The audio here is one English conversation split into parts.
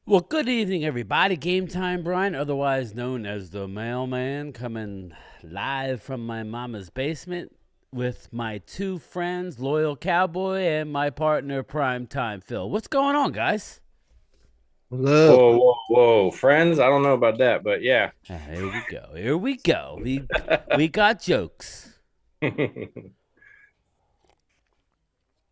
Well, good evening, everybody. Game Time Brian, otherwise known as the Mailman, coming live from my mama's basement with my two friends, Loyal Cowboy, and my partner, Primetime Phil. What's going on, guys? Whoa, whoa, whoa. Friends? I don't know about that, but yeah. Here we go. Here we go. We got jokes.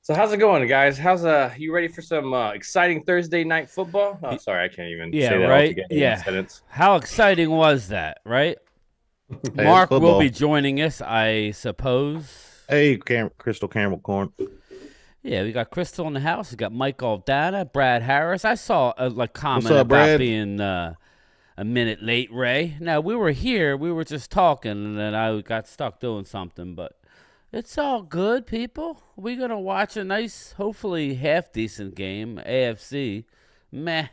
So how's it going, guys? How's you ready for some exciting Thursday night football? Oh, sorry, I can't even say that right. altogether in one sentence. How exciting was that, right? Hey, Mark will be joining us, I suppose. Hey, Crystal Campbell Corn. Yeah, we got Crystal in the house. We got Mike Aldana, Brad Harris. I saw a comment up, about Brad? being a minute late, Ray. Now, we were here. We were just talking, and then I got stuck doing something. But it's all good, people. We're going to watch a nice, hopefully half-decent game, AFC. Meh.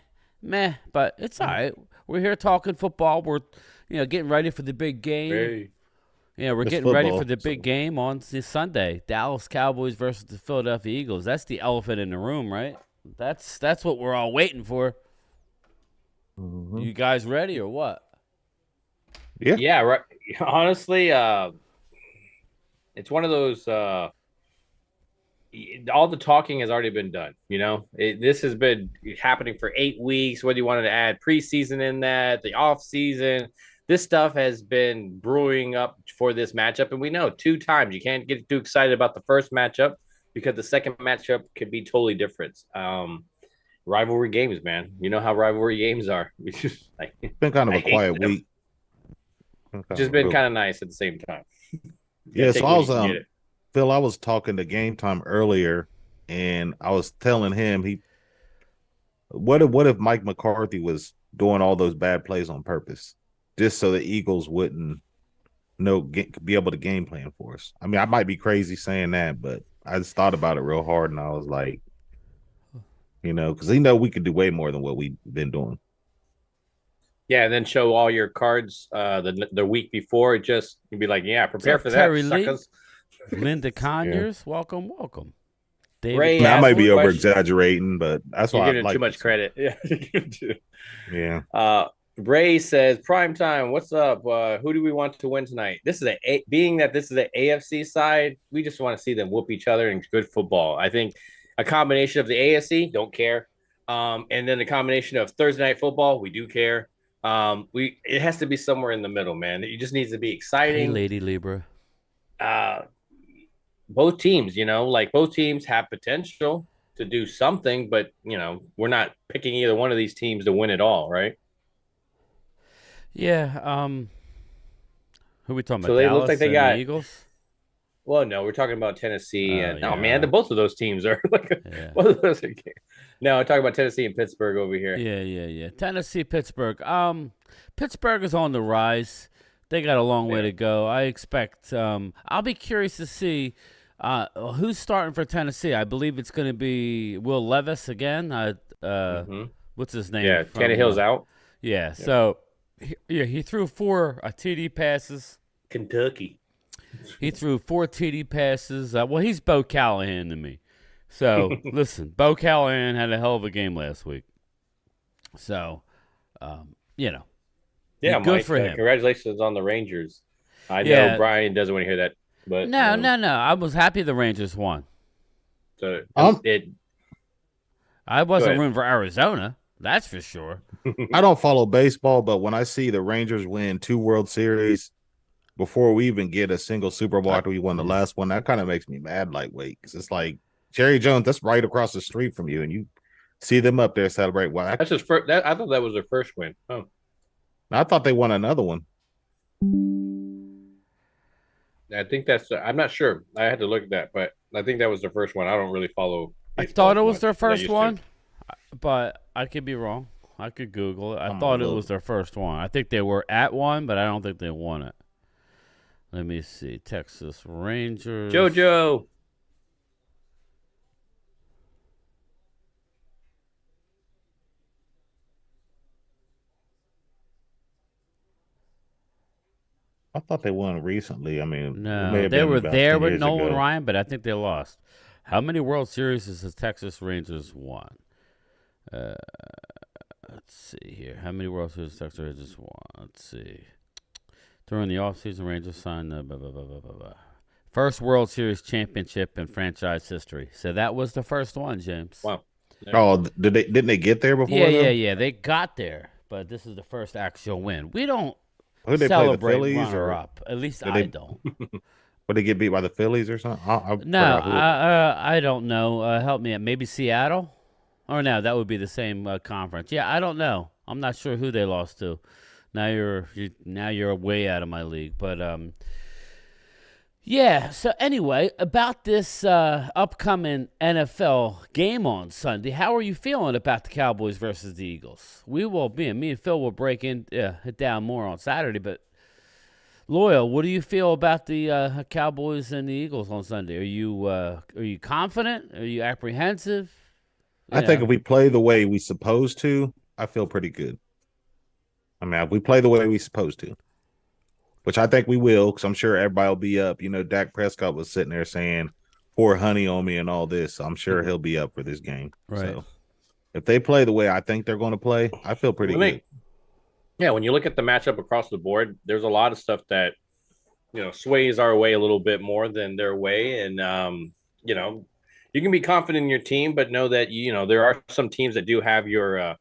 But it's all right. We're here talking football. We're getting ready for the big game. Hey. Yeah, we're It's getting ready football, for the big game on this Sunday. Dallas Cowboys versus the Philadelphia Eagles. That's the elephant in the room, right? That's what we're all waiting for. Mm-hmm. You guys ready or what? Yeah, right. Honestly, it's one of those all the talking has already been done, this has been happening for 8 weeks, whether you wanted to add preseason in that, the off season. This stuff has been brewing up for this matchup, and we know 2 times you can't get too excited about the first matchup because the second matchup could be totally different. Rivalry games, man. You know how rivalry games are. It's been kind of a quiet week. Just been kind of nice at the same time. Yeah, so I was Phil, I was talking to Game Time earlier, and I was telling him what if Mike McCarthy was doing all those bad plays on purpose, just so the Eagles wouldn't be able to game plan for us. I mean, I might be crazy saying that, but I just thought about it real hard, and I was like, because we could do way more than what we've been doing. Yeah, and then show all your cards the week before. You'd be like, yeah, prepare for that, Terry suckers. Linda Conyers, welcome. David Ray, I might be over exaggerating, but that's why I like too much credit. Yeah. Yeah. Ray says, "Prime time. What's up? Who do we want to win tonight? This is being that this is the AFC side. We just want to see them whoop each other in good football. I think a combination of the AFC, don't care, and then the combination of Thursday night football, we do care. It has to be somewhere in the middle, man. It just needs to be exciting. Hey, Lady Libra. Both teams, both teams have potential to do something, but we're not picking either one of these teams to win it all, right? Yeah. Who are we talking about? So they Dallas look like they and got the Eagles. Well, no, we're talking about Tennessee and yeah. man, both of those teams are both of those. No, I'm talking about Tennessee and Pittsburgh over here. Yeah. Tennessee, Pittsburgh. Pittsburgh is on the rise. They got a long way to go. I expect. I'll be curious to see who's starting for Tennessee. I believe it's going to be Will Levis again. What's his name? Yeah, Tannehill's out. Yeah. So, he threw 4 TD passes. Kentucky. He threw 4 TD passes. Well, he's Bo Callahan to me. So, listen, Bo Callahan had a hell of a game last week. So, Yeah, good Mike, for him. Congratulations on the Rangers. I know Brian doesn't want to hear that, but no. I was happy the Rangers won. So I wasn't rooting for Arizona. That's for sure. I don't follow baseball, but when I see the Rangers win 2 World Series before we even get a single Super Bowl after we won the last one, that kind of makes me mad. Wait, because it's like Jerry Jones, that's right across the street from you, and you see them up there celebrate. Well, that's his first. I thought that was their first win. Oh, I thought they won another one. I think that's. I'm not sure. I had to look at that, but I think that was their first one. I don't really follow. I thought it was their first one, but I could be wrong. I could Google it. I thought it was their first one. I think they were at one, but I don't think they won it. Let me see. Texas Rangers. JoJo. I thought they won recently. I mean, it may No, have they been were about there 10 with years Nolan ago. Ryan, but I think they lost. How many World Series has the Texas Rangers won? Uh, let's see here. How many World Series Texas Rangers won? Let's see. During the offseason, Rangers signed the first World Series championship in franchise history. So that was the first one, James. Wow. Oh, didn't they get there before? Yeah. They got there, but this is the first actual win. We don't Who they play, the celebrate Phillies, runner or up. At least did I they? don't. Would they get beat by the Phillies or something? I No, forgot who it. I don't know. Help me out. Maybe Seattle? Or no, that would be the same conference. Yeah, I don't know. I'm not sure who they lost to. Now you're way out of my league. But yeah. So anyway, about this upcoming NFL game on Sunday, how are you feeling about the Cowboys versus the Eagles? Me and Phil will break it down more on Saturday. But Loyal, what do you feel about the Cowboys and the Eagles on Sunday? Are you confident? Are you apprehensive? I think if we play the way we supposed to, I feel pretty good. I mean, if we play the way we supposed to, which I think we will, because I'm sure everybody will be up. You know, Dak Prescott was sitting there saying, "Pour honey on me" and all this. So I'm sure he'll be up for this game. Right. So if they play the way I think they're going to play, I feel pretty good. Yeah, when you look at the matchup across the board, there's a lot of stuff that sways our way a little bit more than their way, and you can be confident in your team, but know that there are some teams that do have your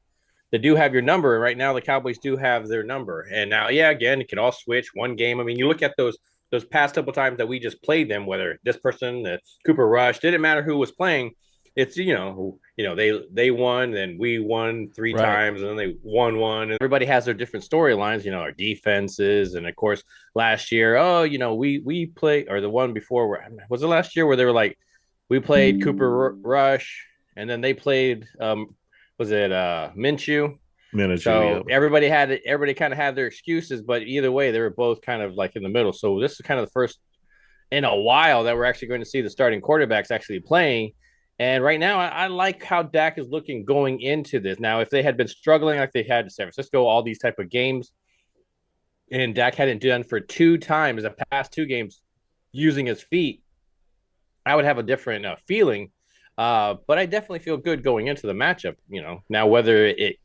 number. Right now, the Cowboys do have their number, and now, again, it can all switch one game. I mean, you look at those past couple times that we just played them, whether this person, the Cooper Rush, didn't matter who was playing. It's they won, and we won three times, and then they won one. And everybody has their different storylines. Our defenses, and of course, last year, we play, or the one before, was it last year where they were like, we played Cooper Rush, and then they played was it Minshew? So everybody kind of had their excuses, but either way, they were both kind of like in the middle. So this is kind of the first in a while that we're actually going to see the starting quarterbacks actually playing. And right now, I like how Dak is looking going into this. Now, if they had been struggling like they had in San Francisco, all these type of games, and Dak hadn't done for 2 times the past 2 games using his feet, I would have a different feeling. But I definitely feel good going into the matchup. Now whether it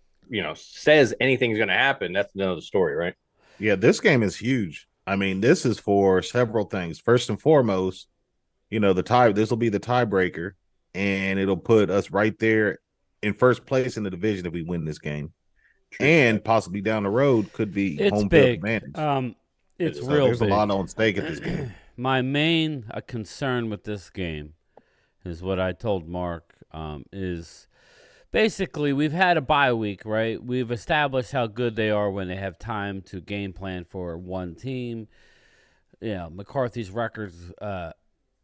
says anything's going to happen, that's another story, right? Yeah, this game is huge. I mean, this is for several things. First and foremost, this will be the tiebreaker, and it'll put us right there in first place in the division if we win this game. True. And possibly down the road could be home field advantage. It's real there's big. A lot on stake at this game. My main concern with this game is what I told Mark, is basically we've had a bye week, right? We've established how good they are when they have time to game plan for one team. McCarthy's records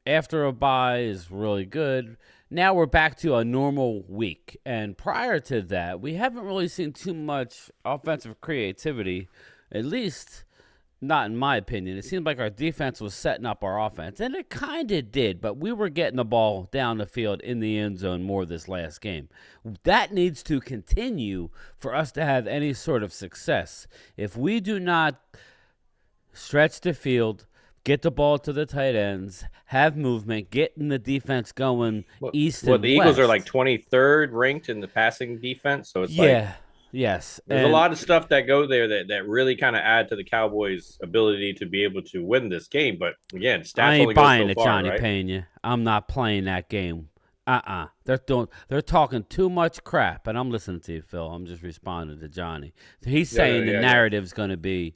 after a bye is really good. Now we're back to a normal week. And prior to that, we haven't really seen too much offensive creativity, at least not in my opinion. It seemed like our defense was setting up our offense, and it kind of did, but we were getting the ball down the field in the end zone more this last game. That needs to continue for us to have any sort of success. If we do not stretch the field, get the ball to the tight ends, have movement, getting the defense going east and west. The Eagles are like 23rd ranked in the passing defense, so it's yes. There's a lot of stuff that go there that really kind of add to the Cowboys' ability to be able to win this game. But again, stats I ain't only buying go so it, far, Johnny right? Pena. I'm not playing that game. They're talking too much crap, and I'm listening to you, Phil. I'm just responding to Johnny. He's saying the narrative's going to be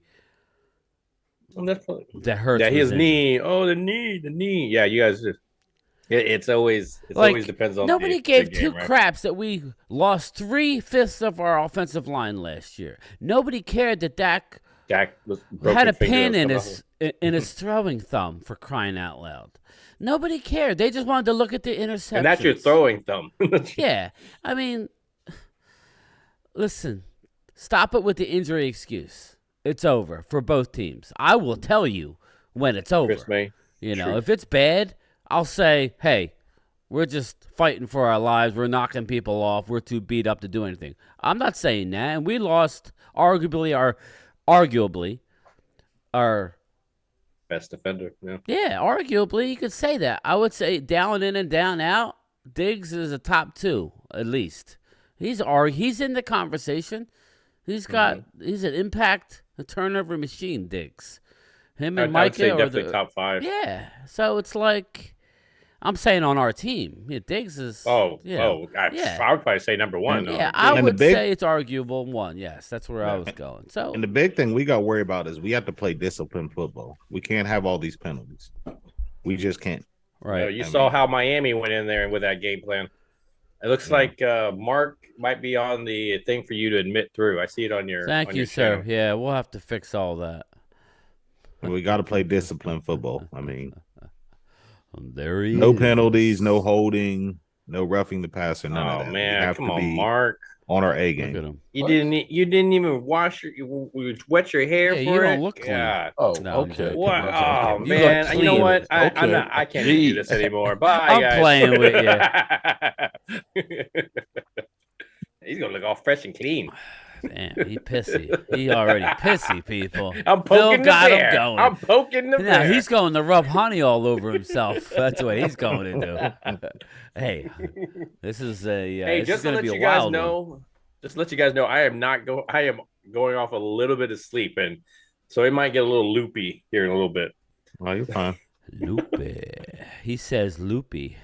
that hurts. Yeah, his knee. Oh, the knee. Yeah, you guys just. It's always depends on. Nobody gave two craps that we lost 3/5 of our offensive line last year. Nobody cared that Dak had a pin in his throwing thumb, for crying out loud. Nobody cared. They just wanted to look at the interceptions. And that's your throwing thumb. Yeah, I mean, listen, stop it with the injury excuse. It's over for both teams. I will tell you when it's over. Chris May. If it's bad, I'll say, hey, we're just fighting for our lives. We're knocking people off. We're too beat up to do anything. I'm not saying that. And we lost arguably our best defender. Yeah. Yeah, arguably you could say that. I would say down in and down out, Diggs is a top 2 at least. He's in the conversation. He's an impact, a turnover machine. Diggs, him and I would say Micah definitely top 5. Yeah, so it's like I'm saying on our team, Diggs is. I would probably say number 1. Yeah, I would say it's arguable 1. Yes, that's where I was going. So, and the big thing we got to worry about is we have to play disciplined football. We can't have all these penalties. We just can't. Right. You saw how Miami went in there with that game plan. It looks like Mark might be on the thing for you to admit through. I see it on your. Thank you, sir. Yeah, we'll have to fix all that. We got to play disciplined football. I mean, there he no is. penalties, no holding, no roughing the passer. None of that. Man, come on, Mark. On our A game. Look at him. You didn't even wash wet your hair for you it. don't look clean. Oh, no, okay. What? Oh man, you know what? I can't do this anymore. Bye, I'm guys. playing with you. He's gonna look all fresh and clean. Man, he pissy. He already pissy, people. I'm poking the bear. Him going. I'm poking the bear. Now he's going to rub honey all over himself. That's what he's going to do. Hey, this is a. This just is going to be let a you guys wild know. one. Just to let you guys know, I am going off a little bit of sleep, and so it might get a little loopy here in a little bit. Oh, you're fine. Loopy. He says loopy.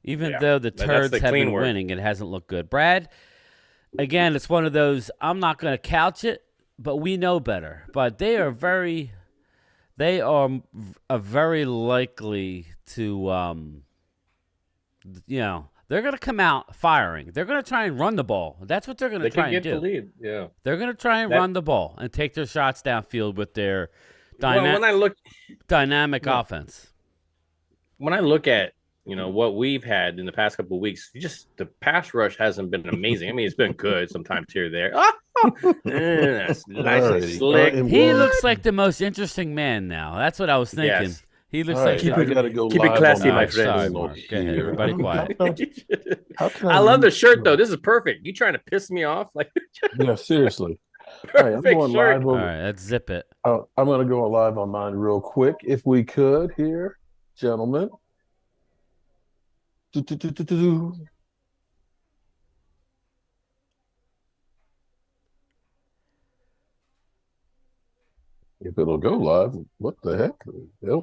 Even though the turds have been winning, it hasn't looked good. Brad. Again, it's one of those, I'm not going to couch it, but we know better. But they are very likely to, they're going to come out firing. They're going to try and run the ball. That's what they're going to try and do. They can get the lead, yeah. They're going to try and run the ball and take their shots downfield with their dynamic offense. When I look at what we've had in the past couple of weeks, the pass rush hasn't been amazing. I mean, it's been good sometimes here or there. That's nice and slick. He looks like the most interesting man now. That's what I was thinking. Yes. He looks like keep it classy, my friend. Sorry, Mark. Go ahead, everybody quiet. I love the shirt though. This is perfect. You trying to piss me off? Yeah, seriously. Perfect I'm going shirt. live All right, let's zip it. I'm going to go live on mine real quick, if we could here, gentlemen. If it'll go live, what the heck? Yep.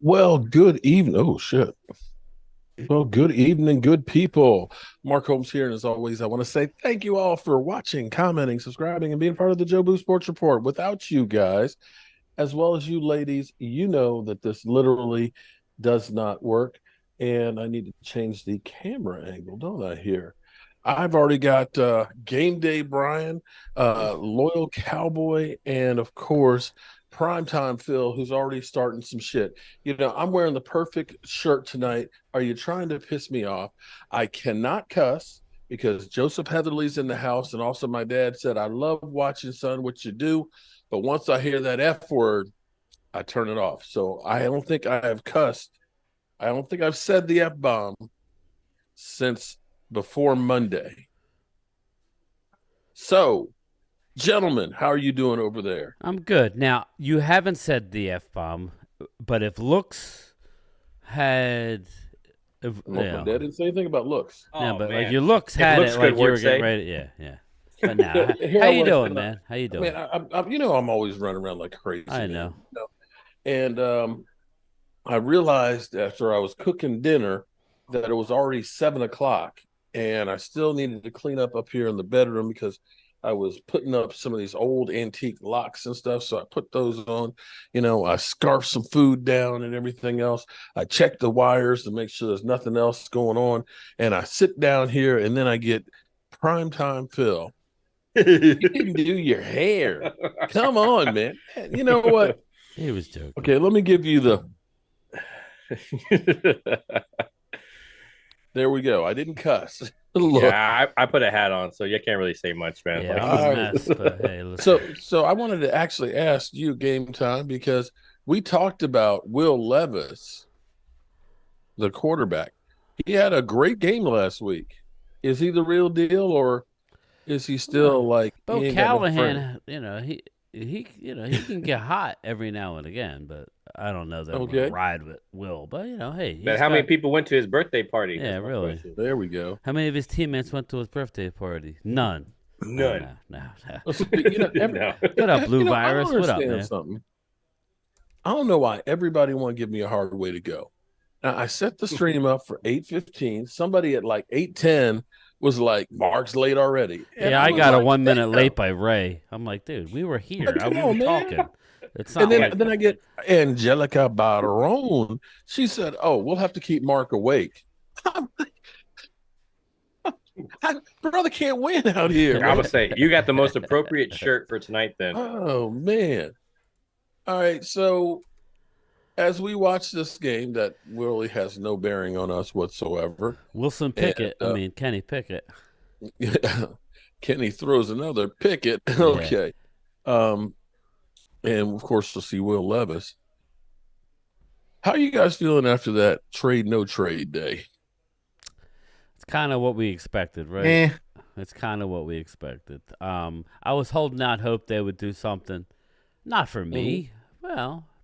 Well, good evening. Oh, shit. Well, good evening, good people. Mark Holmes here, and as always, I want to say thank you all for watching, commenting, subscribing, and being part of the Joe Boo Sports Report. Without you guys, as well as you ladies, you know that this literally does not work, and I need to change the camera angle, don't I, here? I've already got Game Day Brian, Loyal Cowboy, and, of course, Primetime Phil, who's already starting some shit. I'm wearing the perfect shirt tonight. Are you trying to piss me off? I cannot cuss because Joseph Heatherly's in the house, and also my dad said, I love watching, son, what you do, but once I hear that F word, I turn it off. So I don't think I have cussed. I don't think I've said the F-bomb since before Monday. So, gentlemen, how are you doing over there? I'm good. Now, you haven't said the F-bomb, but if looks had... Dad didn't say anything about looks. Yeah, but man. like your looks had looks it like good, you were word getting say. ready. Yeah. But now, how you doing, man? How you doing? I'm always running around like crazy. I know. And I realized after I was cooking dinner that it was already 7 o'clock, and I still needed to clean up here in the bedroom because I was putting up some of these old antique locks and stuff. So I put those on, I scarfed some food down and everything else. I checked the wires to make sure there's nothing else going on. And I sit down here, and then I get Primetime Phil. You didn't do your hair. Come on, man. You know what? He was joking. Okay, let me give you the... There we go. I didn't cuss. Look. Yeah, I put a hat on, so you can't really say much, man. Yeah, Like, I'm a mess, but hey, listen. So I wanted to actually ask you, Game Time, because we talked about Will Levis, the quarterback. He had a great game last week. Is he the real deal, or is he still like Bo he ain't got no frame? Callahan, he can get hot every now and again, but I don't know that I'm Okay. gonna ride with Will. But hey, but how many people went to his birthday party? Yeah, really. Question. There we go. How many of his teammates went to his birthday party? None. None. No. No. What up, Blue Virus? I don't What up, understand man? something. I don't know why everybody want to give me a hard way to go. Now, I set the stream up for 8:15. Somebody at like 8:10 was like, Mark's late already. And Yeah, I got like, a 1 minute damn. late by Ray. I'm like, dude, we were here. Come We on, were man. talking. It's not And then I get Angelica Barone. She said, "Oh, we'll have to keep Mark awake." Brother can't win out here. I would say you got the most appropriate shirt for tonight, then. Oh man! All right, so as we watch this game that really has no bearing on us whatsoever, Wilson Pickett. Kenny Pickett. Kenny throws another Pickett. Okay. And of course, we'll see Will Levis. How are you guys feeling after that no trade day? It's kind of what we expected, right? Eh. It's kind of what we expected. I was holding out hope they would do something, not for me,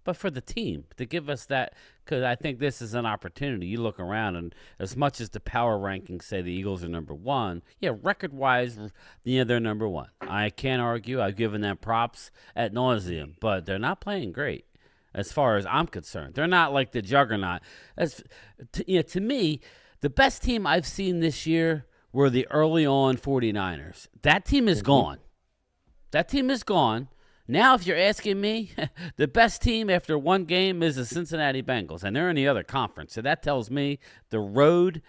but for the team to give us that, because I think this is an opportunity. You look around, and as much as the power rankings say the Eagles are number one, record-wise, they're number one. I can't argue. I've given them props ad nauseum, but they're not playing great as far as I'm concerned. They're not like the juggernaut. To me, the best team I've seen this year were the early on 49ers. That team is gone. That team is gone. Now, if you're asking me, the best team after one game is the Cincinnati Bengals, and they're in the other conference. So that tells me the road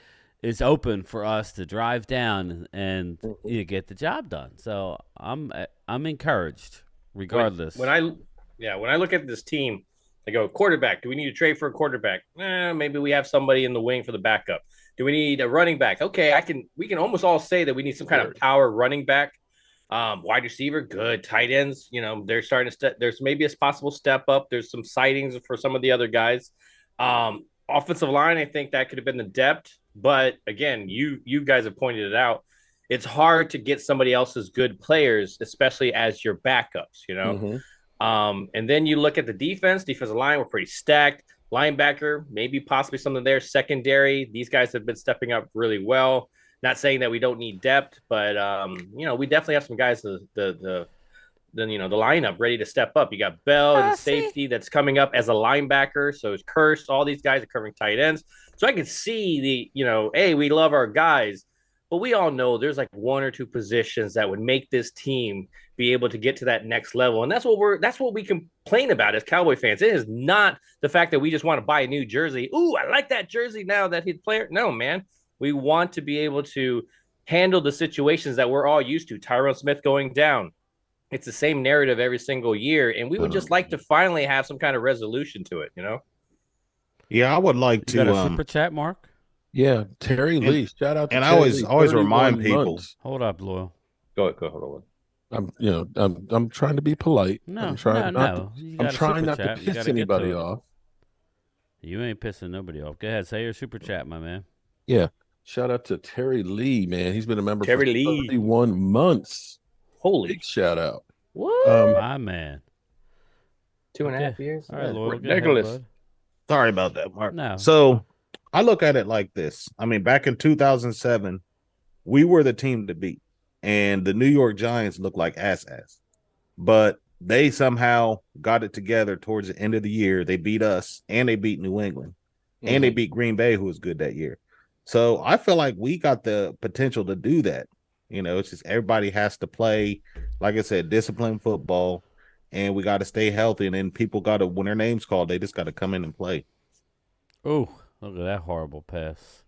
is open for us to drive down and get the job done. So I'm encouraged, regardless. When I look at this team, I go, quarterback. Do we need to trade for a quarterback? Maybe we have somebody in the wing for the backup. Do we need a running back? Okay, we can almost all say that we need some kind of power running back. Wide receiver, good. Tight ends, they're starting to there's maybe a possible step up. There's some sightings for some of the other guys. Offensive line, I think that could have been the depth. But again, you guys have pointed it out. It's hard to get somebody else's good players, especially as your backups, And then you look at the defensive line, we're pretty stacked. Linebacker, maybe possibly something there. Secondary, these guys have been stepping up really well. Not saying that we don't need depth, but we definitely have some guys the lineup ready to step up. You got Bell and safety that's coming up as a linebacker. So it's Curse. All these guys are covering tight ends. So I can see hey, we love our guys, but we all know there's like one or two positions that would make this team be able to get to that next level. And that's what we complain about as Cowboy fans. It is not the fact that we just want to buy a new jersey. Ooh, I like that jersey now that he's player. No, man. We want to be able to handle the situations that we're all used to. Tyron Smith going down. It's the same narrative every single year. And we would just like to finally have some kind of resolution to it, Yeah, I would like to. You got a super chat, Mark? Yeah, Terry Lee. Shout out to and Terry I always remind people. Months. Hold up, Loyal. Go hold on. I'm trying to be polite. No, I'm trying no. I'm trying not to piss anybody off. You ain't pissing nobody off. Go ahead, say your super chat, my man. Yeah. Shout out to Terry Lee, man. He's been a member Terry for Lee. 31 months. Holy big shout out. What? My man. 2.5 years. All right, Loyal. Ridiculous. Sorry about that, Mark. No. So I look at it like this. I mean, back in 2007, we were the team to beat. And the New York Giants looked like ass. But they somehow got it together towards the end of the year. They beat us, and they beat New England. And they beat Green Bay, who was good that year. So I feel like we got the potential to do that. It's just everybody has to play, like I said, disciplined football, and we got to stay healthy. And then people got to, when their name's called, they just got to come in and play. Oh, look at that horrible pass.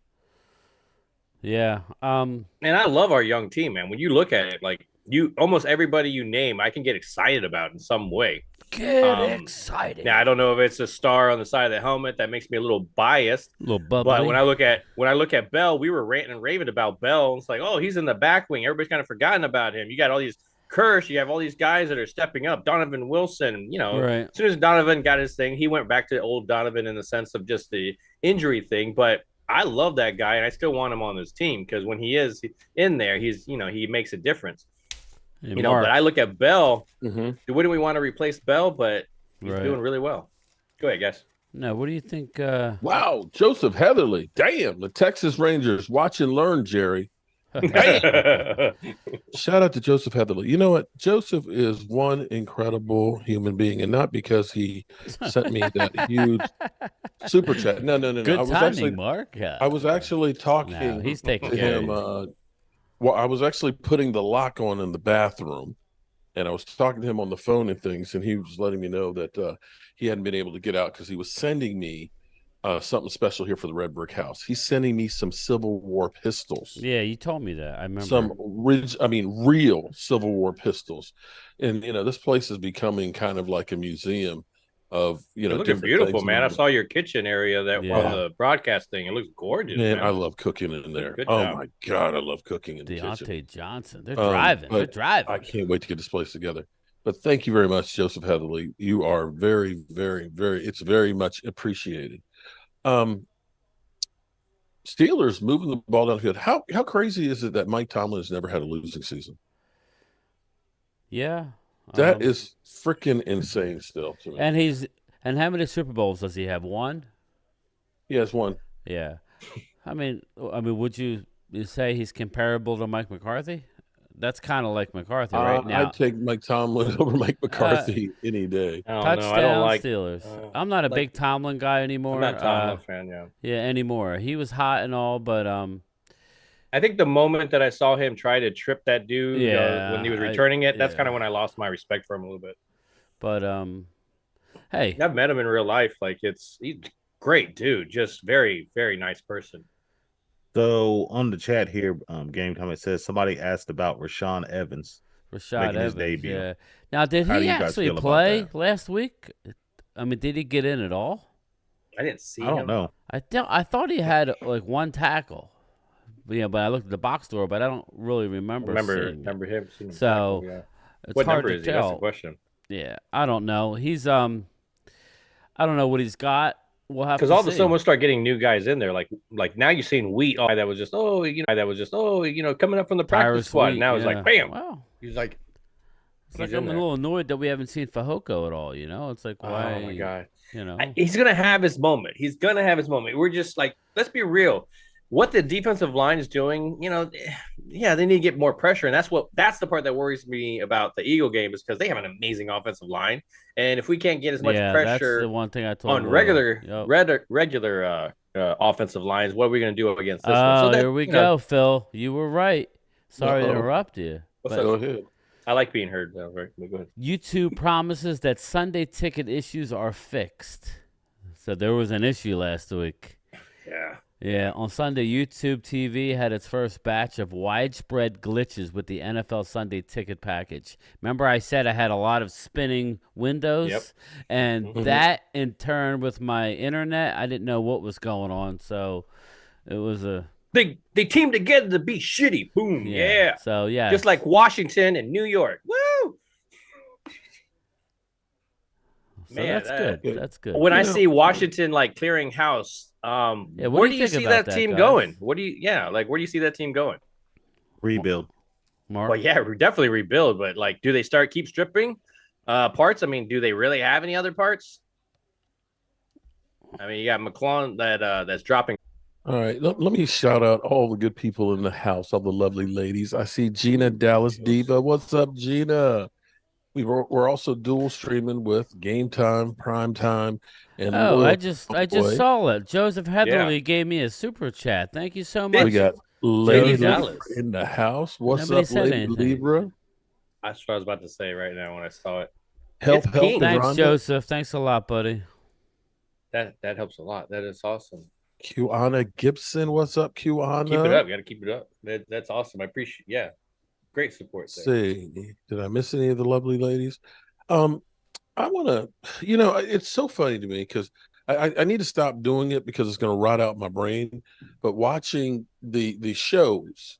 Yeah. And I love our young team, man. When you look at it, like almost everybody you name, I can get excited about in some way. Get excited. Now I don't know if it's a star on the side of the helmet that makes me a little biased. A little bubbly. But when I look at Bell, we were ranting and raving about Bell. It's like, oh, he's in the back wing. Everybody's kind of forgotten about him. You got all these Kirsch, you have all these guys that are stepping up. Donovan Wilson, right. As soon as Donovan got his thing, he went back to old Donovan in the sense of just the injury thing. But I love that guy, and I still want him on this team because when he is in there, he's he makes a difference. Hey, but I look at Bell. Mm-hmm. Wouldn't we want to replace Bell? But he's doing really well. Go ahead, guys. No, what do you think? Wow, Joseph Heatherly. Damn, the Texas Rangers. Watch and learn, Jerry. Shout out to Joseph Heatherly. You know what? Joseph is one incredible human being, and not because he sent me that huge super chat. No. Good timing, Mark. I was actually talking he's taking to him. Well, I was actually putting the lock on in the bathroom, and I was talking to him on the phone and things, and he was letting me know that he hadn't been able to get out because he was sending me something special here for the Red Brick House. He's sending me some Civil War pistols. Yeah, you told me that. I remember. Some real Civil War pistols. And, this place is becoming kind of like a museum of, looking beautiful, man. I saw your kitchen area on the broadcast thing. It looks gorgeous, man. I love cooking in there. Oh, my God, I love cooking in the kitchen. Deontay Johnson. They're driving. They're driving. I can't wait to get this place together. But thank you very much, Joseph Heatherly. You are very, very, it's very much appreciated. Steelers moving the ball down the field. How crazy is it that Mike Tomlin has never had a losing season? Yeah. That is freaking insane still to me. And how many Super Bowls does he have? One? He has one. Yeah. I mean, would you say he's comparable to Mike McCarthy? That's kind of like McCarthy right now. I'd take Mike Tomlin over Mike McCarthy any day. Touchdown, I don't like Steelers. I'm not a big Tomlin guy anymore. I'm not a Tomlin fan, Yeah, anymore. He was hot and all, but I think the moment that I saw him try to trip that dude when he was returning that's kind of when I lost my respect for him a little bit. But hey, I've met him in real life. Like he's great dude, just very, very nice person. So on the chat here, Game Time, it says somebody asked about Rashaan Evans. Rashad Evans, debut. yeah. Now, did he actually play last week? I mean, did he get in at all? I didn't see him. I don't know. I thought he had like one tackle. But I looked at the box score, but I don't really remember him seeing him. So it's what hard number to is tell. he? That's the question. Yeah, I don't know. He's I don't know what he's got. We'll have because all of a sudden we'll start getting new guys in there. Like now you're seeing Wheat, that was just coming up from the practice squad. Wheat, now it's like bam. Wow. He's like, I'm a little annoyed that we haven't seen Fehoko at all. It's like why? Oh my God. He's gonna have his moment. We're just like, let's be real. What the defensive line is doing, they need to get more pressure, and that's the part that worries me about the Eagle game is because they have an amazing offensive line, and if we can't get as much pressure, that's the one thing I told on regular offensive lines, what are we going to do against this one? So here we go, Phil. You were right. Sorry to interrupt you. Go ahead. I like being heard. Though. Right? Go ahead. YouTube promises that Sunday ticket issues are fixed. So there was an issue last week. Yeah. Yeah, on Sunday, YouTube TV had its first batch of widespread glitches with the NFL Sunday ticket package. Remember I said I had a lot of spinning windows? Yep. And that, in turn, with my internet, I didn't know what was going on. So it was a... They teamed together to be shitty. Boom. Yeah. So, yeah. Just like Washington and New York. Woo! So man, that's good. That's good. When I see Washington, clearing house... where do you see that team going? Where do you see that team going? Rebuild. Mark? Well, yeah, definitely keep but do they keep stripping parts? I mean, do they really have any other parts? I mean, you got McClellan that's dropping. All right, let me shout out all the good people in the house, all the lovely ladies. I see Gina Dallas Diva. What's up, Gina? We're also dual streaming with Game Time, Prime Time, and I just saw it. Joseph Heatherly gave me a super chat. Thank you so much. We got Lady in the house. What's Nobody up, Lady Libra? That's what I was about to say right now when I saw it. Help. Thanks, Rhonda. Joseph. Thanks a lot, buddy. That helps a lot. That is awesome. QAna Gibson, what's up, QAna? Keep it up. Got to keep it up. That's awesome. I appreciate. Yeah. Great support. Let's see, did I miss any of the lovely ladies? I want to, it's so funny to me because I need to stop doing it because it's going to rot out my brain. But watching the shows,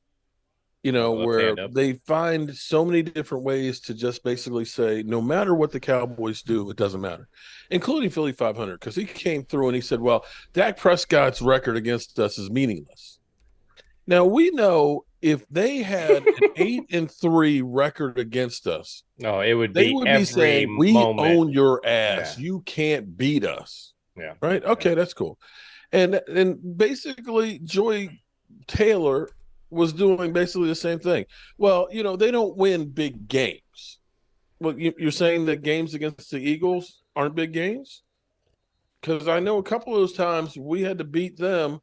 where they find so many different ways to just basically say, no matter what the Cowboys do, it doesn't matter, including Philly 500, because he came through and he said, well, Dak Prescott's record against us is meaningless. Now, we know if they had an 8-3 record against us, they would be saying, we own your ass. Yeah. You can't beat us. Yeah. Right? Okay, yeah. That's cool. And basically, Joy Taylor was doing basically the same thing. Well, they don't win big games. Well, you're saying that games against the Eagles aren't big games? Because I know a couple of those times we had to beat them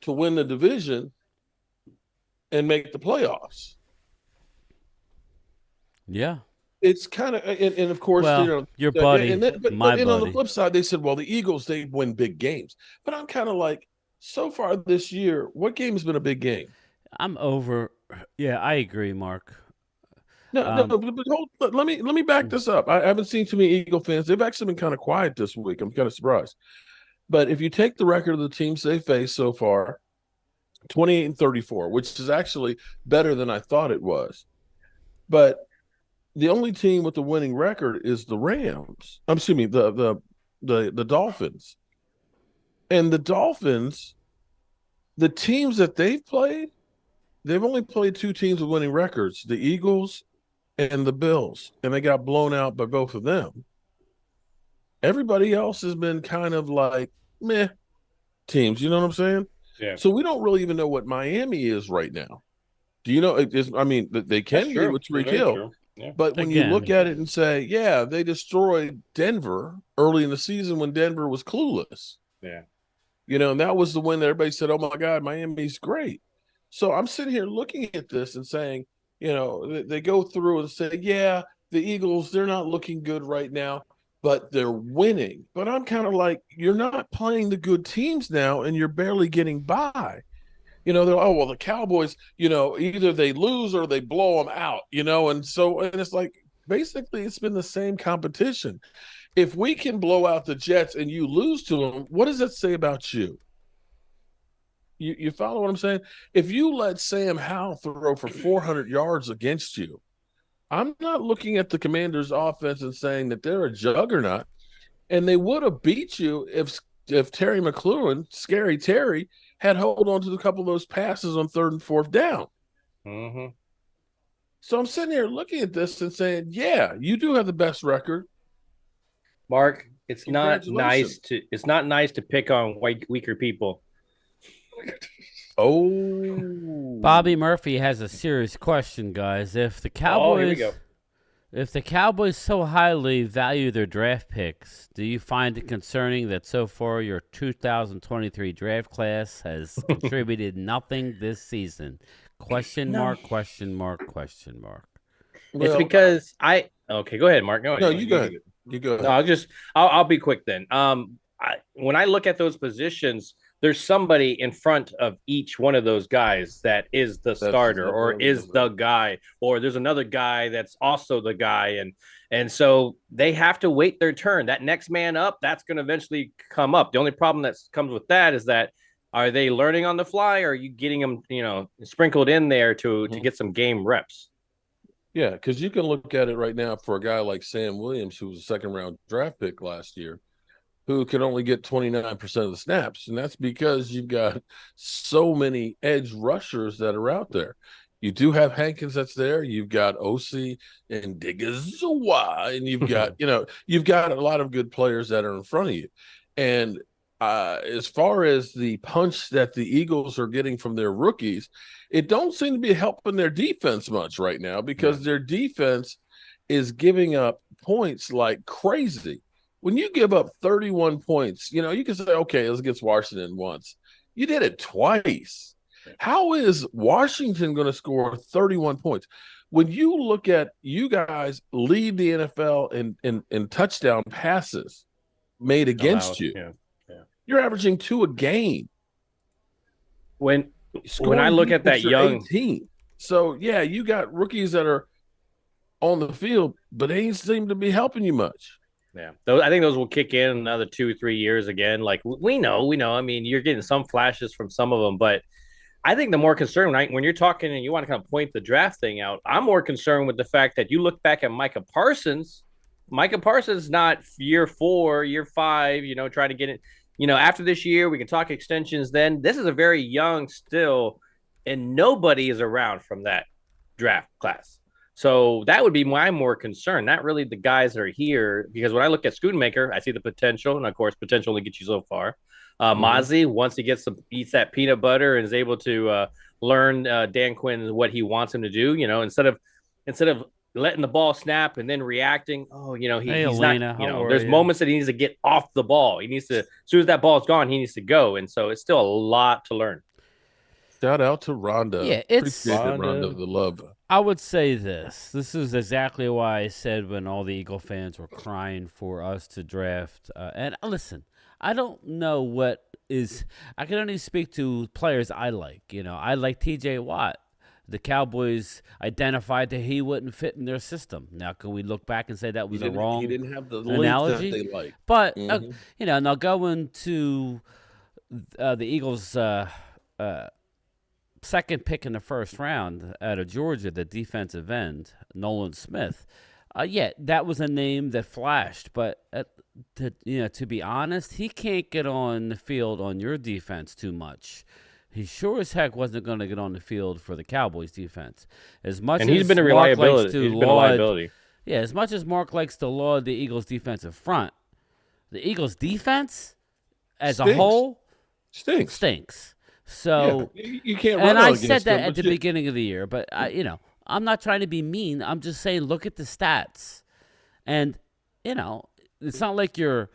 to win the division and make the playoffs. Yeah. It's kind of, and of course, your buddy, but on the flip side, they said, well, the Eagles, they win big games. But I'm kind of like, so far this year, what game has been a big game? I'm over. Yeah, I agree, Mark. No, but let me back this up. I haven't seen too many Eagle fans. They've actually been kind of quiet this week. I'm kind of surprised. But if you take the record of the teams they faced so far, 28-34, which is actually better than I thought it was. But the only team with the winning record is the Rams. Excuse me, the Dolphins. And the Dolphins, the teams that they've played, they've only played two teams with winning records, the Eagles and the Bills, and they got blown out by both of them. Everybody else has been kind of like meh teams, you know what I'm saying? Yeah. So we don't really even know what Miami is right now. Do you know? They can be with Tyreek Hill. Yeah. But when you look at it and say, yeah, they destroyed Denver early in the season when Denver was clueless. Yeah. And that was the win that everybody said, oh, my God, Miami's great. So I'm sitting here looking at this and saying, they go through and say, yeah, the Eagles, they're not looking good right now, but they're winning. But I'm kind of like, you're not playing the good teams now, and you're barely getting by. They're, the Cowboys, either they lose or they blow them out, and it's like, basically it's been the same competition. If we can blow out the Jets and you lose to them, what does that say about you? You follow what I'm saying? If you let Sam Howell throw for 400 yards against you, I'm not looking at the Commanders' offense and saying that they're a juggernaut, and they would have beat you if Terry McLaurin, Scary Terry, had hold on to a couple of those passes on 3rd and 4th down. Mm-hmm. So I'm sitting here looking at this and saying, yeah, you do have the best record. Mark, it's not nice to pick on weaker people. Oh, Bobby Murphy has a serious question, guys. If the Cowboys, if the Cowboys so highly value their draft picks, do you find it concerning that so far your 2023 draft class has contributed nothing this season? Question mark, question mark, question mark. Well, it's because okay, go ahead, Mark. Go ahead. No, you go ahead. You go ahead. No, I'll be quick then. When I look at those positions, there's somebody in front of each one of those guys that is the starter or is the guy, or there's another guy that's also the guy. And so they have to wait their turn. That next man up, that's going to eventually come up. The only problem that comes with that is that, are they learning on the fly, or are you getting them, sprinkled in there to get some game reps? Yeah, because you can look at it right now for a guy like Sam Williams, who was a 2nd-round draft pick last year, who can only get 29% of the snaps. And that's because you've got so many edge rushers that are out there. You do have Hankins that's there. You've got OC and Digazwa, and you've got a lot of good players that are in front of you. And as far as the punch that the Eagles are getting from their rookies, it don't seem to be helping their defense much right now, because their defense is giving up points like crazy. When you give up 31 points, you can say, okay, it was against Washington once. You did it twice. How is Washington going to score 31 points? When you look at, you guys lead the NFL in touchdown passes made against you. Yeah. You're averaging 2 a game. When I look at that young 18. So, yeah, you got rookies that are on the field, but they ain't seem to be helping you much. Yeah, I think those will kick in another 2-3 years again. Like we know. I mean, you're getting some flashes from some of them, but I think the more concerned when you're talking and you want to kind of point the draft thing out, I'm more concerned with the fact that you look back at Micah Parsons. Micah Parsons not year 4, year 5, trying to get it. After this year, we can talk extensions then. This is a very young still, and nobody is around from that draft class. So that would be my more concern, not really the guys that are here, because when I look at Schoonmaker, I see the potential, and of course, potential to get you so far. Mozzie, once he eats that peanut butter and is able to learn Dan Quinn what he wants him to do, instead of letting the ball snap and then reacting, hey, he's Elena, not, there's moments that he needs to get off the ball. He needs to, as soon as that ball's gone, he needs to go. And so it's still a lot to learn. Shout out to Rhonda. Yeah, it's Rhonda, the love. I would say this. This is exactly why I said when all the Eagle fans were crying for us to draft. And listen, I don't know what is. I can only speak to players I like. I like T.J. Watt. The Cowboys identified that he wouldn't fit in their system. Now, can we look back and say that was a wrong He didn't have the analogy? that they liked. But now going to the Eagles' second pick in the first round out of Georgia, the defensive end, Nolan Smith. That was a name that flashed, but to be honest, he can't get on the field on your defense too much. He sure as heck wasn't going to get on the field for the Cowboys defense. And he's been a liability. Yeah, as much as Mark likes to laud the Eagles' defensive front, the Eagles' defense as a whole stinks. So you can't run. And I said that at the beginning of the year, but I'm not trying to be mean. I'm just saying, look at the stats, and it's not like you're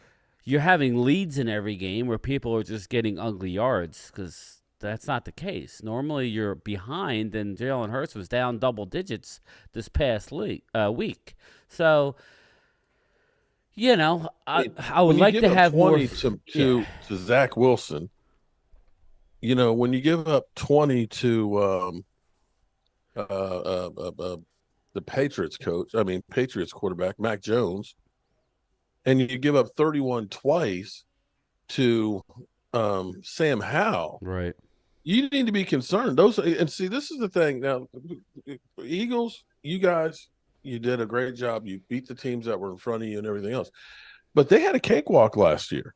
having leads in every game where people are just getting ugly yards, because that's not the case. Normally, you're behind, and Jalen Hurts was down double digits this past week. So, I would like to have 20 to Zach Wilson. When you give up 20 to the Patriots quarterback, Mac Jones, and you give up 31 twice to Sam Howell, right? You need to be concerned. This is the thing. Now, Eagles, you guys, you did a great job. You beat the teams that were in front of you and everything else. But they had a cakewalk last year.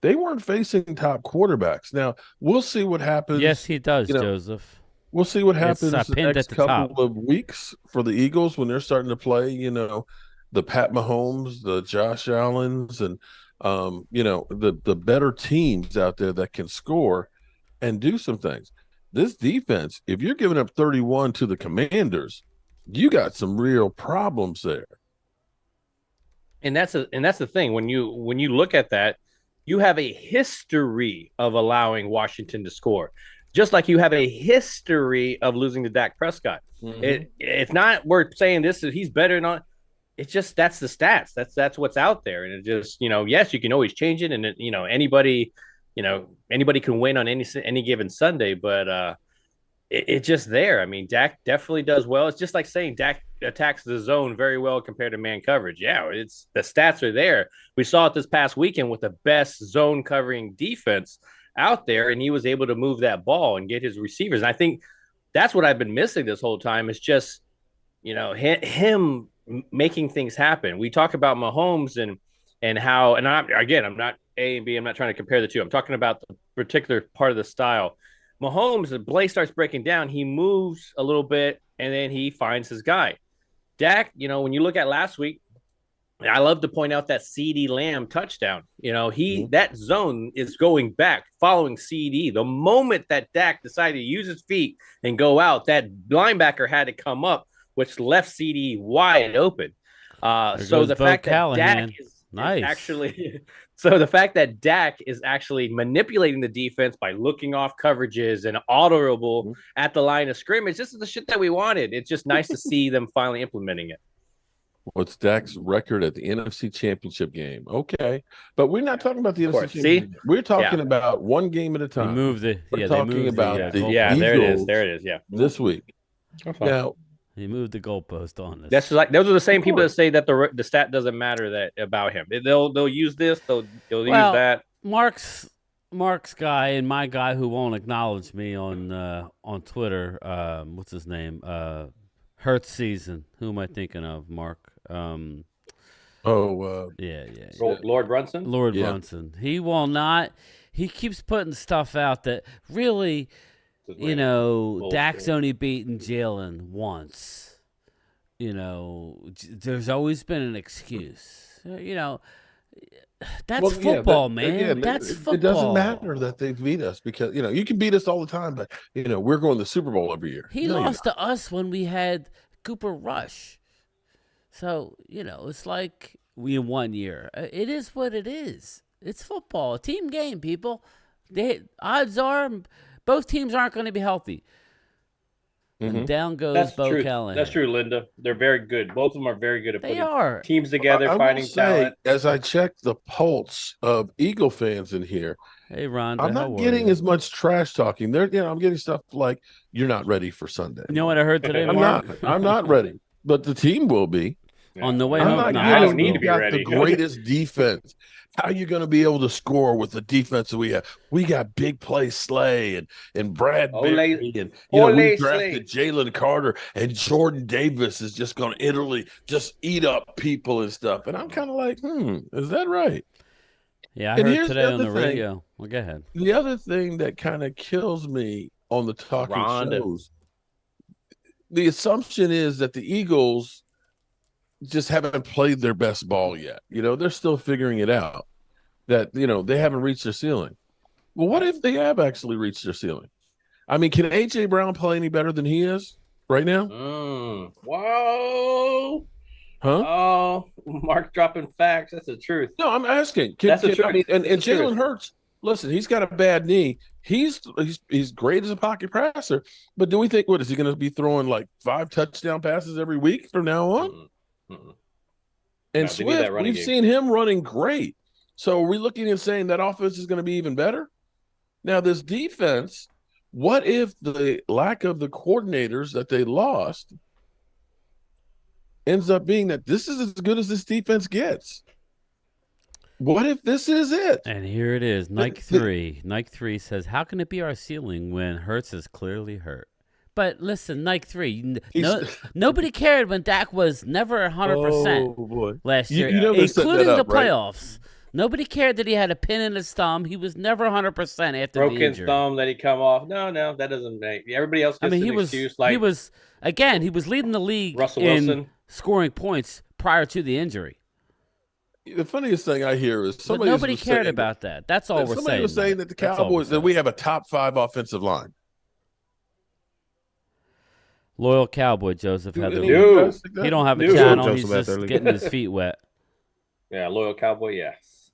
They weren't facing top quarterbacks. Now, we'll see what happens. Yes, he does, Joseph. We'll see what happens the next couple of weeks for the Eagles when they're starting to play, the Pat Mahomes, the Josh Allens, and, the better teams out there that can score and do some things. This defense, if you're giving up 31 to the Commanders, you got some real problems there. And that's the thing. When you look at that, you have a history of allowing Washington to score, just like you have a history of losing to Dak Prescott. Mm-hmm. It's not worth saying he's better than on. It's just that's the stats. That's what's out there, and it just yes, you can always change it, and anybody can win on any given Sunday, but it's just there. I mean, Dak definitely does well. It's just like saying Dak attacks the zone very well compared to man coverage. Yeah, it's the stats are there. We saw it this past weekend with the best zone covering defense out there, and he was able to move that ball and get his receivers. And I think that's what I've been missing this whole time is just, him making things happen. We talk about Mahomes and how, and I'm not A and B. I'm not trying to compare the two. I'm talking about the particular part of the style. Mahomes, the play starts breaking down. He moves a little bit, and then he finds his guy. Dak, when you look at last week, I love to point out that CeeDee Lamb touchdown. That zone is going back, following CeeDee. The moment that Dak decided to use his feet and go out, that linebacker had to come up, which left CeeDee wide open. So the fact that Dak is actually – so the fact that Dak is actually manipulating the defense by looking off coverages and audible at the line of scrimmage, this is the shit that we wanted. It's just nice to see them finally implementing it. What's Dak's record at the NFC Championship game? Okay, but we're not talking about the NFC Championship game. We're talking about one game at a time. We're talking about the Eagles there it is. Yeah, this week. Okay. Now, He moved the goalpost on this. That's like those are the same people that say that the stat doesn't matter about him. They'll use this. They'll use that. Mark's guy and my guy who won't acknowledge me on Twitter. What's his name? Hurts season. Who am I thinking of? Mark. Yeah. Lord Brunson. Brunson. He will not. He keeps putting stuff out that really, Dak's only beaten Jalen once. There's always been an excuse. That's football, man. That's football. It doesn't matter that they beat us because you can beat us all the time, but we're going to the Super Bowl every year. He lost to us when we had Cooper Rush. So, it's like we in 1 year. It is what it is. It's football, a team game, people. Odds are both teams aren't going to be healthy. And down goes Bo Callahan. That's true, Linda. They're very good. Both of them are very good at putting teams together, I finding talent. As I check the pulse of Eagle fans in here, hey, Rhonda, I'm not getting as much trash talking. I'm getting stuff like you're not ready for Sunday. You know what I heard today, Mark? I'm not ready, but the team will be. On the way home, I don't need to be ready. The greatest defense. How are you going to be able to score with the defense that we have? We got big play Slay and Brad Berry, and we drafted Jalen Carter, and Jordan Davis is just going to just eat up people and stuff. And I'm kind of like, is that right? Yeah, I heard today on the radio. Well, go ahead. The other thing that kind of kills me on the talking shows, the assumption is that the Eagles just haven't played their best ball yet. They're still figuring it out, that, they haven't reached their ceiling. Well, what if they have actually reached their ceiling? I mean, can A.J. Brown play any better than he is right now? Whoa. Huh? Oh, Mark dropping facts. That's the truth. No, I'm asking. That's the truth. I mean, and Jalen Hurts, listen, he's got a bad knee. He's great as a pocket passer, but do we think, is he going to be throwing like 5 touchdown passes every week from now on? And Swift, we've seen him running great. So are we looking and saying that offense is going to be even better? Now, this defense, what if the lack of the coordinators that they lost ends up being that this is as good as this defense gets? What if this is it? And here it is, Nike 3. Nike 3 says, how can it be our ceiling when Hurts is clearly hurt? But listen, Nike 3, nobody cared when Dak was never 100% last year, including the playoffs. Right? Nobody cared that he had a pin in his thumb. He was never 100% after broken the injury. Thumb that he come off. No, that doesn't make. Everybody else gets an excuse. Like he was leading the league Russell Wilson scoring points prior to the injury. The funniest thing I hear is nobody cared about that. That's all we're saying. Somebody was saying that the Cowboys, that we have a top 5 offensive line. Loyal Cowboy Joseph had the he don't have a channel. He's just getting his feet wet. Yeah, Loyal Cowboy. Yes,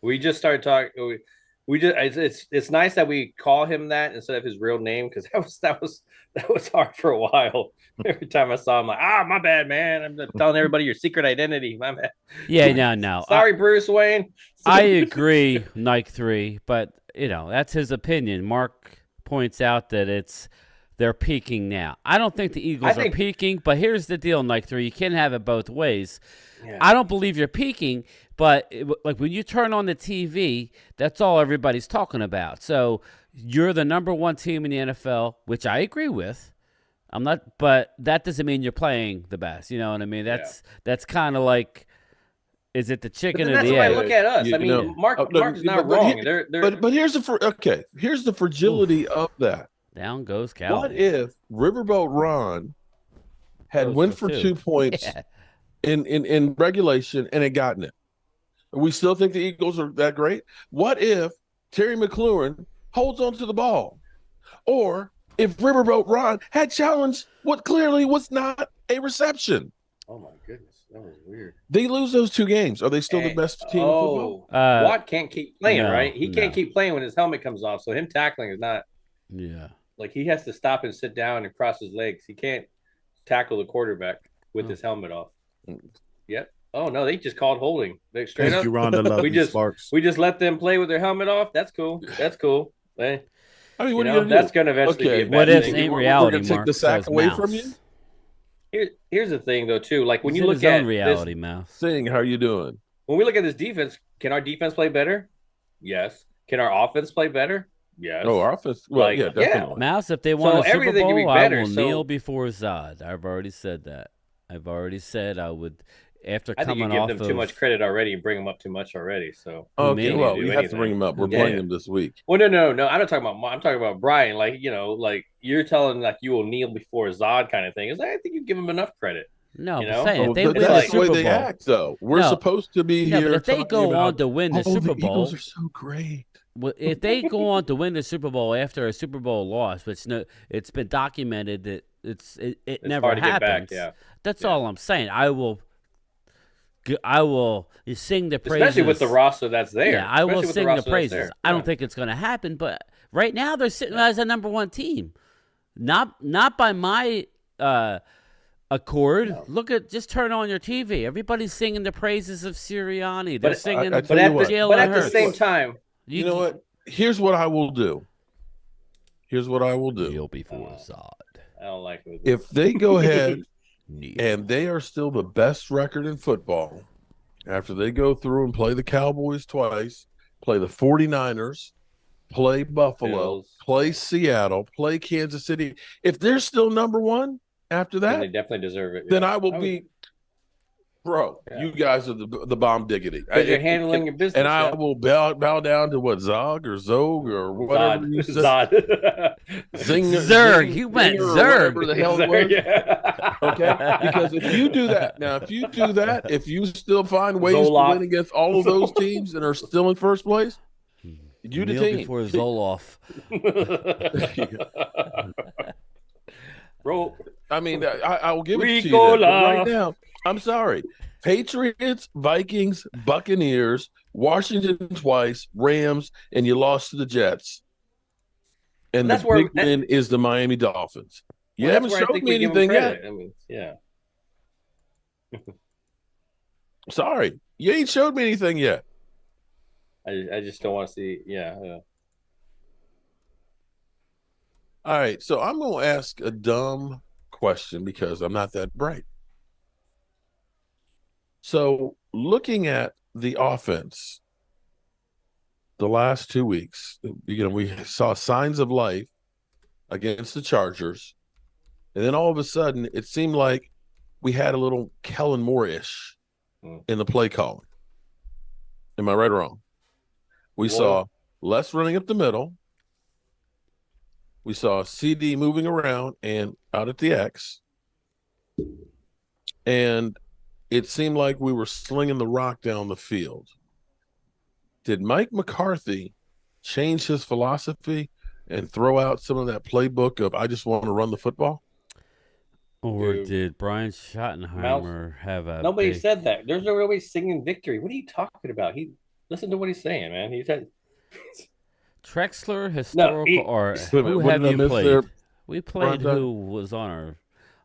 we just started talking. We just it's nice that we call him that instead of his real name, because that was hard for a while. Every time I saw him, like, my bad, man. I'm telling everybody your secret identity. My bad. Yeah, no. Sorry, Bruce Wayne. I agree, Nike 3, but that's his opinion. Mark points out that they're peaking now. I don't think the Eagles are peaking, but here's the deal, Nike 3. You can't have it both ways. Yeah. I don't believe you're peaking, but like when you turn on the TV, that's all everybody's talking about. So you're the number 1 team in the NFL, which I agree with. I'm not, but that doesn't mean you're playing the best. You know what I mean? That's kind of like, is it the chicken or the egg? That's the way I look at us. I mean, Mark is not wrong. But here's the fragility of that. Down goes Calvin. What if Riverboat Ron had went for 2 points in regulation and had gotten it? We still think the Eagles are that great? What if Terry McLaurin holds on to the ball? Or if Riverboat Ron had challenged what clearly was not a reception? Oh, my goodness. That was weird. They lose those 2 games. Are they still the best team in football? Watt can't keep playing, right? He can't keep playing when his helmet comes off. So him tackling is not. Yeah. Like, he has to stop and sit down and cross his legs. He can't tackle the quarterback with his helmet off. Yep. Oh, no, they just called holding. They straight up. We just let them play with their helmet off. That's cool. That's cool. I mean, what are you that's going to eventually be a bad what if thing. ain't reality, We're going to take the sack away from you? Here's the thing, though, too. Like when He's you in look his own at reality, this, Mouse. Sing, how are you doing? when we look at this defense, can our defense play better? Yes. Can our offense play better? Yes. Oh, our offense. Well, Like, yeah, definitely. Mouse, if they won a Super everything can be Bowl, I better. will So kneel before Zod. I've already said that. I've already said I would, after I think you coming give off them of too much credit already and bring them up too much already. So Okay, me? well, do you have to bring anything. him up. We're Yeah. playing him this week. Well, no. I'm not talking about. I'm talking about Brian. Like like you're telling like you will kneel before Zod kind of thing. It's like, I think you give him enough credit. No, You but know? saying Oh, if they but win the that's the way Super they Bowl, act, though. We're No. supposed to be No, here but if they talking go about, on to win the oh, Super the Bowl, Eagles are so great. if they go on to win the Super Bowl after a Super Bowl loss, which it's been documented that it's never hard to get back, happens. yeah. That's all I'm saying. I will sing the praises, especially with the roster that's there. Yeah, I will Especially with sing the roster that's praises. there. I don't think it's going to happen, but right now they're sitting as a number one team, not by my accord. No. Look at just turn on your TV. Everybody's singing the praises of Sirianni. They're singing, but at Jalen the same Hurts. time, you know what? Here's what I will do. Kneel before Zod. I don't like it. If they go ahead and they are still the best record in football, after they go through and play the Cowboys twice, play the 49ers, play Buffalo, Bills. play Seattle, play Kansas City, if they're still number one after that, then they definitely deserve it. then I will be, bro, you guys are the bomb diggity. Because you're handling your business. And I will bow down to what, Zog or Zog or whatever you said. Zod. Zerg. You went Zerg. Whatever the hell it was. Yeah. Okay? Because if you do that, if you still find ways Zoloft. to win against all of those teams and are still in first place, you the Kneel team. before Zoloff. Bro, I mean, I will give it to you Ricola. that, but right now. I'm sorry. Patriots, Vikings, Buccaneers, Washington twice, Rams, and you lost to the Jets. And that's the where big win is the Miami Dolphins. You well, haven't that's where I showed think me we give them anything credit. yet. I mean, yeah. Sorry. You ain't showed me anything yet. I just don't want to see. Yeah. All right. So I'm going to ask a dumb question because I'm not that bright. So looking at the offense the last 2 weeks, we saw signs of life against the Chargers. And then all of a sudden, it seemed like we had a little Kellen Moore-ish in the play calling. Am I right or wrong? We saw less running up the middle. We saw CD moving around and out at the X. And it seemed like we were slinging the rock down the field. Did Mike McCarthy change his philosophy and throw out some of that playbook of I just want to run the football? Or did Brian Schottenheimer have a Nobody said that. There's nobody singing victory. What are you talking about? Listen to what he's saying, man. He said Trexler, historical, or who what have did I you miss played? there, We played Bronco? who was on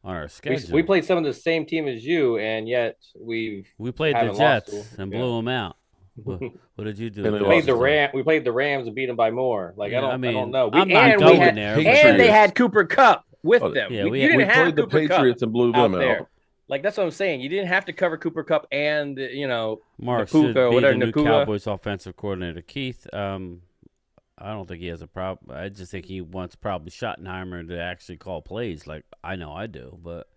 our schedule. we played some of the same team as you, and yet we played the haven't Jets lost to- and yeah. blew them out. What did you do? And they We lost played the Rams and beat them by more. Like Yeah, I don't know. I'm not going there. And they had Cooper Kupp with them. Yeah, you we didn't have played the Cooper Patriots Kupp and blew out them there. out. Like that's what I'm saying. You didn't have to cover Cooper Kupp and Mark Napuka should or be whatever, the new Nakua. Cowboys offensive coordinator. Keith, I don't think he has a problem. I just think he wants probably Schottenheimer to actually call plays like I know I do. But,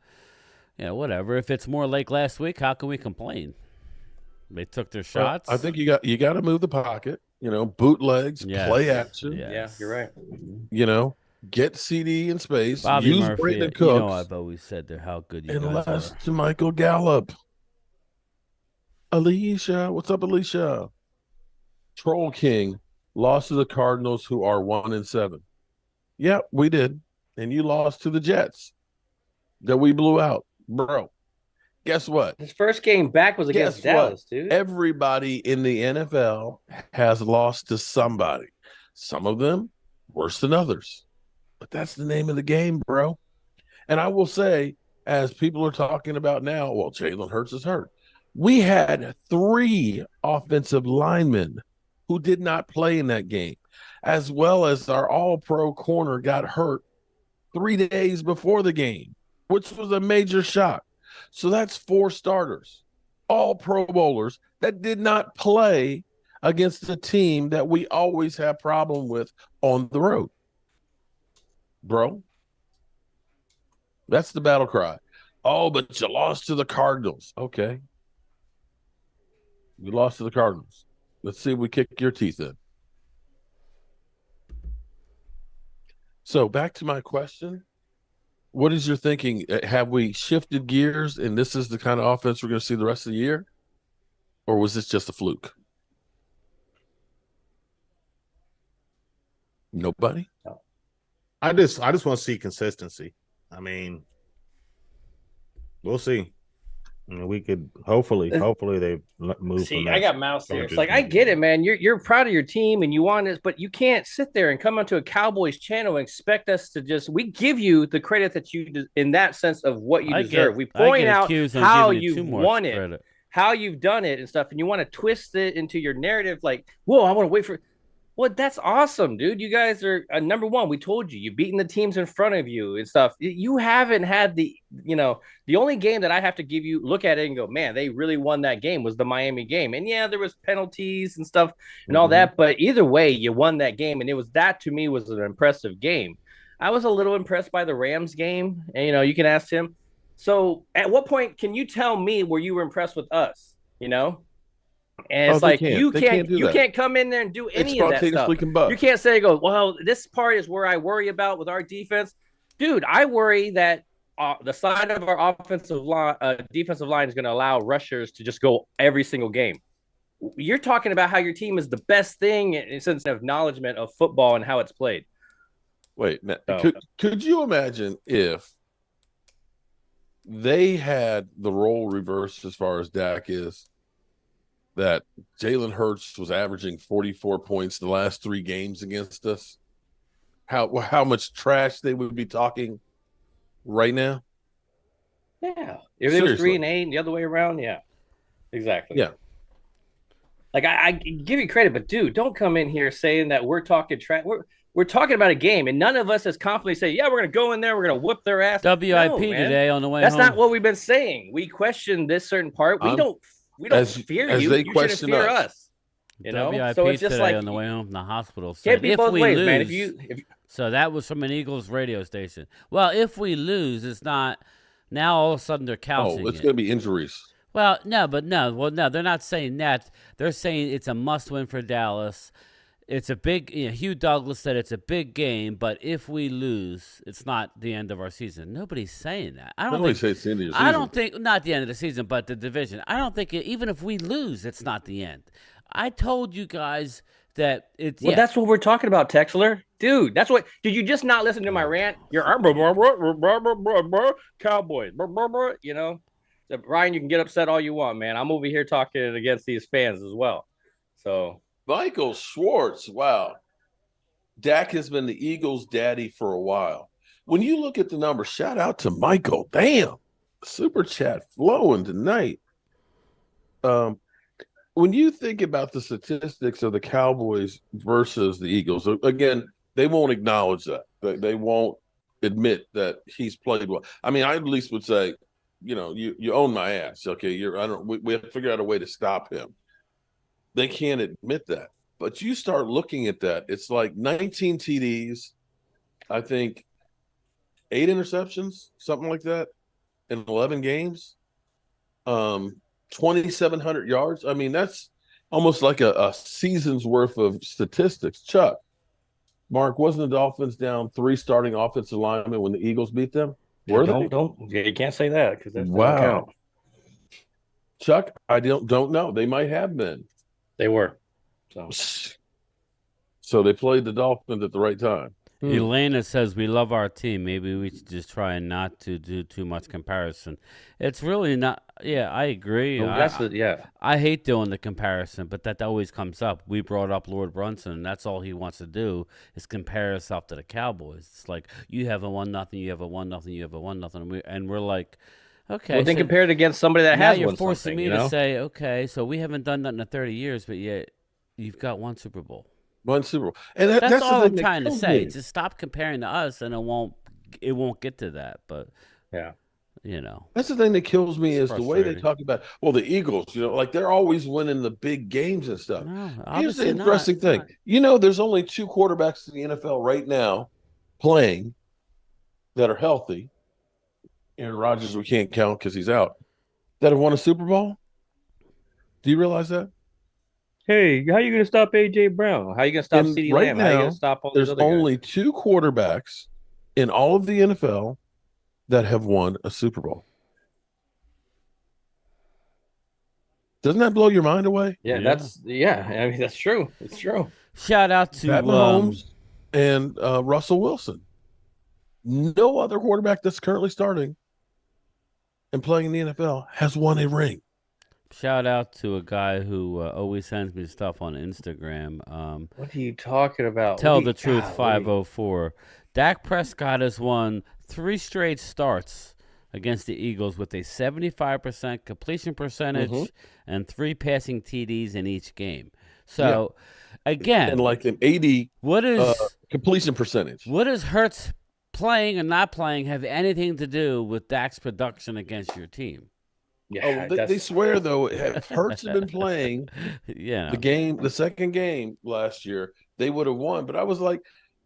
whatever. If it's more like last week, how can we complain? They took their shots. I think you got to move the pocket, bootlegs, play action. Yes. Yeah, you're right. Get CD in space. Bobby use Murphy, Brandon Cooks. I've always said how good you and guys last are. to Michael Gallup. Alicia, what's up, Alicia? Troll King lost to the Cardinals, who are 1-7. Yeah, we did. And you lost to the Jets that we blew out. Bro, guess what? His first game back was against Dallas, dude. Everybody in the NFL has lost to somebody. Some of them worse than others. But that's the name of the game, bro. And I will say, as people are talking about now, well, Jalen Hurts is hurt. We had 3 offensive linemen who did not play in that game, as well as our all-pro corner got hurt 3 days before the game. which was a major shock. So that's 4 starters, all Pro Bowlers that did not play against a team that we always have problem with on the road. Bro, that's the battle cry. Oh, but you lost to the Cardinals. Okay. You lost to the Cardinals. Let's see if we kick your teeth in. So back to my question. What is your thinking? Have we shifted gears and this is the kind of offense we're going to see the rest of the year? Or was this just a fluke? Nobody? No. I just want to see consistency. I mean, we'll see. I mean, we could hopefully they move. See, I got mouse here. It's like I get it, man. You're proud of your team and you want this, but you can't sit there and come onto a Cowboys channel and expect us to just. We give you the credit that you, in that sense of what you deserve. We point out how you've won it, how you've done it, and stuff, and you want to twist it into your narrative. Like, whoa, I want to wait for. Well, that's awesome, dude. You guys are number one. We told you, you've beaten the teams in front of you and stuff. You haven't had the only game that I have to give you, look at it and go, man, they really won that game was the Miami game. And yeah, there was penalties and stuff and all that. But either way, you won that game. And that to me was an impressive game. I was a little impressed by the Rams game. And, you can ask him. So at what point can you tell me where you were impressed with us, And it's like you can't come in there and do any of that stuff. You can't say, well, this part is where I worry about with our defense. Dude, I worry that the side of our defensive line is going to allow rushers to just go every single game. You're talking about how your team is the best thing in sense of acknowledgement of football and how it's played. Wait, could you imagine if they had the role reversed as far as Dak is? That Jalen Hurts was averaging 44 points the last 3 games against us, how much trash they would be talking right now? Yeah. If it was 3 and 8 and the other way around, yeah. Exactly. Yeah. Like I give you credit, but dude, don't come in here saying that we're talking trash. We're talking about a game, and none of us as confidently say, yeah, we're going to go in there, we're going to whoop their ass. WIP today on the way That's home. Not what we've been saying. We question this certain part. We don't fear you. You shouldn't fear us. WIP so it's just today like on the way home from the hospital. Can't be both ways, man. So that was from an Eagles radio station. Well, if we lose, it's not. Now all of a sudden they're couching. Oh, it's going to be injuries. Well, no, they're not saying that. They're saying it's a must-win for Dallas. It's a big. Hugh Douglas said it's a big game, but if we lose, it's not the end of our season. Nobody's saying that. I don't think it's the end of the season. I don't think not the end of the season, but the division. I don't think even if we lose, it's not the end. I told you guys that it's. Well, that's what we're talking about, Texler. Dude, that's what. Did you just not listen to my rant? You're Cowboys. So, Ryan, you can get upset all you want, man. I'm over here talking against these fans as well. So. Michael Schwartz, wow. Dak has been the Eagles' daddy for a while. When you look at the numbers, shout out to Michael. Damn, super chat flowing tonight. When you think about the statistics of the Cowboys versus the Eagles, again, they won't acknowledge that. They won't admit that he's played well. I mean, I at least would say, you own my ass. Okay, we have to figure out a way to stop him. They can't admit that. But you start looking at that, it's like 19 TDs, I think 8 interceptions, something like that, in 11 games, 2,700 yards. I mean, that's almost like a season's worth of statistics. Chuck, Mark, wasn't the Dolphins down 3 starting offensive linemen when the Eagles beat them? Were they? You can't say that because that's wow. Chuck, I don't know. They might have been. They were. So they played the Dolphins at the right time. Elena says, we love our team. Maybe we should just try not to do too much comparison. It's really not. Yeah, I agree. I hate doing the comparison, but that always comes up. We brought up Lord Brunson, and that's all he wants to do is compare himself to the Cowboys. It's like, you have a 1-0, you have a 1-0, you have a 1-0. And we're like, okay. Well, then compare it against somebody that has won. You're forcing me to say, okay, so we haven't done that in 30 years, but yet you've got 1 Super Bowl. 1 Super Bowl. And that's all I'm trying to say. Just stop comparing to us, and it won't get to that. But yeah. That's the thing that kills me is the way they frustrating. talk about, well, the Eagles, like they're always winning the big games and stuff. No, Here's the obviously interesting thing. There's only 2 quarterbacks in the NFL right now playing that are healthy. Aaron Rodgers, we can't count because he's out, that have won a Super Bowl. Do you realize that? Hey, how you going to stop A.J. Brown? How you going to stop CeeDee Right Lamb? How you going now, to stop all these there's other only guys? 2 quarterbacks in all of the NFL that have won a Super Bowl. Doesn't that blow your mind away? Yeah, I mean, that's true. It's true. Shout out to Pat Mahomes and Russell Wilson. No other quarterback that's currently starting and playing in the NFL has won a ring. Shout out to a guy who always sends me stuff on Instagram. What are you talking about? Tell the Truth 504. Dak Prescott has won 3 straight starts against the Eagles with a 75% completion percentage and 3 passing TDs in each game. So, again, and like an 80 what is completion percentage? What does Hurts playing and not playing have anything to do with Dak's production against your team? Yeah, they swear though, if Hurts had been playing the second game last year, they would have won. But I was like,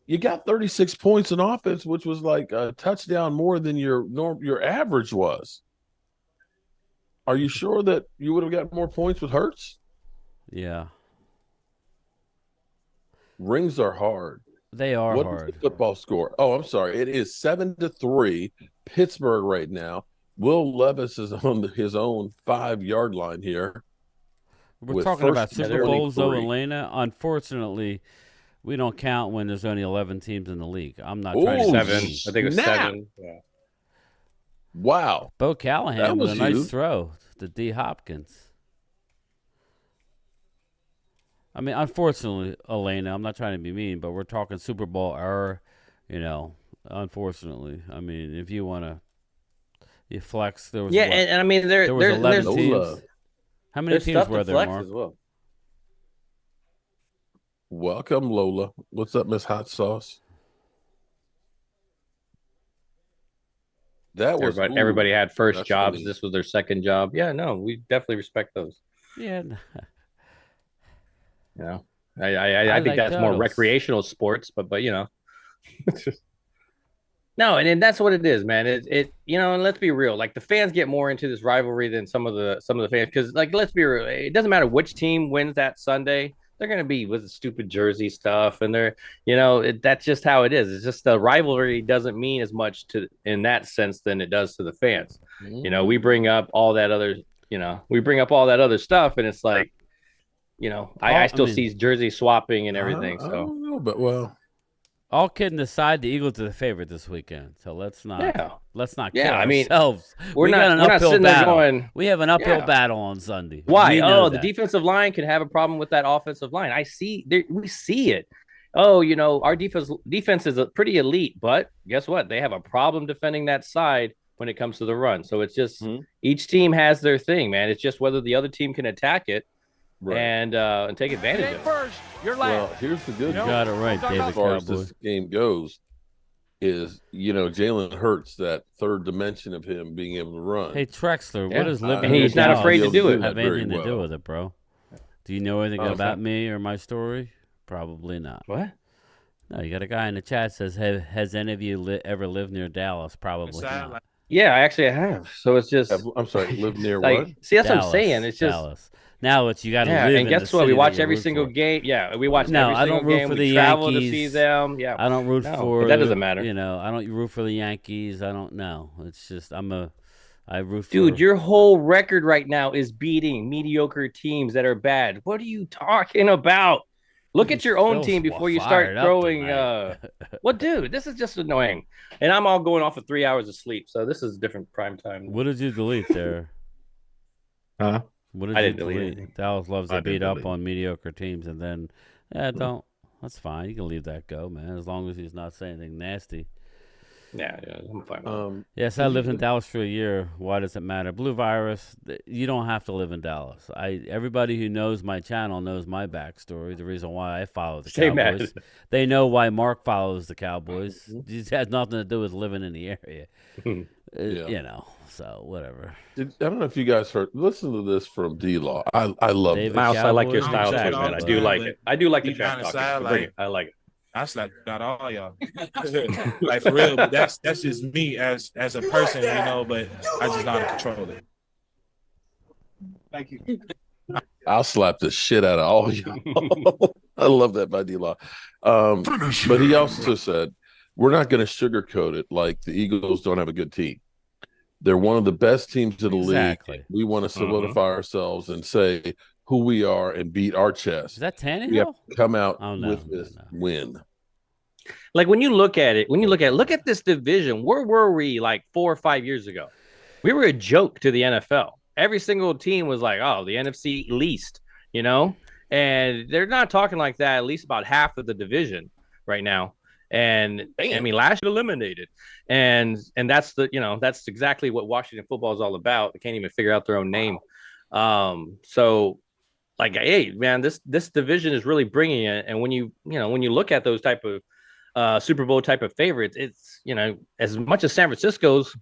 you got 36 points in offense, which was like a touchdown more than your average was. Are you sure that you would have got more points with Hurts? Yeah. Rings are hard. They are hard. What is the football score? Oh, I'm sorry. It is 7-3 Pittsburgh right now. Will Levis is on his own 5-yard line here. We're talking about Super Bowls, though, Elena. Unfortunately, we don't count when there's only 11 teams in the league. I'm not trying to 7. I think it was 7. Yeah. Wow. Bo Callahan with a nice throw to D. Hopkins. I mean, unfortunately, Elena, I'm not trying to be mean, but we're talking Super Bowl error, unfortunately. I mean, if you want to flex, there was and I mean, there was 11 teams. How many teams were there, Mark? As well. Welcome, Lola. What's up, Miss Hot Sauce? That was everybody had first jobs. Funny. This was their second job. Yeah, no, we definitely respect those. Yeah. I think that's more recreational sports, but no, and that's what it is, man. And let's be real. Like the fans get more into this rivalry than some of the fans, because let's be real. It doesn't matter which team wins that Sunday. They're going to be with the stupid jersey stuff. And they're, that's just how it is. It's just the rivalry doesn't mean as much in that sense than it does to the fans. Mm-hmm. We bring up all that other, stuff. And it's like, I still see jersey swapping and everything. I don't know, but all kidding aside, the Eagles are the favorite this weekend. So let's not kill ourselves. We're not sitting there going, we have an uphill battle on Sunday. Why? The defensive line could have a problem with that offensive line. We see it. Our defense is pretty elite, but guess what? They have a problem defending that side when it comes to the run. So it's just each team has their thing, man. It's just whether the other team can attack it. Right. And take advantage of it. First, you're last. Well, here's the good news. You got it right, David. As far as this game goes, is Jalen Hurts, that third dimension of him being able to run. Hey Trexler, what is living? He's not afraid to do it. Have anything to do with it, bro? Do you know anything about me or my story? Probably not. What? No, you got a guy in the chat says, "Has any of you ever lived near Dallas?" Probably not. Yeah, actually, I have. So it's just. I'm sorry, live near what? See, that's Dallas, what I'm saying. It's just. Dallas. Now you got to live and in guess the what? city We watch every single game. Yeah, we watch every single game. I don't root for the travel Yankees. To see them. Yeah, I don't root for. But that doesn't matter. I don't root for the Yankees. I don't know. It's just I root for. Dude, your whole record right now is beating mediocre teams that are bad. What are you talking about? Look at your own team before you start throwing. What, dude? This is just annoying. And I'm all going off of 3 hours of sleep, so this is a different prime time. What did you delete there? Huh? What did I you didn't delete anything. Dallas loves to beat up on mediocre teams, and then don't. That's fine. You can leave that go, man, as long as he's not saying anything nasty. Yeah, I'm fine. Yes, I lived in Dallas for a year. Why does it matter? Blue Virus, you don't have to live in Dallas. Everybody who knows my channel knows my backstory, the reason why I follow the Cowboys. They know why Mark follows the Cowboys. It has nothing to do with living in the area. You know, so whatever. I don't know if you guys heard. Listen to this from D-Law. I love David this. Mouse, I like your Cowboy, style too, exactly. man. I do like it. I do like the trash talking. Bring it. I like it. I slapped out all y'all. Like for real, but that's just me as a person, you know, but I just know how to control it. Thank you. I'll slap the shit out of all y'all. I love that by D-Law. But he also said, we're not going to sugarcoat it like the Eagles don't have a good team. They're one of the best teams in the league. We want to solidify ourselves and say who we are and beat our chest. Is that Tannehill? We have to come out with this win. Like when you look at it, look at this division. Where were we like 4 or 5 years ago? We were a joke to the NFL. Every single team was like, oh, the NFC least, you know? And they're not talking like that, at least about half of the division right now. And I mean, last year eliminated. And that's that's exactly what Washington football is all about. They can't even figure out their own name. So like, hey, man, this division is really bringing it. And when you look at those type of Super Bowl type of favorites, it's, as much as San Francisco's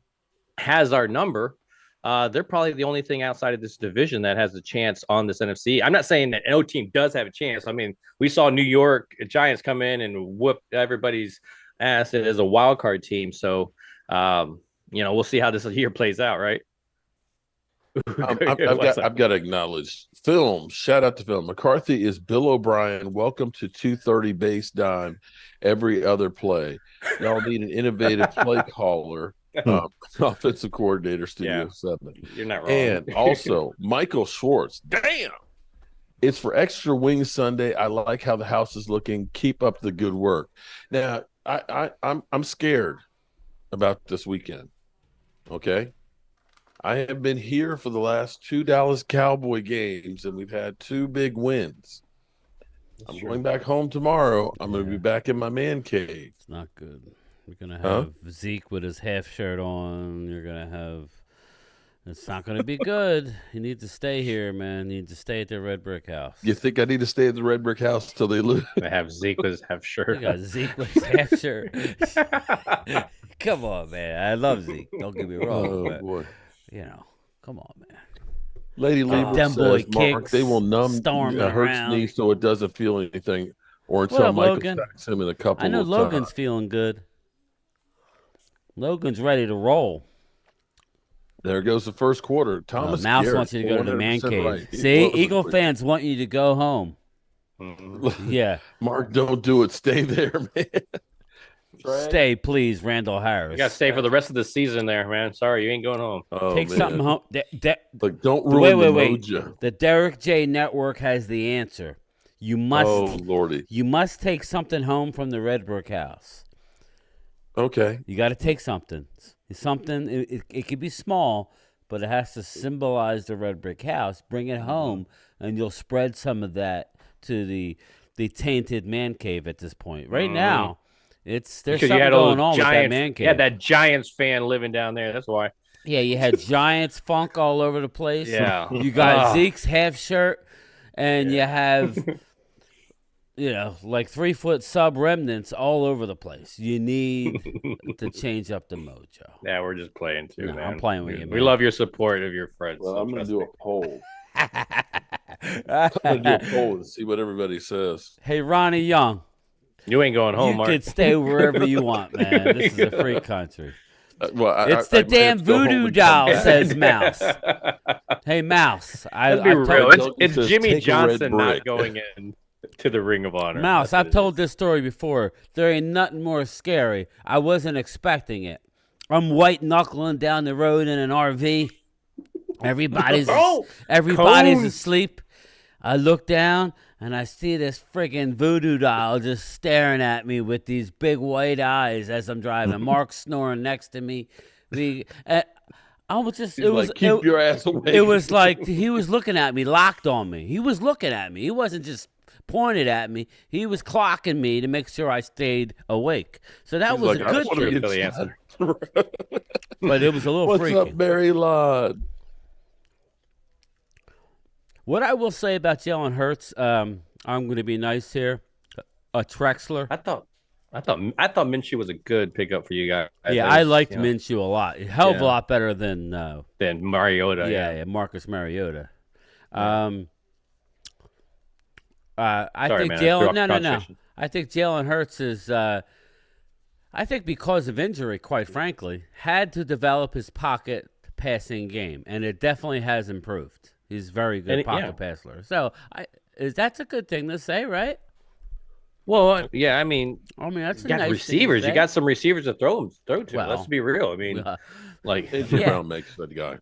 has our number, they're probably the only thing outside of this division that has a chance on this NFC. I'm not saying that no team does have a chance. I mean, we saw New York Giants come in and whoop everybody's ass as a wild card team. So, we'll see how this year plays out, right? I've got to acknowledge film. Shout out to film. McCarthy is Bill O'Brien. Welcome to 2:30 base dime every other play. Y'all need an innovative play caller. Offensive coordinator, Studio 7. You're not wrong. And also Michael Schwartz. Damn. It's for Extra Wings Sunday. I like how the house is looking. Keep up the good work. Now, I'm scared about this weekend. Okay. I have been here for the last 2 Dallas Cowboy games, and we've had 2 big wins. I'm going back home tomorrow. I'm going to be back in my man cave. It's not good. You're going to have Zeke with his half shirt on. You're going to have – it's not going to be good. You need to stay here, man. You need to stay at the Red Brick House. You think I need to stay at the Red Brick House till they lose? They have Zeke with his half shirt. You got Zeke with his half shirt. Come on, man. I love Zeke. Don't get me wrong. Oh, boy. Come on, man. Lady Lieber says, boy Mark, they will numb Hurts' knee so it doesn't feel anything, or until Michael stacks him in a couple of times. I know Logan's feeling good. Logan's ready to roll. There goes the first quarter. Thomas Mouse Garrett, wants you to go to the man cave. Right. See, Eagle fans want you to go home. Yeah. Mark, don't do it. Stay there, man. Stay, please, Randall Harris. You got to stay for the rest of the season there, man. Sorry, you ain't going home. Take something home. Don't ruin the mojo. The Derek J Network has the answer. You must. Oh, Lordy. You must take something home from the Red Brick House. Okay. You got to take something. Something. It could be small, but it has to symbolize the Red Brick House. Bring it home, and you'll spread some of that to the tainted man cave at this point. Right now. There's something going on with that man cave. You had that Giants fan living down there. That's why. Yeah, you had Giants funk all over the place. Yeah. You got Zeke's half shirt, and you have, like 3-foot sub remnants all over the place. You need to change up the mojo. Yeah, we're just playing too, man. I'm playing with you, man. We love your support of your friends. Well, I'm going to do a poll. I'm going to do a poll and see what everybody says. Hey, Ronnie Young. You ain't going home, Mark. You could stay wherever you want, man. This is a free country. It's the I damn voodoo doll, says Mouse. Hey, Mouse. Let's be real. It's Jimmy Johnson not going in to the Ring of Honor. Mouse, I've told this story before. There ain't nothing more scary. I wasn't expecting it. I'm white knuckling down the road in an RV. Everybody's asleep. I look down, and I see this friggin' voodoo doll just staring at me with these big white eyes as I'm driving. Mark's snoring next to me. I was just, keep your ass away. It was like he was looking at me, locked on me. He was looking at me. He wasn't just pointed at me. He was clocking me to make sure I stayed awake. So that was a good thing. But it was a little freaky. What's up, Barry Ladd? What I will say about Jalen Hurts, I'm going to be nice here. A Trexler. I thought I thought Minshew was a good pickup for you guys. Yeah, I liked Minshew a lot. A hell of a lot better than Mariota. Yeah, Marcus Mariota. Yeah. I Sorry, think man, Jalen. No. I think Jalen Hurts is. I think because of injury, quite frankly, had to develop his pocket passing game, and it definitely has improved. He's a very good pocket passer. So, that's a good thing to say, right? Well, yeah, I mean, that's you got receivers. You got some receivers to throw to. Well, let's be real. I mean, like AJ Brown makes that guy.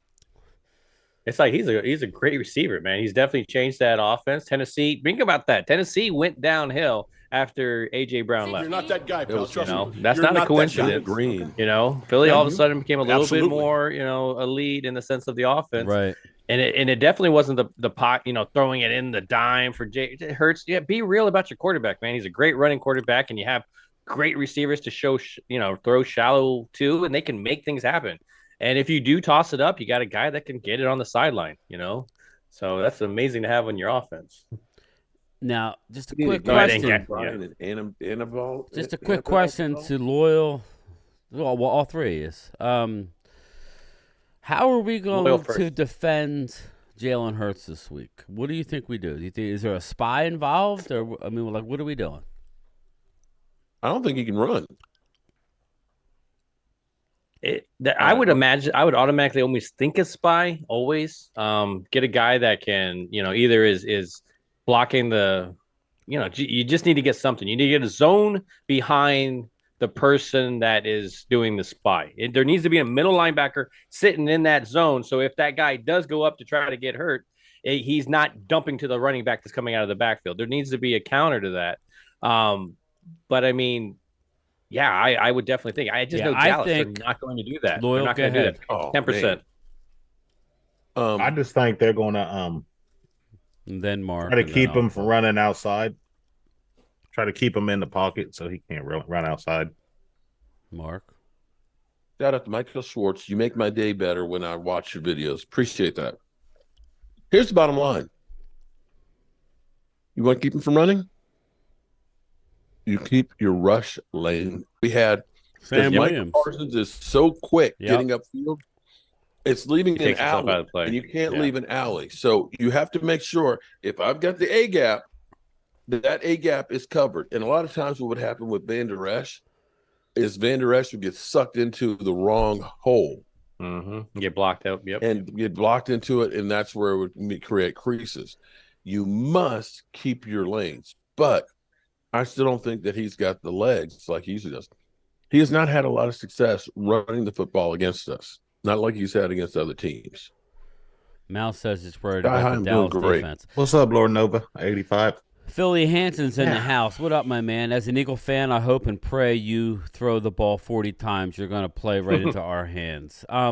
It's like he's a great receiver, man. He's definitely changed that offense. Tennessee, think about that. Tennessee went downhill after AJ Brown left. You're not that guy, pal. Trust me. That's not a coincidence. Green. Philly all of a sudden became a little bit more, a lead in the sense of the offense, right? And it definitely wasn't the pot, throwing it in the dime for Hurts. Yeah, be real about your quarterback, man. He's a great running quarterback, and you have great receivers to show, throw shallow to, and they can make things happen. And if you do toss it up, you got a guy that can get it on the sideline, So that's amazing to have on your offense. Now, just a quick question. Just a quick question to Loyal. Well, all three is. How are we going to defend Jalen Hurts this week? What do you think we do? Is there a spy involved, or what are we doing? I don't think he can run. I would imagine. I would automatically always think a spy. Always get a guy that can, either is blocking the, you just need to get something. You need to get a zone behind the person that is doing the spy. There needs to be a middle linebacker sitting in that zone. So if that guy does go up to try to get hurt, he's not dumping to the running back that's coming out of the backfield. There needs to be a counter to that. But I mean, yeah, I would definitely think. I just know Dallas are not going to do that. Loyal, they're not going to do that. 10%. I just think they're going to then Mark try to keep him from running outside. Try to keep him in the pocket so he can't run outside. Mark. Shout out to Michael Schwartz. You make my day better when I watch your videos. Appreciate that. Here's the bottom line. You want to keep him from running? You keep your rush lane. We had Sam Williams. Parsons is so quick getting upfield. It's leaving an alley, and you can't leave an alley. So you have to make sure if I've got the A gap, that A gap is covered. And a lot of times what would happen with Van Der Esch is Van Der Esch would get sucked into the wrong hole. Mm-hmm. Get blocked out. Yep. And get blocked into it, and that's where it would create creases. You must keep your lanes. But I still don't think that he's got the legs like he usually does. He has not had a lot of success running the football against us. Not like he's had against other teams. Mal says it's worried about the Dallas defense. What's up, Lord Nova? 85. Philly Hanson's in the house. What up, my man? As an Eagle fan, I hope and pray you throw the ball 40 times. You're going to play right into our hands. I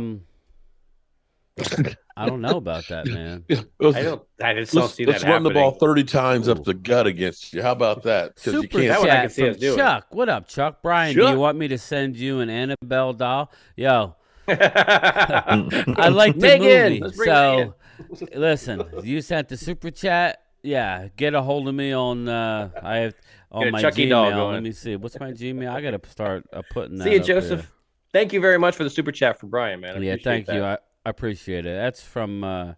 don't know about that, man. I just don't see that Let's run the ball 30 times up the gut against you. How about that? Super chat from Chuck. What up, Chuck? Brian, do you want me to send you an Annabelle doll? Yo. I like the movie. So, listen, you sent the super chat. Yeah, get a hold of me on I have on my Chucky Gmail. Let me see. What's my Gmail? I got to start putting that. See you, Joseph. There. Thank you very much for the super chat from Brian, man. Thank you. I appreciate it. That's from a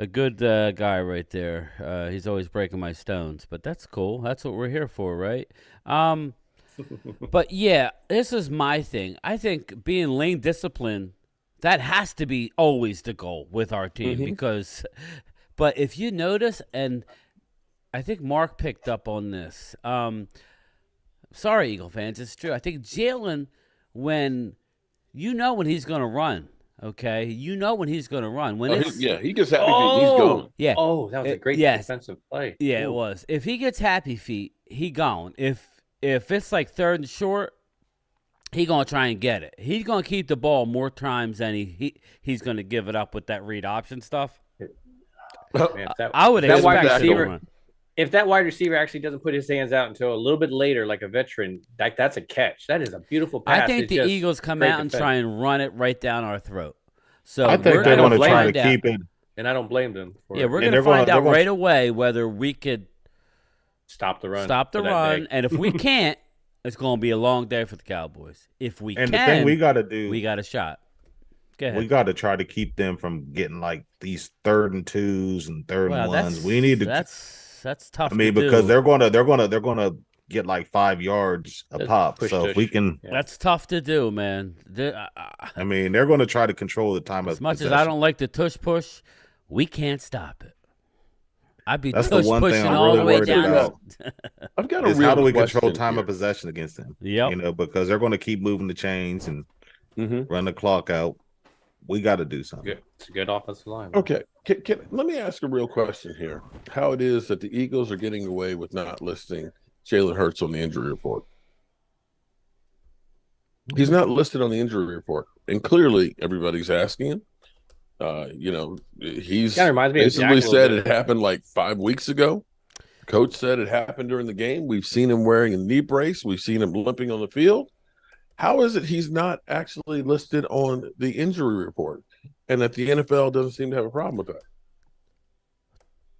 good guy right there. He's always breaking my stones, but that's cool. That's what we're here for, right? But yeah, this is my thing. I think being lane disciplined, that has to be always the goal with our team because. But if you notice, and I think Mark picked up on this. Sorry, Eagle fans, it's true. I think Jalen, when he's going to run, okay? You know when he's going to run. When he gets happy feet, he's gone. Yeah. Oh, that was a great defensive play. Yeah, it was. If he gets happy feet, he gone. If it's like third and short, he going to try and get it. He's going to keep the ball more times than he's going to give it up with that read option stuff. Man, I would expect if that wide receiver actually doesn't put his hands out until a little bit later, like a veteran, that's a catch. That is a beautiful pass. I think the Eagles come out and try and run it right down our throat. So I think they're going to try to keep it. And I don't blame them. We're going to find out right away whether we could stop the run. And if we can't, It's going to be a long day for the Cowboys. If we And can, the thing we got to do, we got a shot. Go ahead. we got to try to keep them from getting like these 3rd and 2s and 3rd and 1s. We need to. That's tough. I mean, because they're gonna get like 5 yards a pop. So if we can, that's tough to do, man. I mean, they're going to try to control the time of as much possession. as I don't like the tush push, we can't stop it. I'd be That's tush the one pushing thing I'm all really the way worried down. about. I've got a Is real how do we question control time here. of possession against them? Yep. You know, because they're going to keep moving the chains and run the clock out. We got to do something. It's a good offensive line. Okay, let me ask a real question here. How it is that the Eagles are getting away with not listing Jalen Hurts on the injury report? He's not listed on the injury report, and clearly everybody's asking him. He's Kind of reminds me basically of said it happened like 5 weeks ago. Coach said it happened during the game. We've seen him wearing a knee brace. We've seen him limping on the field. How is it he's not actually listed on the injury report, and that the NFL doesn't seem to have a problem with that?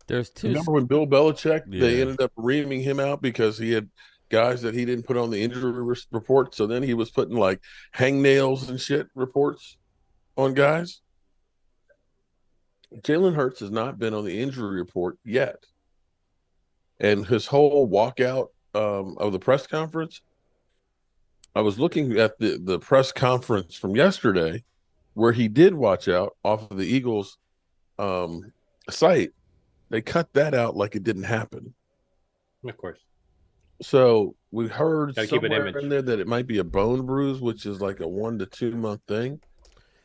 There's two. Remember when Bill Belichick, they ended up reaming him out because he had guys that he didn't put on the injury report. So then he was putting like hangnails and shit reports on guys. Jalen Hurts has not been on the injury report yet. And his whole walkout of the press conference, I was looking at the press conference from yesterday where he did watch out off of the Eagles site. They cut that out like it didn't happen. Of course. So we heard Gotta keep an somewhere image in there that it might be a bone bruise, which is like a 1 to 2 month thing,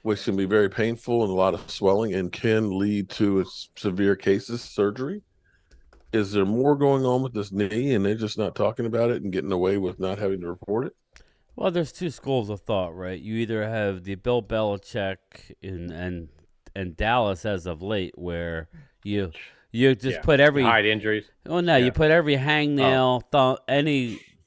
which can be very painful and a lot of swelling and can lead to severe cases, surgery. Is there more going on with this knee and they're just not talking about it and getting away with not having to report it? Well, there's two schools of thought, right? You either have the Bill Belichick and Dallas as of late, where you just put every hide injuries. Oh no, you put every hangnail,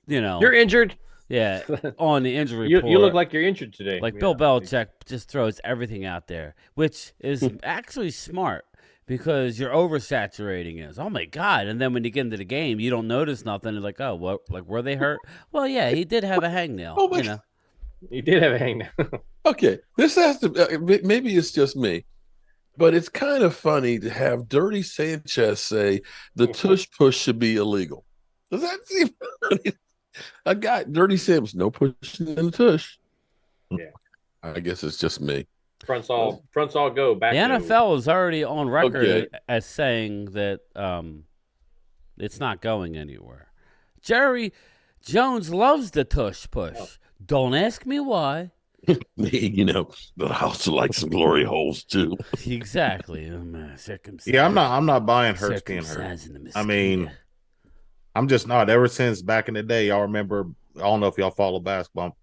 You're injured. Yeah, on the injury report. You look like you're injured today. Like Bill Belichick just throws everything out there, which is actually smart because you're oversaturating it. Oh my God! And then when you get into the game, you don't notice nothing. It's like, oh, what? Like, were they hurt? Well, yeah, he did have a hangnail. Oh my God. He did have a hangnail. Okay, this has to. Maybe it's just me, but it's kind of funny to have Dirty Sanchez say the tush push should be illegal. Does that seem funny? A guy, Dirty Sims, no pushing in the tush. Yeah, I guess it's just me. Fronts all go back. The NFL is already on record as saying that it's not going anywhere. Jerry Jones loves the tush push. Oh. Don't ask me why. But I also like some glory holes too. Exactly. Yeah, I'm not buying Hurts being hurt. I mean, I'm just not. Ever since back in the day, y'all remember, I don't know if y'all follow basketball,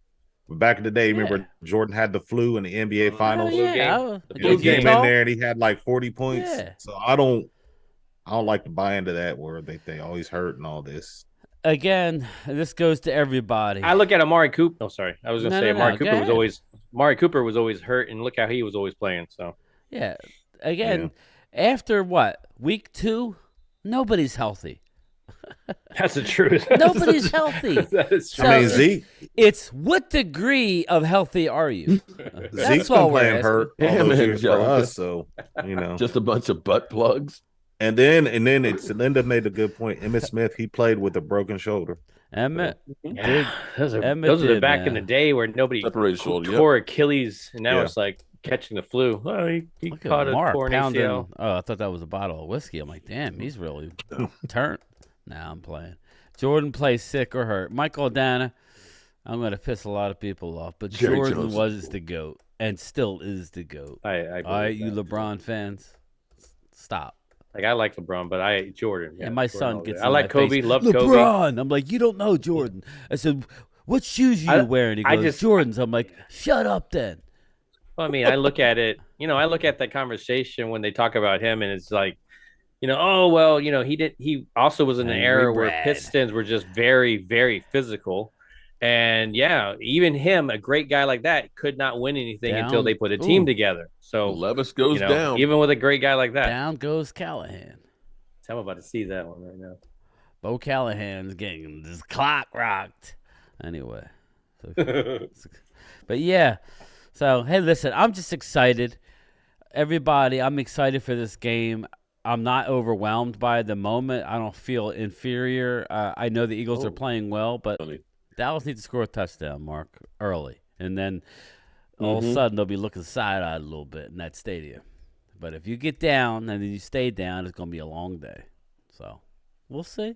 but back in the day, remember Jordan had the flu in the NBA Finals? The blue game in there, and he had like 40 points. Yeah. So I don't like to buy into that where they always hurt and all this. Again, this goes to everybody. I look at Amari Cooper. Oh, sorry. I was going to say Amari Cooper was always hurt, and look how he was always playing. So yeah. Again, after what? Week 2, nobody's healthy. That's the truth. Nobody's healthy. That is true. So I mean, Zeke. It's what degree of healthy are you? Zeke's been playing hurt all those years for us, so just a bunch of butt plugs. And then Linda made a good point. Emmitt Smith, he played with a broken shoulder. Emmitt, those are back in the day where nobody tore Achilles, and now it's like catching the flu. Oh, he caught a torn ACL. Oh, I thought that was a bottle of whiskey. I'm like, damn, he's really turned. Now I'm playing. Jordan plays sick or hurt. Michael Dana, I'm going to piss a lot of people off, but Jordan was the GOAT and still is the GOAT. All right, you LeBron fans, stop. Like, I like LeBron, but Jordan. Yeah, and my son gets I like Kobe, love Kobe. LeBron. I'm like, you don't know Jordan. I said, what shoes are you wearing? He goes, Jordans. I'm like, shut up then. Well, I mean, I look at it, I look at that conversation when they talk about him, and it's like, he also was in an era where Pistons were just very, very physical. And even him, a great guy like that, could not win anything until they put a team together. So Levis goes down. Even with a great guy like that. Down goes Callahan. I'm about to see that one right now. Bo Callahan's getting this clock rocked. Anyway. But yeah. So, hey, listen, I'm just excited. Everybody, I'm excited for this game. I'm not overwhelmed by the moment. I don't feel inferior. I know the Eagles are playing well, but Dallas needs to score a touchdown, Mark, early. And then all of a sudden they'll be looking side-eyed a little bit in that stadium. But if you get down and then you stay down, it's going to be a long day. So we'll see.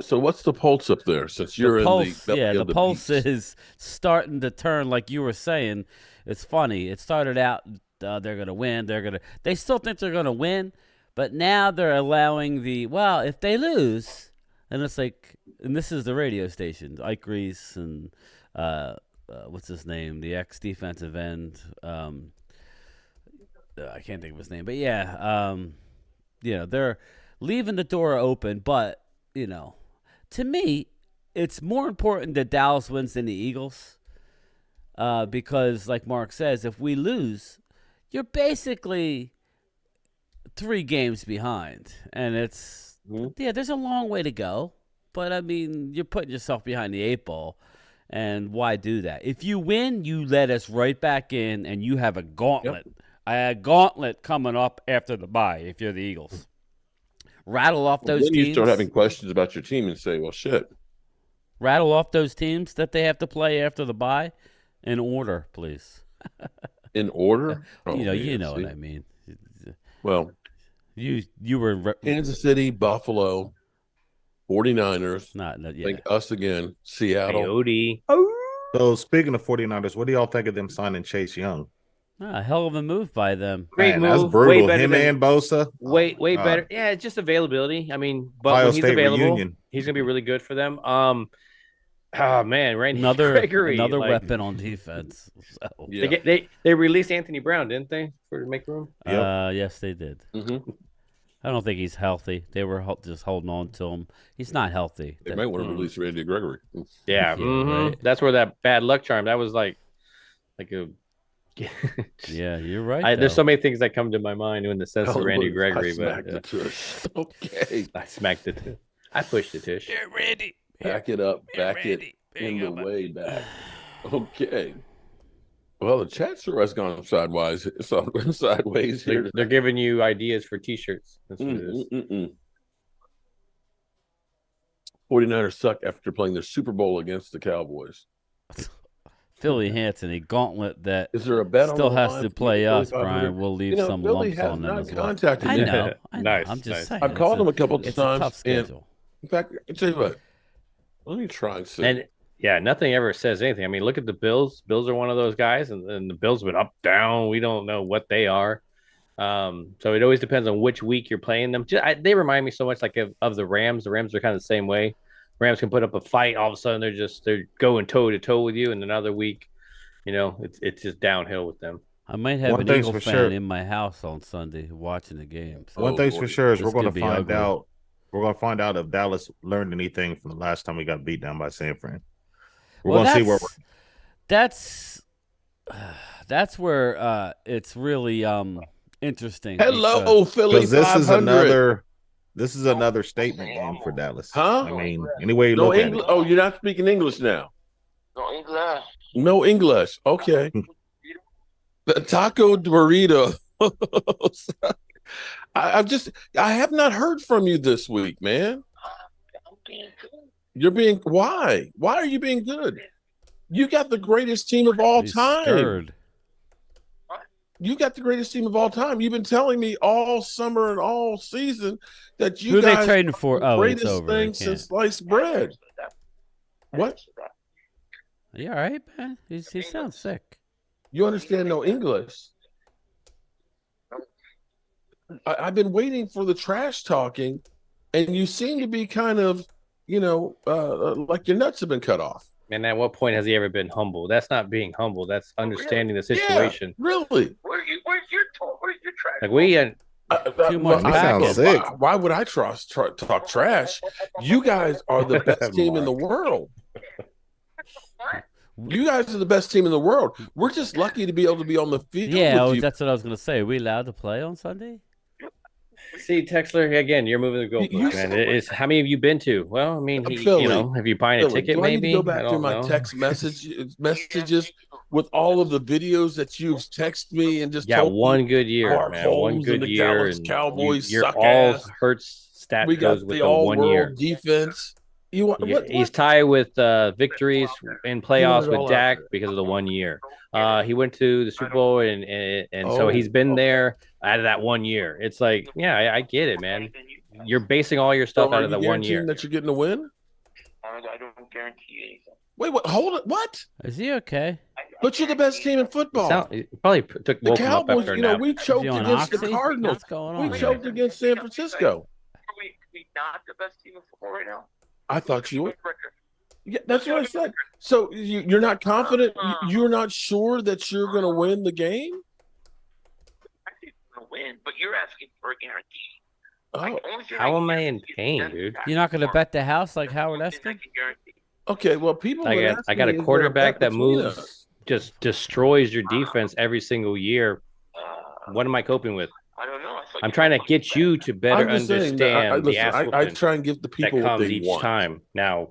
So what's the pulse up there? Since you're pulse, in the pulse beast? is starting to turn, like you were saying. It's funny. It started out they're going to win. They still think they're going to win, but now they're allowing if they lose, and it's like, and this is the radio station, Ike Reese and what's his name, the ex-defensive end. I can't think of his name, but yeah, they're leaving the door open. But to me, it's more important that Dallas wins than the Eagles, because, like Mark says, if we lose, you're basically 3 games behind, and it's there's a long way to go. But I mean, you're putting yourself behind the 8 ball. And why do that? If you win, you let us right back in, and you have a gauntlet. A gauntlet coming up after the bye if you're the Eagles. Rattle off those teams. You start having questions about your team and say, well, shit. Rattle off those teams that they have to play after the bye in order, please. In order? You know what I mean. Well, you were Kansas City, Buffalo, 49ers. Not yet. Think us again. Seattle. Coyote. So speaking of 49ers, what do y'all think of them signing Chase Young? A hell of a move by them. Great move. That's brutal. Way better Him and Bosa. Way better. Yeah, it's just availability. I mean, but Ohio when he's State available, reunion. he's gonna be really good for them. Oh man, Randy Gregory, another weapon on defense. So. Yeah. They released Anthony Brown, didn't they, to make room? Yes, they did. I don't think he's healthy. They were just holding on to him. He's not healthy. They might want to release Randy Gregory. Yeah, right? That's where that bad luck charm. That was like a. Yeah, you're right. There's so many things that come to my mind when it says Randy Gregory, Okay, I smacked it. I pushed it, Tish. Yeah, Randy. Back it up. Back it in the way back. Okay. Well, the chat sure has gone sideways here. They're giving you ideas for T-shirts. That's what it is. 49ers suck after playing their Super Bowl against the Cowboys. Philly Hanson, a gauntlet that is there a bet still on the has line to play us, 4,500? Brian. We'll leave some Billy lumps has on them not as well. contacted I me. know. Nice, I'm just saying. I've called him a couple of it's times. A tough schedule. In fact, I'll tell you what. Let me try and see. And yeah, nothing ever says anything. I mean, look at the Bills. Bills are one of those guys, and the Bills have been up, down. We don't know what they are. So it always depends on which week you're playing them. They remind me so much like of the Rams. The Rams are kind of the same way. Rams can put up a fight. All of a sudden, they're going toe to toe with you, and another week, it's just downhill with them. I might have an Eagle fan in my house on Sunday watching the game. So one thing's for sure is we're going to find out. We're going to find out if Dallas learned anything from the last time we got beat down by San Fran. We're going to see where that's where it's really interesting. Hello, Philly. Because this is another statement game for Dallas. Huh? I mean, anyway you look at it. Oh, you're not speaking English now. No English. Okay. The taco burrito. I have not heard from you this week, man. I'm being good. You're being why? Why are you being good? You got the greatest team of all time. Scared. You got the greatest team of all time. You've been telling me all summer and all season that you Who guys they trading for? the Oh, greatest it's over. thing since sliced bread. What? Are you all right, man? He sounds sick. You understand no English? I've been waiting for the trash talking, and you seem to be kind of, like your nuts have been cut off. And at what point has he ever been humble? That's not being humble. That's understanding the situation. Yeah, really? Where's your trash? Like we Too much sounds sick. Why would I talk trash? You guys are the best team in the world. You guys are the best team in the world. We're just lucky to be able to be on the field. Yeah, with you. that's what I was going to say. Are we allowed to play on Sunday? See, Texler, again, you're moving the goalposts, man. It's how many have you been to? Well, I mean, have you buying a ticket? Do I need to Maybe go back through my text messages with all of the videos that you've texted me and just told one me good year, Mark man. Holmes One good and the year, Dallas and Cowboys your suck all ass. Hurts stat We goes got with the the 1 year. all-world defense. You want He's tied with victories in playoffs with Dak because of the 1 year. He went to the Super Bowl, and so he's been there out of that 1 year. It's like, yeah, I get it, man. You're basing all your stuff out of the 1 year. That you're getting a win? I don't guarantee anything. Wait, what? Hold it. What? Is he okay? But you're the best team in football. It probably took the Cowboys. We choked against the Cardinals. What's going on? We choked against San Francisco. Are we not the best team in football right now? I thought you were. Yeah, that's what I said. So you're not confident? You're not sure that you're going to win the game? I think we're going to win, but you're asking for a guarantee. How am I in pain, dude? You're not going to bet the house like Howard Eskin? Okay, well, people. I got a quarterback that moves, just destroys your defense every single year. What am I coping with? I don't know. I'm trying to get you to better understand the ass I try and give the people that what comes they each want. time. Now,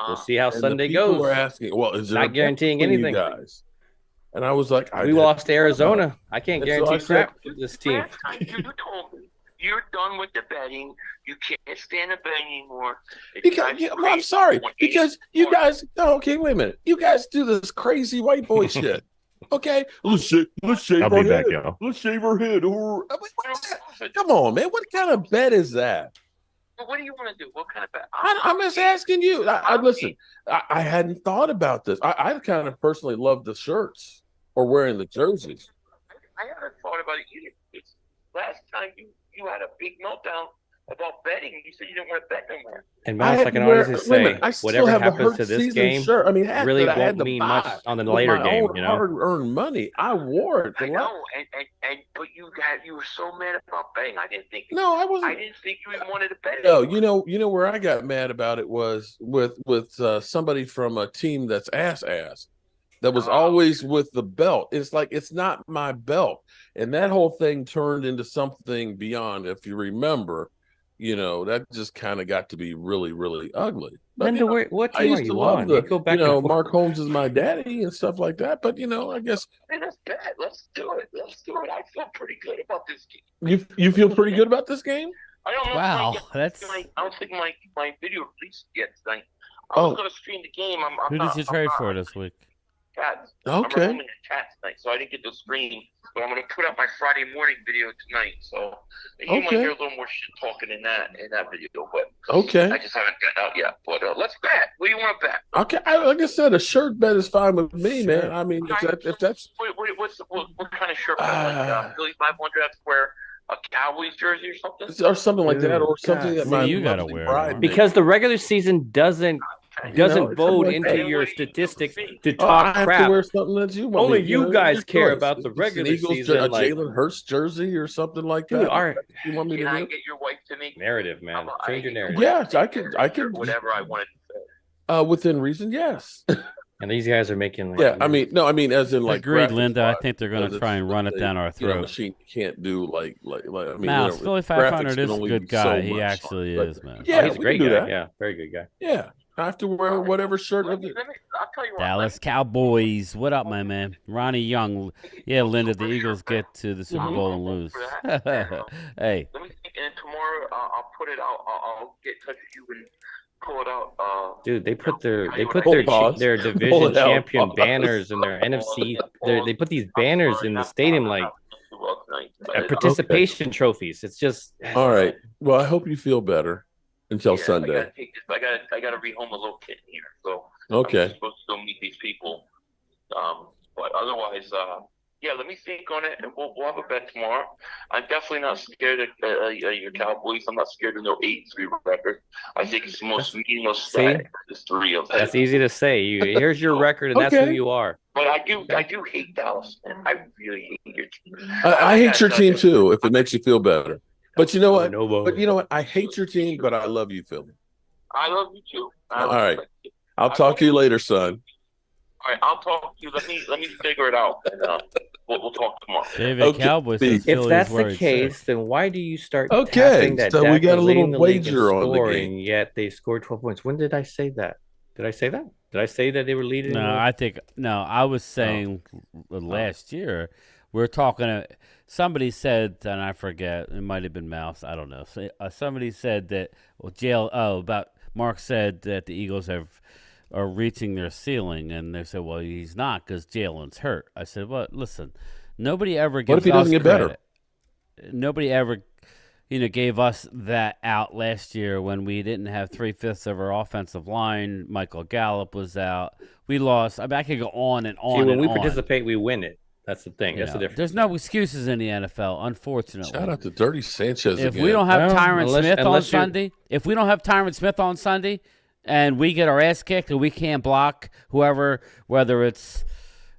we'll see how Sunday people goes. Were asking, well, is there not guaranteeing anything, guys? And I was like, we lost to Arizona. I can't guarantee crap with this team. You told me you're done with the betting. You can't stand the betting anymore. I'm sorry because you guys. No, okay, wait a minute. You guys do this crazy white boy shit. Okay, let's shave I'll our be back, head. y'all. Let's shave our head. Come on, man. What kind of bet is that? What do you want to do? What kind of bet? I'm just asking you. Listen. I hadn't thought about this. I kind of personally love the shirts or wearing the jerseys. I haven't thought about it either. Last time you had a big meltdown about betting. You said you didn't want to bet no more. And Mouse, I can honestly say, whatever happens to this game really won't mean much on the later game. Hard-earned money. I wore it. I know, but you were so mad about betting. I didn't think. No, I wasn't. I didn't think you even wanted to bet. No, you know where I got mad about it was with somebody from a team that's ass. That was always with the belt. It's like, it's not my belt. And that whole thing turned into something beyond, if you remember, that just kind of got to be really, really ugly. But, what team are you on? Go back Mark Holmes is my daddy and stuff like that. But, I guess. Hey, that's bad. Let's do it. I feel pretty good about this game. You feel pretty good about this game? I don't know. Wow, I don't think my video released yet tonight. I was going to stream the game. Who did you trade for this week? Cats. Okay. I'm in the chat tonight, so I didn't get to stream. But I'm going to put up my Friday morning video tonight. So you might hear a little more shit talking in that video. But okay. I just haven't gotten out yet. But let's bet. What do you want to bet? Okay. Like I said, a shirt bet is fine with me, man. I mean, if that's what kind of shirt bet? Like Philly 500 have to wear a Cowboys jersey or something like that, or something that you gotta wear because the regular season doesn't vote into your statistics to talk I crap. Have to wear something that you want. Only you guys care about the regular season. A Jalen Hurts jersey or something like that. You want me to do? Get your wife to make narrative, man. Change your narrative. Yes, I could. Whatever I wanted to say. Within reason, yes. And these guys are making I mean, as in like. Agreed, Linda. I think they're going to try and run it down our throat. Machine can't do like. I mean, Mouse, Philly 500 is a good guy. He actually is, man. Yeah, he's a great guy. Yeah, very good guy. Yeah. I have to wear whatever shirt. I'll tell you what, Dallas Cowboys. What up, my man? Ronnie Young. Yeah, Linda, the Eagles get to the Super Bowl and lose. Hey. Let me think, and tomorrow I'll put it out. I'll get in touch with you and pull it out. Dude, they put their division champion banners and their NFC. They put these banners in the stadium like participation trophies. It's just all right. Well, I hope you feel better. Until Sunday. I gotta rehome a little kitten here. So okay. I'm supposed to go meet these people. But otherwise, let me think on it, and we'll have a bet tomorrow. I'm definitely not scared of your Cowboys. I'm not scared of no 8-3 record. I think it's the most meaningless stat. There's 3 of them. That's easy to say. Here's your record, and that's who you are. But I do hate Dallas, and I really hate your team. I hate your team too. If it makes you feel better. But you know what? But you know what? I hate your team, but I love you, Philly. I love you too. All right. I'll talk to you later, son. right, I'll talk to you. Let me figure it out, and we'll talk tomorrow. David Okay. Cowboy says If Philly's that's the worried case, sick. then why do you start Okay, tapping that so we Dak got a was little leading the league in wager on the scoring, game. yet they scored 12 points? When did I say that? Did I say that? Did I say that they were leading? No, I was saying Oh. last year we're talking. Somebody said, and I forget, it might have been Mouse. I don't know. So, somebody said that about Mark said that the Eagles are reaching their ceiling, and they said, well, he's not because Jalen's hurt. I said, well, listen, nobody ever gives What if he doesn't us get better? credit. Nobody ever gave us that out last year when we didn't have 3/5 of our offensive line. Michael Gallup was out. We lost. I mean, I could go on and on. See, when and we on. participate, we win it. That's the thing. That's the difference. There's no excuses in the NFL, unfortunately. Shout out to Dirty Sanchez if again. we don't have Tyron Smith on unless Sunday, if we don't have Tyron Smith on Sunday, and we get our ass kicked and we can't block whoever, whether it's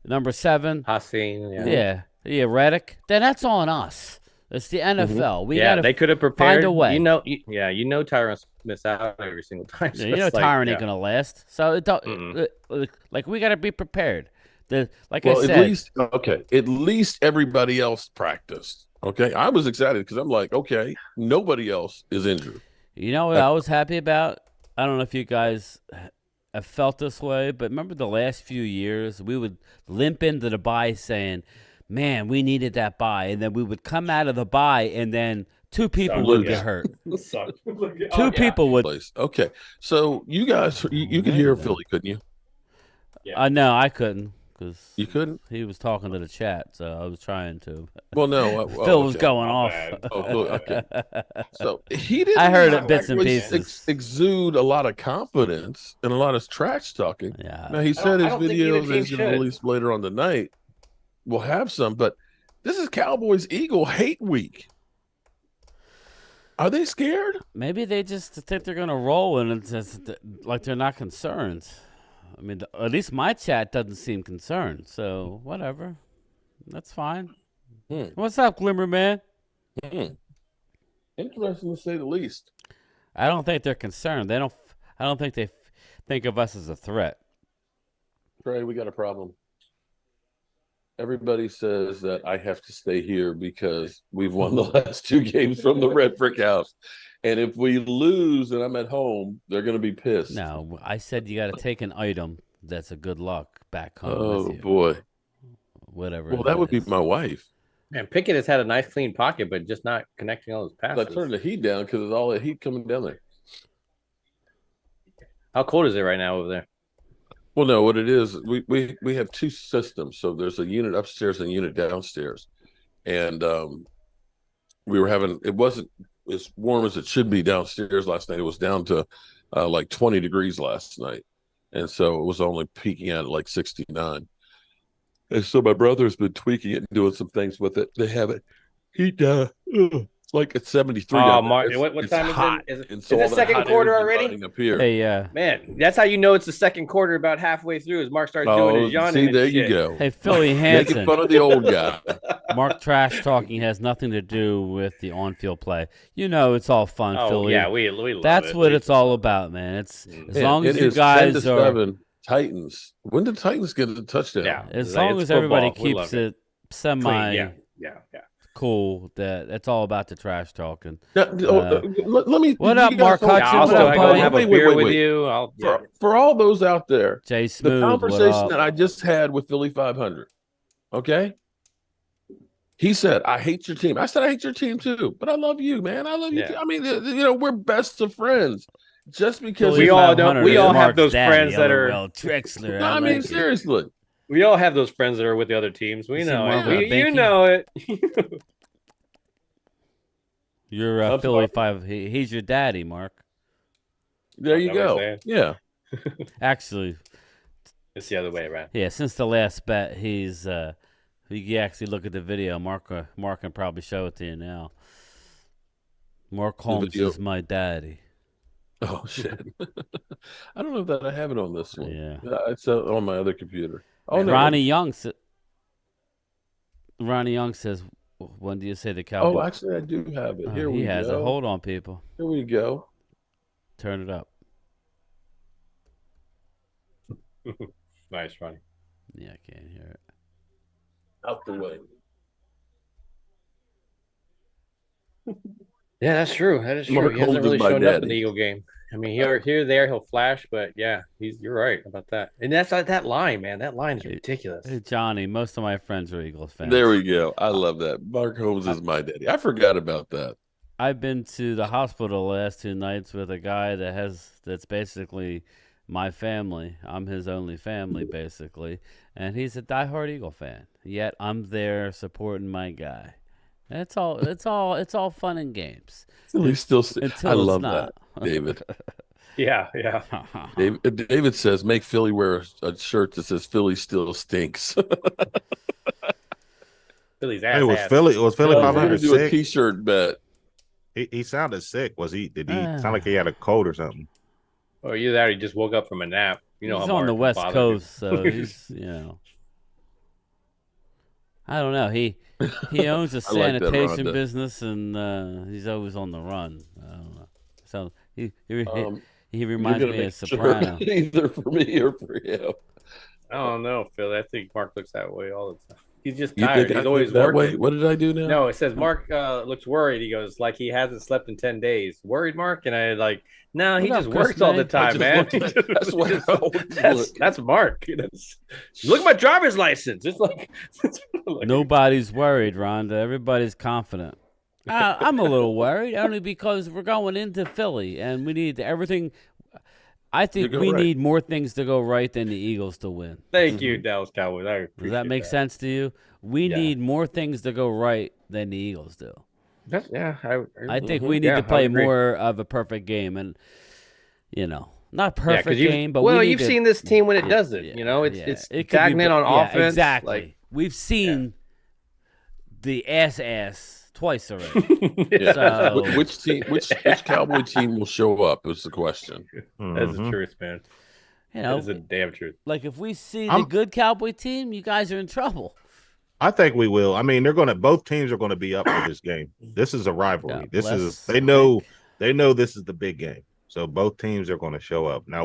number 7, Hassan, Reddick, then that's on us. It's the NFL. We they could have prepared. find a way. Tyron Smith's out every single time. So Tyron ain't gonna last. So it don't, like we got to be prepared. I said, at least everybody else practiced. Okay, I was excited because I'm like, okay, nobody else is injured. You know what I was happy about? I don't know if you guys have felt this way, but remember the last few years, we would limp into the bye saying, man, we needed that bye. And then we would come out of the bye, and then 2 people would get hurt. 2 people would. Okay, so you guys, you could hear Philly, couldn't you? No, I couldn't. Because you couldn't? He was talking to the chat, so I was trying to. Well, no. Phil was going off. Okay. So he didn't. I heard it bits and pieces. Exude a lot of confidence and a lot of trash talking. Yeah. Now, he said his videos that he's going to release later on tonight will have some, but this is Cowboys-Eagle hate week. Are they scared? Maybe they just think they're going to roll, and it's just like they're not concerned. I mean, at least my chat doesn't seem concerned, so whatever. That's fine. What's up, Glimmer Man? Interesting to say the least. I don't think they're concerned. I don't think they think of us as a threat. Trey, we got a problem. Everybody says that I have to stay here because we've won the last 2 games from the Red Brick House. And if we lose and I'm at home, they're going to be pissed. No, I said you got to take an item that's a good luck back home. Oh, boy. Whatever. Well, that would be my wife. Man, Pickett has had a nice clean pocket, but just not connecting all his passes. I turned the heat down because of all the heat coming down there. How cold is it right now over there? Well, no, what it is, we have 2 systems. So there's a unit upstairs and a unit downstairs. And we were having, it wasn't as warm as it should be downstairs last night. It was down to like 20 degrees last night. And so it was only peaking at like 69. And so my brother's been tweaking it and doing some things with it. They have it heat it's like it's 73. Oh, Mark, what time hot. is it? Is it second quarter already? Up here. Hey, man, that's how you know it's the second quarter. About halfway through, as Mark starts doing his yawning. See, there and you shit. go. Hey, Philly Hansen. Making fun of the old guy. Mark trash talking has nothing to do with the on-field play. You know, it's all fun, Philly. Yeah, we love That's it. what it's all about, man. It's as long as you 10 guys to 7, Titans. When did Titans get a touchdown? Yeah, as long as everybody keeps it semi yeah. cool, that's all about the trash talking. Let me. What up, Mark Hudson? I'll What up, go buddy? have a beer with you. For all those out there, Jay Smooth, the conversation that I just had with Philly 500, okay? He said, I hate your team. I said, I hate your team too, but I love you, man. I love you too. I mean, we're best of friends. Just because we all have those friends that are Trixler. No, I mean, seriously. We all have those friends that are with the other teams. We know it. You know it. You're Philly 5. He's your daddy, Mark. There you go. Yeah. Actually, it's the other way around. Yeah, since the last bet, he's you actually look at the video. Mark can probably show it to you now. Mark Holmes is my daddy. Oh shit! I don't know that I have it on this one. Yeah, it's on my other computer. Oh no, Ronnie Young says, "When do you say the Cowboys?" Oh, actually, I do have it. Here we go. He has it. Hold on, people. Here we go. Turn it up. Nice, Ronnie. Yeah, I can't hear it. Out the way. Yeah, that's true. That is true. Mark He hasn't Holmes really is my shown up in daddy. the Eagle game. I mean, here, there, he'll flash, but yeah, you're right about that. And that's that line, man. That line is ridiculous. Hey, Johnny, most of my friends are Eagles fans. There we go. I love that. Mark Holmes is my daddy. I forgot about that. I've been to the hospital the last 2 nights with a guy that's basically my family. I'm his only family, basically, and he's a diehard Eagle fan. Yet I'm there supporting my guy. It's all fun and games. He's still. I love not. that, David. Yeah. David says, make Philly wear a shirt that says Philly still stinks. Philly's ass. It was Philly. It was Philly. We're gonna do a T-shirt bet. He sounded sick. Did he sound like he had a cold or something? Oh, either that or he just woke up from a nap. You know, he's how on the Mark West Coast, so he's I don't know. He owns a sanitation business, and he's always on the run. I don't know. So he reminds me of Soprano. Either for me or for him. I don't know, Phil. I think Mark looks that way all the time. He's just You tired. think He's I always look that working. way? What did I do now? No, it says Mark looks worried. He goes like he hasn't slept in 10 days. Worried, Mark? And I no, he just works all the time, man. That's Mark. Look at my driver's license. It's like nobody's worried, Rhonda. Everybody's confident. I'm a little worried, only because we're going into Philly, and we need everything. I think we need more things to go right than the Eagles to win. Thank you, Dallas Cowboys. I appreciate Does that make sense to you? We need more things to go right than the Eagles do. I think we need to play more of a perfect game, and not perfect game, but you've seen this team when it does it. It's stagnant on offense. Exactly. We've seen the ass twice already. So, which Cowboy team will show up is the question. That's the truth, man. That is the damn truth. Like if we see the good Cowboy team, you guys are in trouble. I think we will. I mean, both teams are going to be up for this game. This is a rivalry. They know this is the big game. So both teams are going to show up. Now,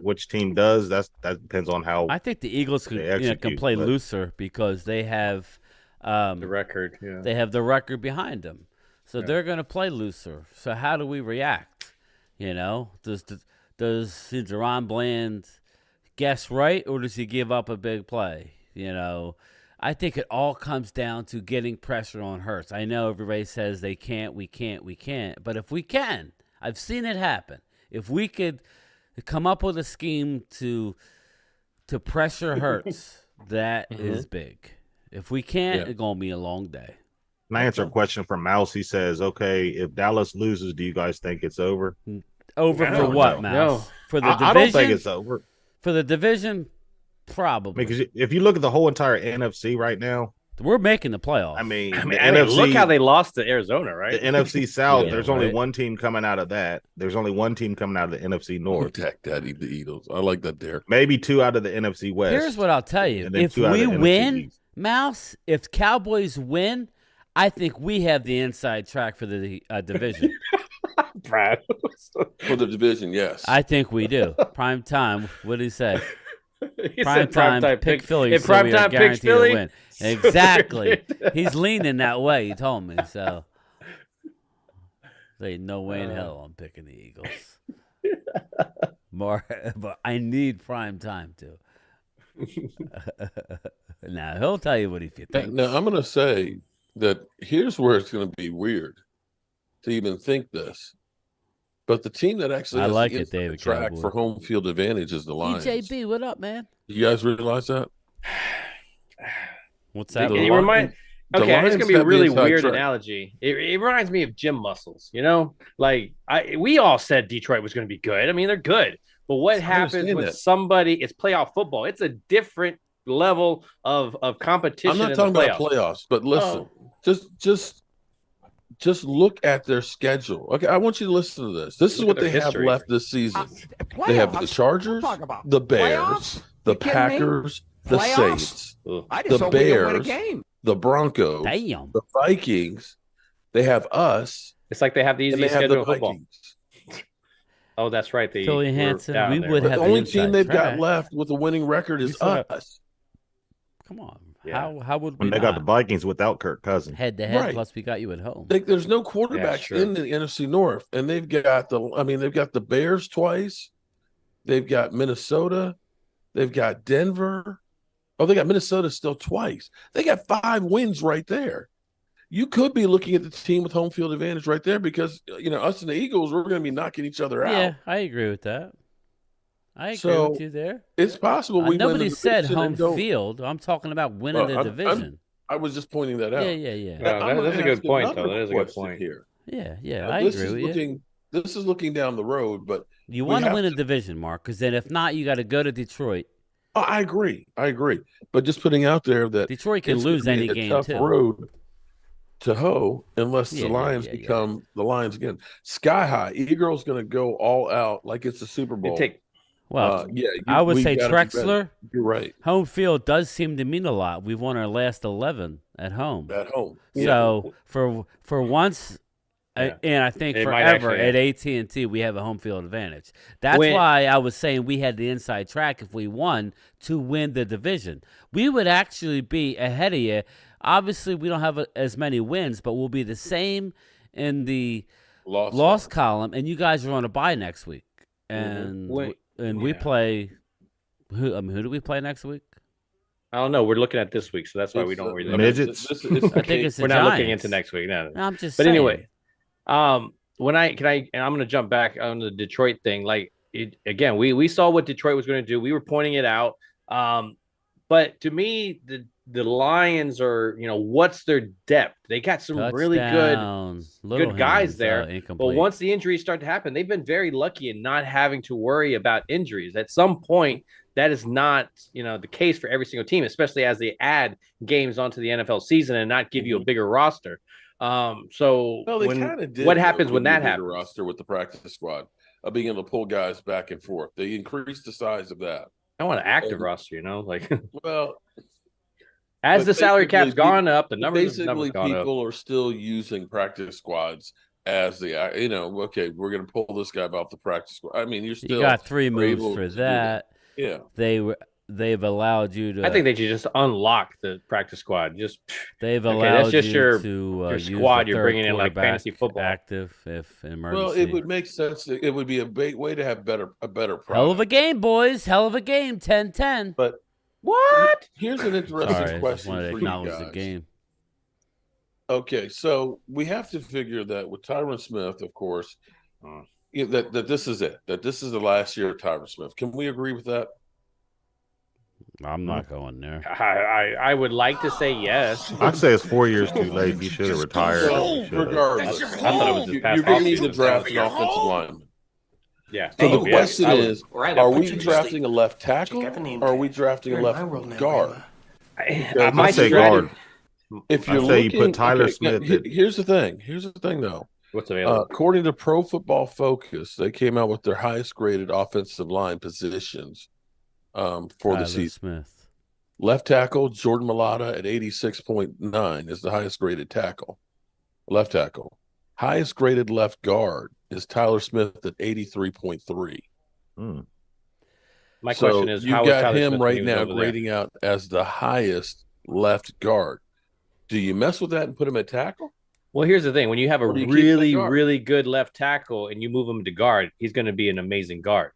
which team does, that depends on how. I think the Eagles can play looser because they have the record. Yeah. They have the record behind them, so they're going to play looser. So how do we react? Does Deron Bland guess right, or does he give up a big play? I think it all comes down to getting pressure on Hurts. I know everybody says we can't, but if we can, I've seen it happen. If we could come up with a scheme to pressure Hurts, that is big. If we can't, it's going to be a long day. Can I answer a question from Mouse? He says, okay, if Dallas loses, do you guys think it's over? Over for what, Mouse? No. For the division? I don't think it's over. For the division, probably. Because if you look at the whole entire NFC right now, we're making the playoffs. I mean NFC, look how they lost to Arizona, right? The NFC South, there's only one team coming out of that. There's only one team coming out of the NFC North. Attack that, the Eagles. I like that there. Maybe 2 out of the NFC West. Here's what I'll tell you. If we win, Mouse, if Cowboys win, I think we have the inside track for the division. Brad. For the division, yes. I think we do. Prime time. What did he say? Prime time pick Philly. If prime time picks Philly, to win. Exactly. He's leaning that way. He told me so. There's no way in hell I'm picking the Eagles. But I need prime time too. Now he'll tell you what he thinks. Now I'm going to say that here's where it's going to be weird to even think this. But the team that actually has the David track Cowboy. for home field advantage is the Lions. EJB, what up, man? You guys realize that? What's that? Okay, it's gonna be a really weird analogy. It reminds me of gym muscles. We all said Detroit was going to be good. I mean, they're good, but what happens when somebody? It's playoff football. It's a different level of competition. I'm not talking about playoffs, but listen, just look at their schedule. Okay, I want you to listen to this. This is what they have left this season. They have the Chargers, the Bears, the Packers, the Saints, the Bears, the Broncos, the Vikings. They have us. It's like they have the easiest schedule of football. Oh, that's right. Philly Hansen, down we there. would But have the the only team inside they've got track. left with a winning record is us. Come on. Yeah. How would we When they got the Vikings without Kirk Cousins. head to head? Right. Plus, we got you at home. There's no quarterbacks true. in the NFC North, and they've got the Bears twice, they've got Minnesota, they've got Denver. Oh, they got Minnesota still twice. They got 5 wins right there. You could be looking at the team with home field advantage right there because us and the Eagles, we're going to be knocking each other out. Yeah, I agree with that. I agree with you there. It's possible we nobody win the said division home field. I'm talking about winning the division. I was just pointing that out. Yeah. That's a good point, though. That is a good point here. Yeah, I agree with you. This is looking down the road, but you want to win a division, Mark, because then if not, you got to go to Detroit. Oh, I agree. But just putting out there that Detroit can lose any game tough too. Road to hoe unless the Lions become the Lions again. Sky high. E-Girl's going to go all out like it's a Super Bowl. I would say Trexler. You're right. Home field does seem to mean a lot. We've won our last 11 at home. So for once, and I think forever at AT&T, we have a home field advantage. That's why I was saying we had the inside track if we won to win the division. We would actually be ahead of you. Obviously, we don't have as many wins, but we'll be the same in the loss column, and you guys are on a bye next week. And we play who do we play next week? I don't know. We're looking at this week, so that's why we don't really. Midgets. I think it's the we're not Giants. looking into next week. No, I'm just. But saying. anyway, and I'm going to jump back on the Detroit thing. Again, we saw what Detroit was going to do. We were pointing it out. But to me, the Lions are, what's their depth? They got some really good guys there. But once the injuries start to happen, they've been very lucky in not having to worry about injuries. At some point, that is not, the case for every single team, especially as they add games onto the NFL season and not give you a bigger roster. What happens when that happens? Roster with the practice squad of being able to pull guys back and forth. They increased the size of that. I want an active roster, Well, as the salary cap's gone up, the numbers people are still using practice squads as the okay, we're going to pull this guy about the practice squad. I mean, you got 3 moves for that. Yeah, they've allowed you to. I think they should just unlock the practice squad. They've allowed that's just you your use squad. You're bringing in like fantasy football active if emergency. Well, it would make sense. It would be a big way to have a better product. Hell of a game, boys. Hell of a game. 10-10. But what? Here's an interesting question for you guys. The game. Okay, so we have to figure that with Tyron Smith, of course, that this is it. That this is the last year of Tyron Smith. Can we agree with that? I'm not going there. I would like to say yes. I'd say it's 4 years too late. He should have retired. Regardless, I thought it was his past. You're going to need to draft an offensive lineman. Yeah. So the question is, are we drafting a left tackle or are we drafting a left guard? I say guard. If you're looking, you put Tyler Smith. Here's the thing. Here's the thing, though. What's available? According to Pro Football Focus, they came out with their highest graded offensive line positions for the season. Smith. Left tackle, Jordan Mailata at 86.9 is the highest graded tackle. Left tackle. Highest graded left guard is Tyler Smith at 83.3. My question is, you got him right now grading out as the highest left guard. Do you mess with that and put him at tackle? Well, here's the thing. When you have a really good left tackle and you move him to guard, he's going to be an amazing guard.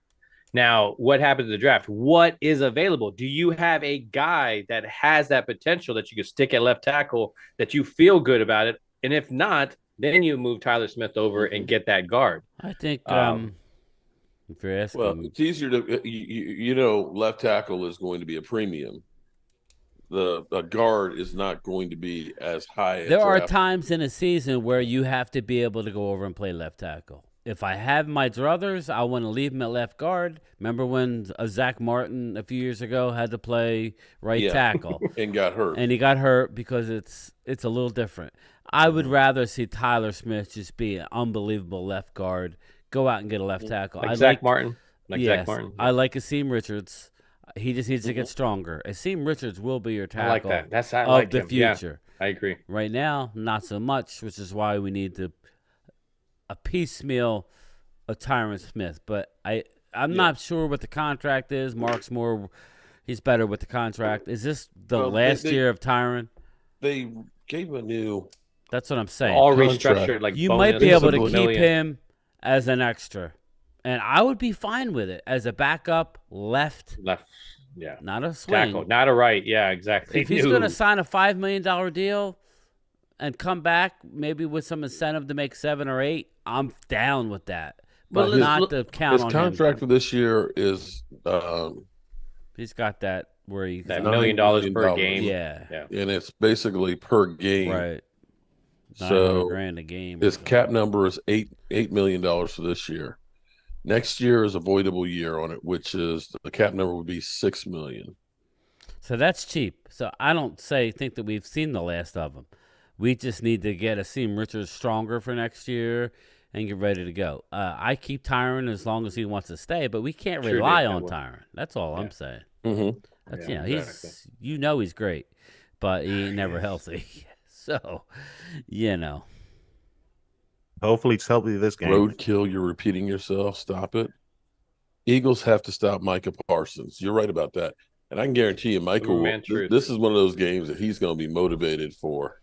Now, what happens in the draft? What is available? Do you have a guy that has that potential that you could stick at left tackle that you feel good about it? And if not, then you move Tyler Smith over and get that guard. I think if you're asking. Well, it's easier to, left tackle is going to be a premium. The guard is not going to be as high. There are times in a season where you have to be able to go over and play left tackle. If I have my druthers, I want to leave him at left guard. Remember when Zach Martin a few years ago had to play right tackle and got hurt? And he got hurt because it's a little different. I would rather see Tyler Smith just be an unbelievable left guard. Go out and get a left tackle. Zach Martin. Zach Martin. I like Akeem Richards. He just needs to get stronger. Akeem Richards will be your tackle. I like that. I of like the him. future. Yeah, I agree. Right now, not so much, which is why we need to a piecemeal a Tyron Smith, but I'm not sure what the contract is. Mark's he's better with the contract. Is this the last year of Tyron? They gave him a new. That's what I'm saying. All contract. restructured, like you bonus, might be able to keep million. him as an extra, and I would be fine with it as a backup left. Yeah, not a swing, tackle, not a right. Yeah, exactly. If he's going to sign a $5 million deal and come back maybe with some incentive to make 7 or 8, I'm down with that. But not to count on his contract for this year is. He's got that where he's $1 million per game. Yeah, and it's basically per game, right? So $900,000 a game. His cap number is $8 million for this year. Next year is a voidable year on it, which is the cap number would be $6 million. So that's cheap. So I don't think that we've seen the last of him. We just need to get Asim Richards stronger for next year and get ready to go. I keep Tyron as long as he wants to stay, but we can't rely on Tyron. That's all I'm saying. Mm-hmm. That's exactly. He's great, but he ain't never healthy. So, Hopefully he's healthy this game. Roadkill, you're repeating yourself. Stop it. Eagles have to stop Micah Parsons. You're right about that. And I can guarantee you, Micah, this is one of those games that he's going to be motivated for.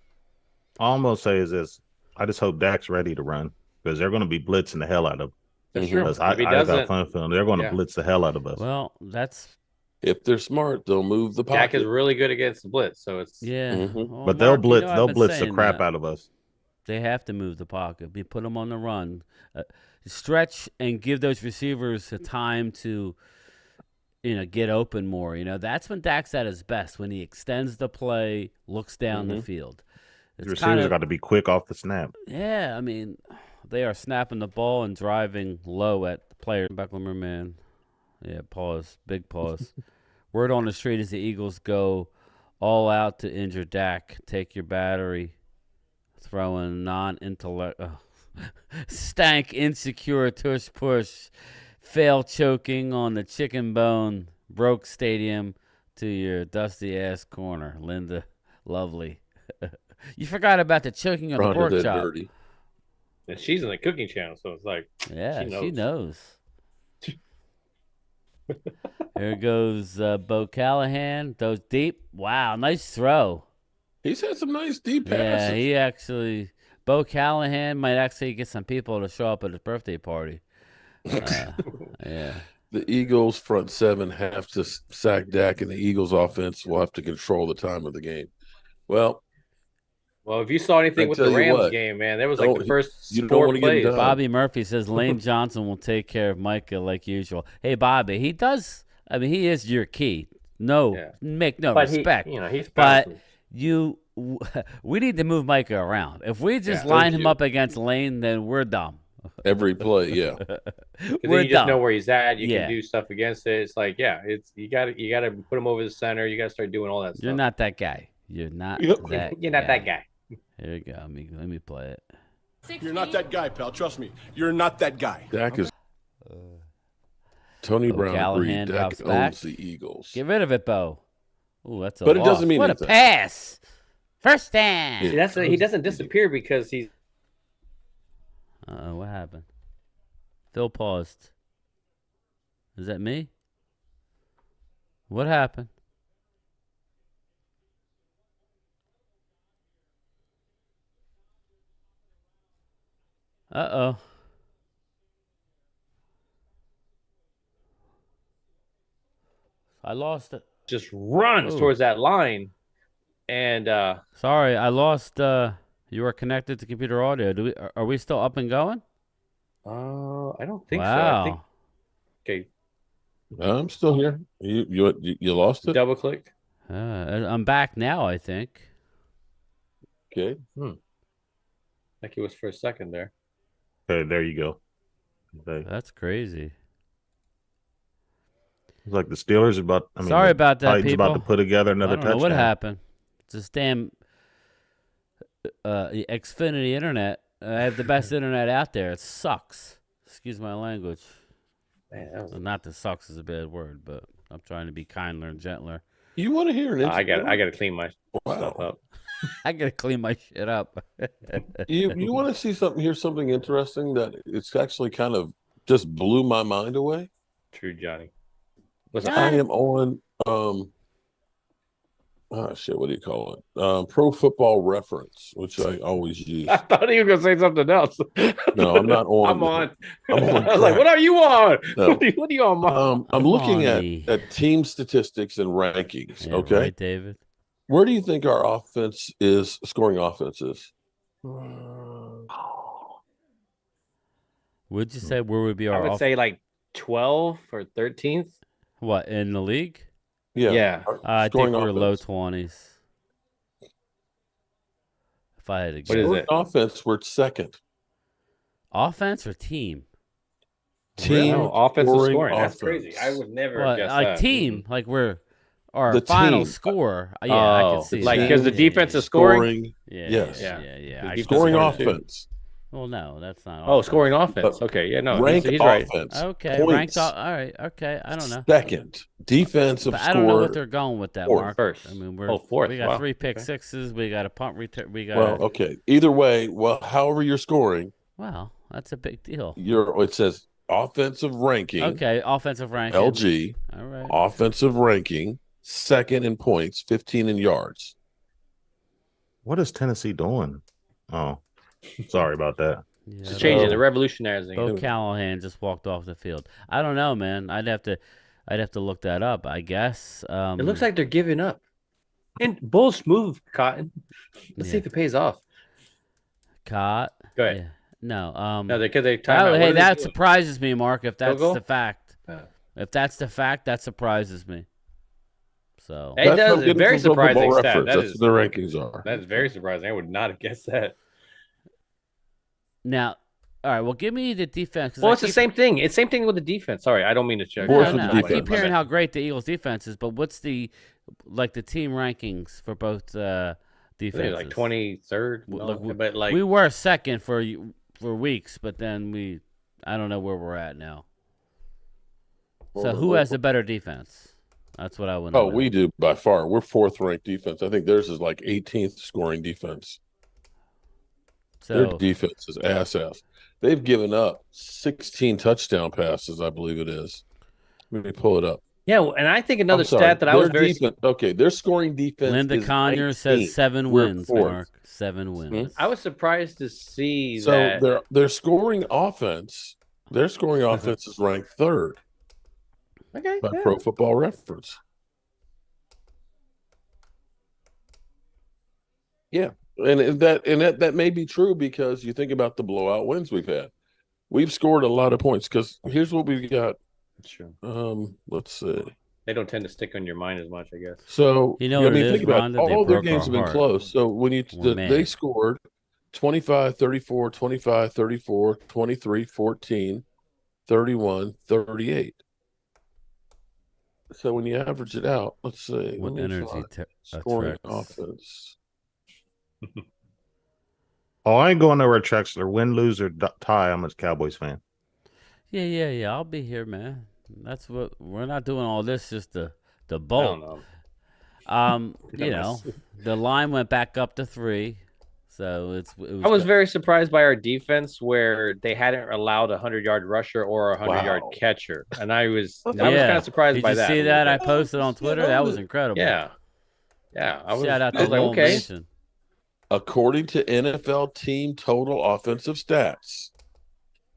All I'm going to say is this. I just hope Dak's ready to run because they're going to be blitzing the hell out of him. That's true. I got fun feeling they're going to blitz the hell out of us. Well, that's... If they're smart, they'll move the pocket. Dak is really good against the blitz, so it's... Yeah. Mm-hmm. Well, but they'll blitz the crap out of us. They have to move the pocket. Put them on the run. Stretch and give those receivers the time to, get open more. That's when Dak's at his best, when he extends the play, looks down the field. The receivers got to be quick off the snap. Yeah, I mean, they are snapping the ball and driving low at the player. Becklemer, man. Yeah, pause. Big pause. Word on the street is the Eagles go all out to injure Dak. Take your battery. Throwing non-intellect, stank, insecure, tush push, fail choking on the chicken bone, broke stadium to your dusty ass corner. Linda, lovely. You forgot about the choking on the pork chop. Dirty. And she's in the cooking channel, so it's like, she knows. Here goes Bo Callahan. Those deep. Wow, nice throw. He's had some nice deep passes. Yeah, he actually... Bo Callahan might actually get some people to show up at his birthday party. Yeah. The Eagles' front seven have to sack Dak, and the Eagles' offense will have to control the time of the game. Well, if you saw anything with the Rams game, man, there was like the first four plays. Bobby Murphy says Lane Johnson will take care of Micah like usual. Hey, Bobby, he does... I mean, he is your key. Make no respect. He's but we need to move Micah around. If we just line him up against Lane, then we're dumb. Every play, yeah. You just know where he's at. You can do stuff against it. It's like, you got to put him over the center. You got to start doing all that stuff. You're not that guy. You're not that guy. Here we go. Let me play it. 16? You're not that guy, pal. Trust me. You're not that guy. Dak is. Tony Brown Callahan agreed. Dak owns the Eagles. Get rid of it, Bo. Ooh, that's a But loss. it doesn't mean what anything. A pass. First down. He doesn't disappear because he's. What happened? Phil paused. Is that me? What happened? Uh-oh. I lost it. Just runs towards that line. And sorry, I lost you are connected to computer audio. Are we still up and going? I don't think wow. so. I think I'm still here. You lost it? Double clicked. I'm back now, I think. Okay. Like it was for a second there. Okay, there you go. Okay. That's crazy. It's like the Steelers are about. Sorry about that, Titans people. About to put together another touchdown. Know what happened? It's this damn Xfinity internet. I have the best internet out there. It sucks. Excuse my language. Man, not that sucks is a bad word, but I'm trying to be kinder and gentler. You want to hear it? I got to clean my stuff up. I got to clean my shit up. You want to see something? Here's something interesting that it's actually kind of just blew my mind away. True, Johnny. I am on shit, what do you call it? Pro Football Reference, which I always use. I thought he was gonna say something else. No, I'm not on. I'm on. I'm on. I was like, what are you on? No. What are you on? I'm looking at team statistics and rankings. Yeah, okay, right, David. Where do you think our offense is? Scoring offense is. Would you say where would be our? I would say like 12 or 13th. What in the league? Yeah. I think we're low 20s. If I had to guess. What is it? Offense, we're second. Offense or team? Team offensive scoring. Offense. That's crazy. I would never guess like that. team, like we're our The final team. score. Yeah, I can see like that. because the defense is scoring. Yes. Yeah. Scoring offense. Well, no, that's not. Oh, scoring offense. Okay, yeah, no, Ranked he's right. offense. Okay, points. ranked. All right. Okay, I don't know. Second defensive But score. I don't know what they're going with that, fourth. Mark. First. I mean, we're fourth. We got Wow. 3 pick sixes. We got a punt return. We got. Well, okay. Either way, however you're scoring, Wow, that's a big deal. it says offensive ranking. Okay, offensive ranking. LG. All right. Offensive ranking, second in points, 15 in yards. What is Tennessee doing? Oh, sorry about that. Yeah, It's changing. They're revolutionizing. Bo Callahan just walked off the field. I don't know, man. I'd have to look that up. I guess. It looks like they're giving up. And Bulls move, Cotton. Let's see if it pays off. Caught. Go ahead. Yeah. No. No, because they time out. Hey, that surprises me, Mark. If that's Go? the fact. If that's the fact, that surprises me. So it does. It's very surprising stat. That's what the rankings are. That is very surprising. I would not have guessed that. now, all right. Well, give me the defense. Well, it's the same thing. It's same thing with the defense. Sorry, I don't mean to check. I keep hearing how great the Eagles' defense is, but what's the team rankings for both defenses? Like 23rd. But like we were second for weeks, but then I don't know where we're at now. So who has the better defense? That's what I want to know. Oh, we do by far. We're 4th ranked defense. I think theirs is like 18th scoring defense. So their defense is ass. They've given up 16 touchdown passes, I believe it is. Let me pull it up. Yeah, and I think another stat that I was very okay. Their scoring defense. Linda Conyers says 7 wins. Mark, 7 wins. I was surprised to see that. Their scoring offense. Their scoring offense is ranked 3rd. Okay. By Pro Football Reference. Yeah. And that may be true because you think about the blowout wins we've had. We've scored a lot of points because here's what we've got. Sure. Let's see. They don't tend to stick on your mind as much, I guess. So think about all their games have been close. So when they scored 25, 34, 25, 34, 23, 14, 31, 38. So when you average it out, let's see. What energy scoring offense. Oh, I ain't going nowhere, Trexler. Win, lose, or tie. I'm a Cowboys fan. Yeah. I'll be here, man. That's what we're not doing all this just to bolt. The line went back up to 3. So I was very surprised by our defense where they hadn't allowed a 100-yard rusher or a 100-yard catcher, and I was kind of surprised by that. Did you see that? I posted on Twitter. That was incredible. Yeah. I was like, okay. According to NFL team total offensive stats,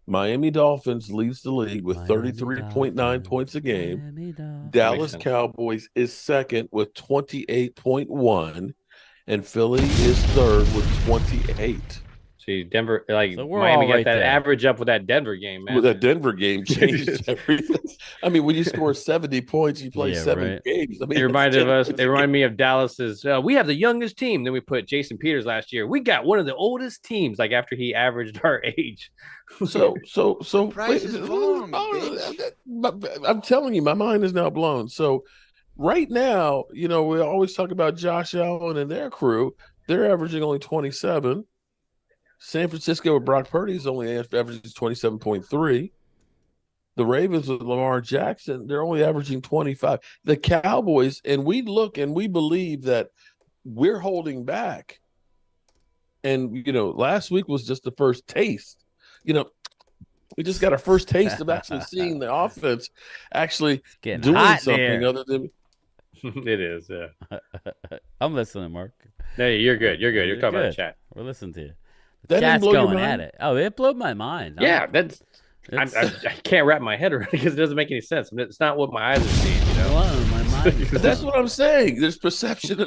Miami Dolphins leads the league with 33.9 points a game. Dallas Cowboys is second with 28.1. And Philly is 3rd with 28. See, Denver, Miami got that average up with that Denver game, man. With that Denver game changed everything. I mean, when you score 70 points, you play 7 games. I mean, it reminded me of Dallas's. We have the youngest team. Then we put Jason Peters last year. We got one of the oldest teams. Like after he averaged our age. So. I'm telling you, my mind is now blown. So. Right now, we always talk about Josh Allen and their crew. They're averaging only 27. San Francisco with Brock Purdy is only averaging 27.3. The Ravens with Lamar Jackson, they're only averaging 25. The Cowboys, and we look and we believe that we're holding back. And, last week was just the first taste. We just got a first taste of actually seeing the offense actually doing something other than. It is. Yeah. I'm listening, Mark. No, you're good. You're good. You're talking about the chat. We're listening to you. That didn't blow your mind? At it. Oh, it blew my mind. Yeah, I can't wrap my head around it because it doesn't make any sense. I mean, it's not what my eyes are seeing. You know, my mind. That's what I'm saying. There's perception.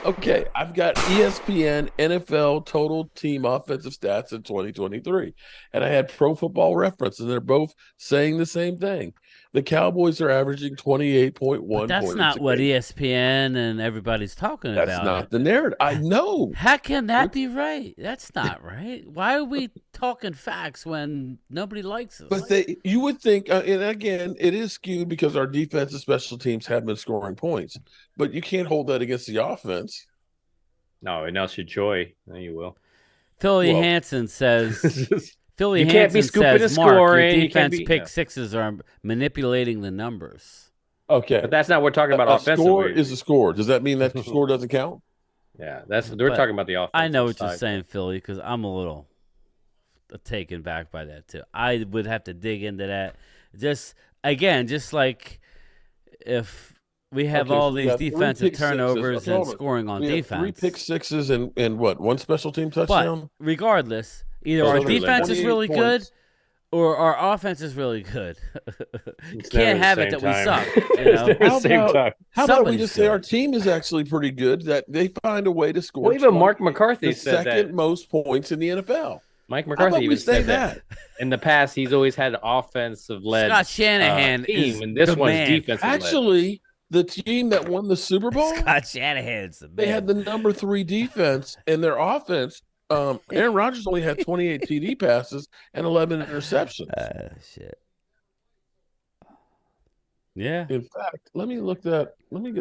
Okay, I've got ESPN NFL total team offensive stats in 2023, and I had Pro Football Reference, and they're both saying the same thing. The Cowboys are averaging 28.1. That's not what ESPN and everybody's talking about. That's not the narrative. I know. How can that be right? That's not right. Why are we talking facts when nobody likes us? But you would think, and again, it is skewed because our defense and special teams have been scoring points. But you can't hold that against the offense. No, and else your joy. No, you will. Philly Hansen says. Philly you can't be scooping a score. Your defense pick sixes are manipulating the numbers. Okay, but that's not what we're talking about. Offensively, score is a score. Does that mean that the score doesn't count? Yeah, we're talking about the offense. I know what you're saying, Philly, because I'm a little taken back by that too. I would have to dig into that. Just like if we have all these defensive turnovers and scoring on defense, 3 pick sixes and what, 1 special team touchdown. But regardless. Either our defense is really good or our offense is really good. You can't have it that we suck. You know? How about we just say our team is actually pretty good, that they find a way to score? Well, even Mark McCarthy said second most points in the NFL. Mike McCarthy even said that. In the past, he's always had an offensive-led Scott Shanahan team, and this one's defensive-led. Actually, the team that won the Super Bowl, Scott Shanahan's the man. They had the number 3 defense, and their offense. Aaron Rodgers only had 28 TD passes and 11 interceptions. Shit. Yeah. In fact, let me get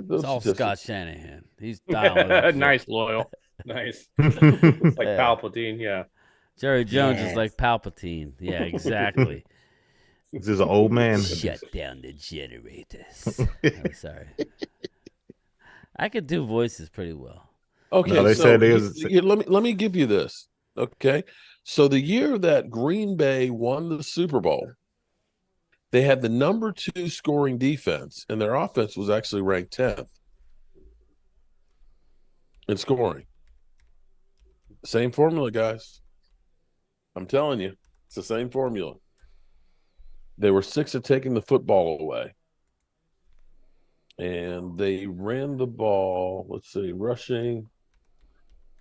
those. It's all Scott Shanahan. He's dialing. Nice, loyal. Nice. It's like Palpatine, yeah. Jerry Jones is like Palpatine. Yeah, exactly. This is an old man. Shut down the generators. I'm sorry. I could do voices pretty well. Okay, no, they said let me give you this. Okay, so the year that Green Bay won the Super Bowl, they had the number 2 scoring defense, and their offense was actually ranked 10th in scoring. Same formula, guys. I'm telling you, it's the same formula. They were 6 at taking the football away. And they ran the ball, let's see, rushing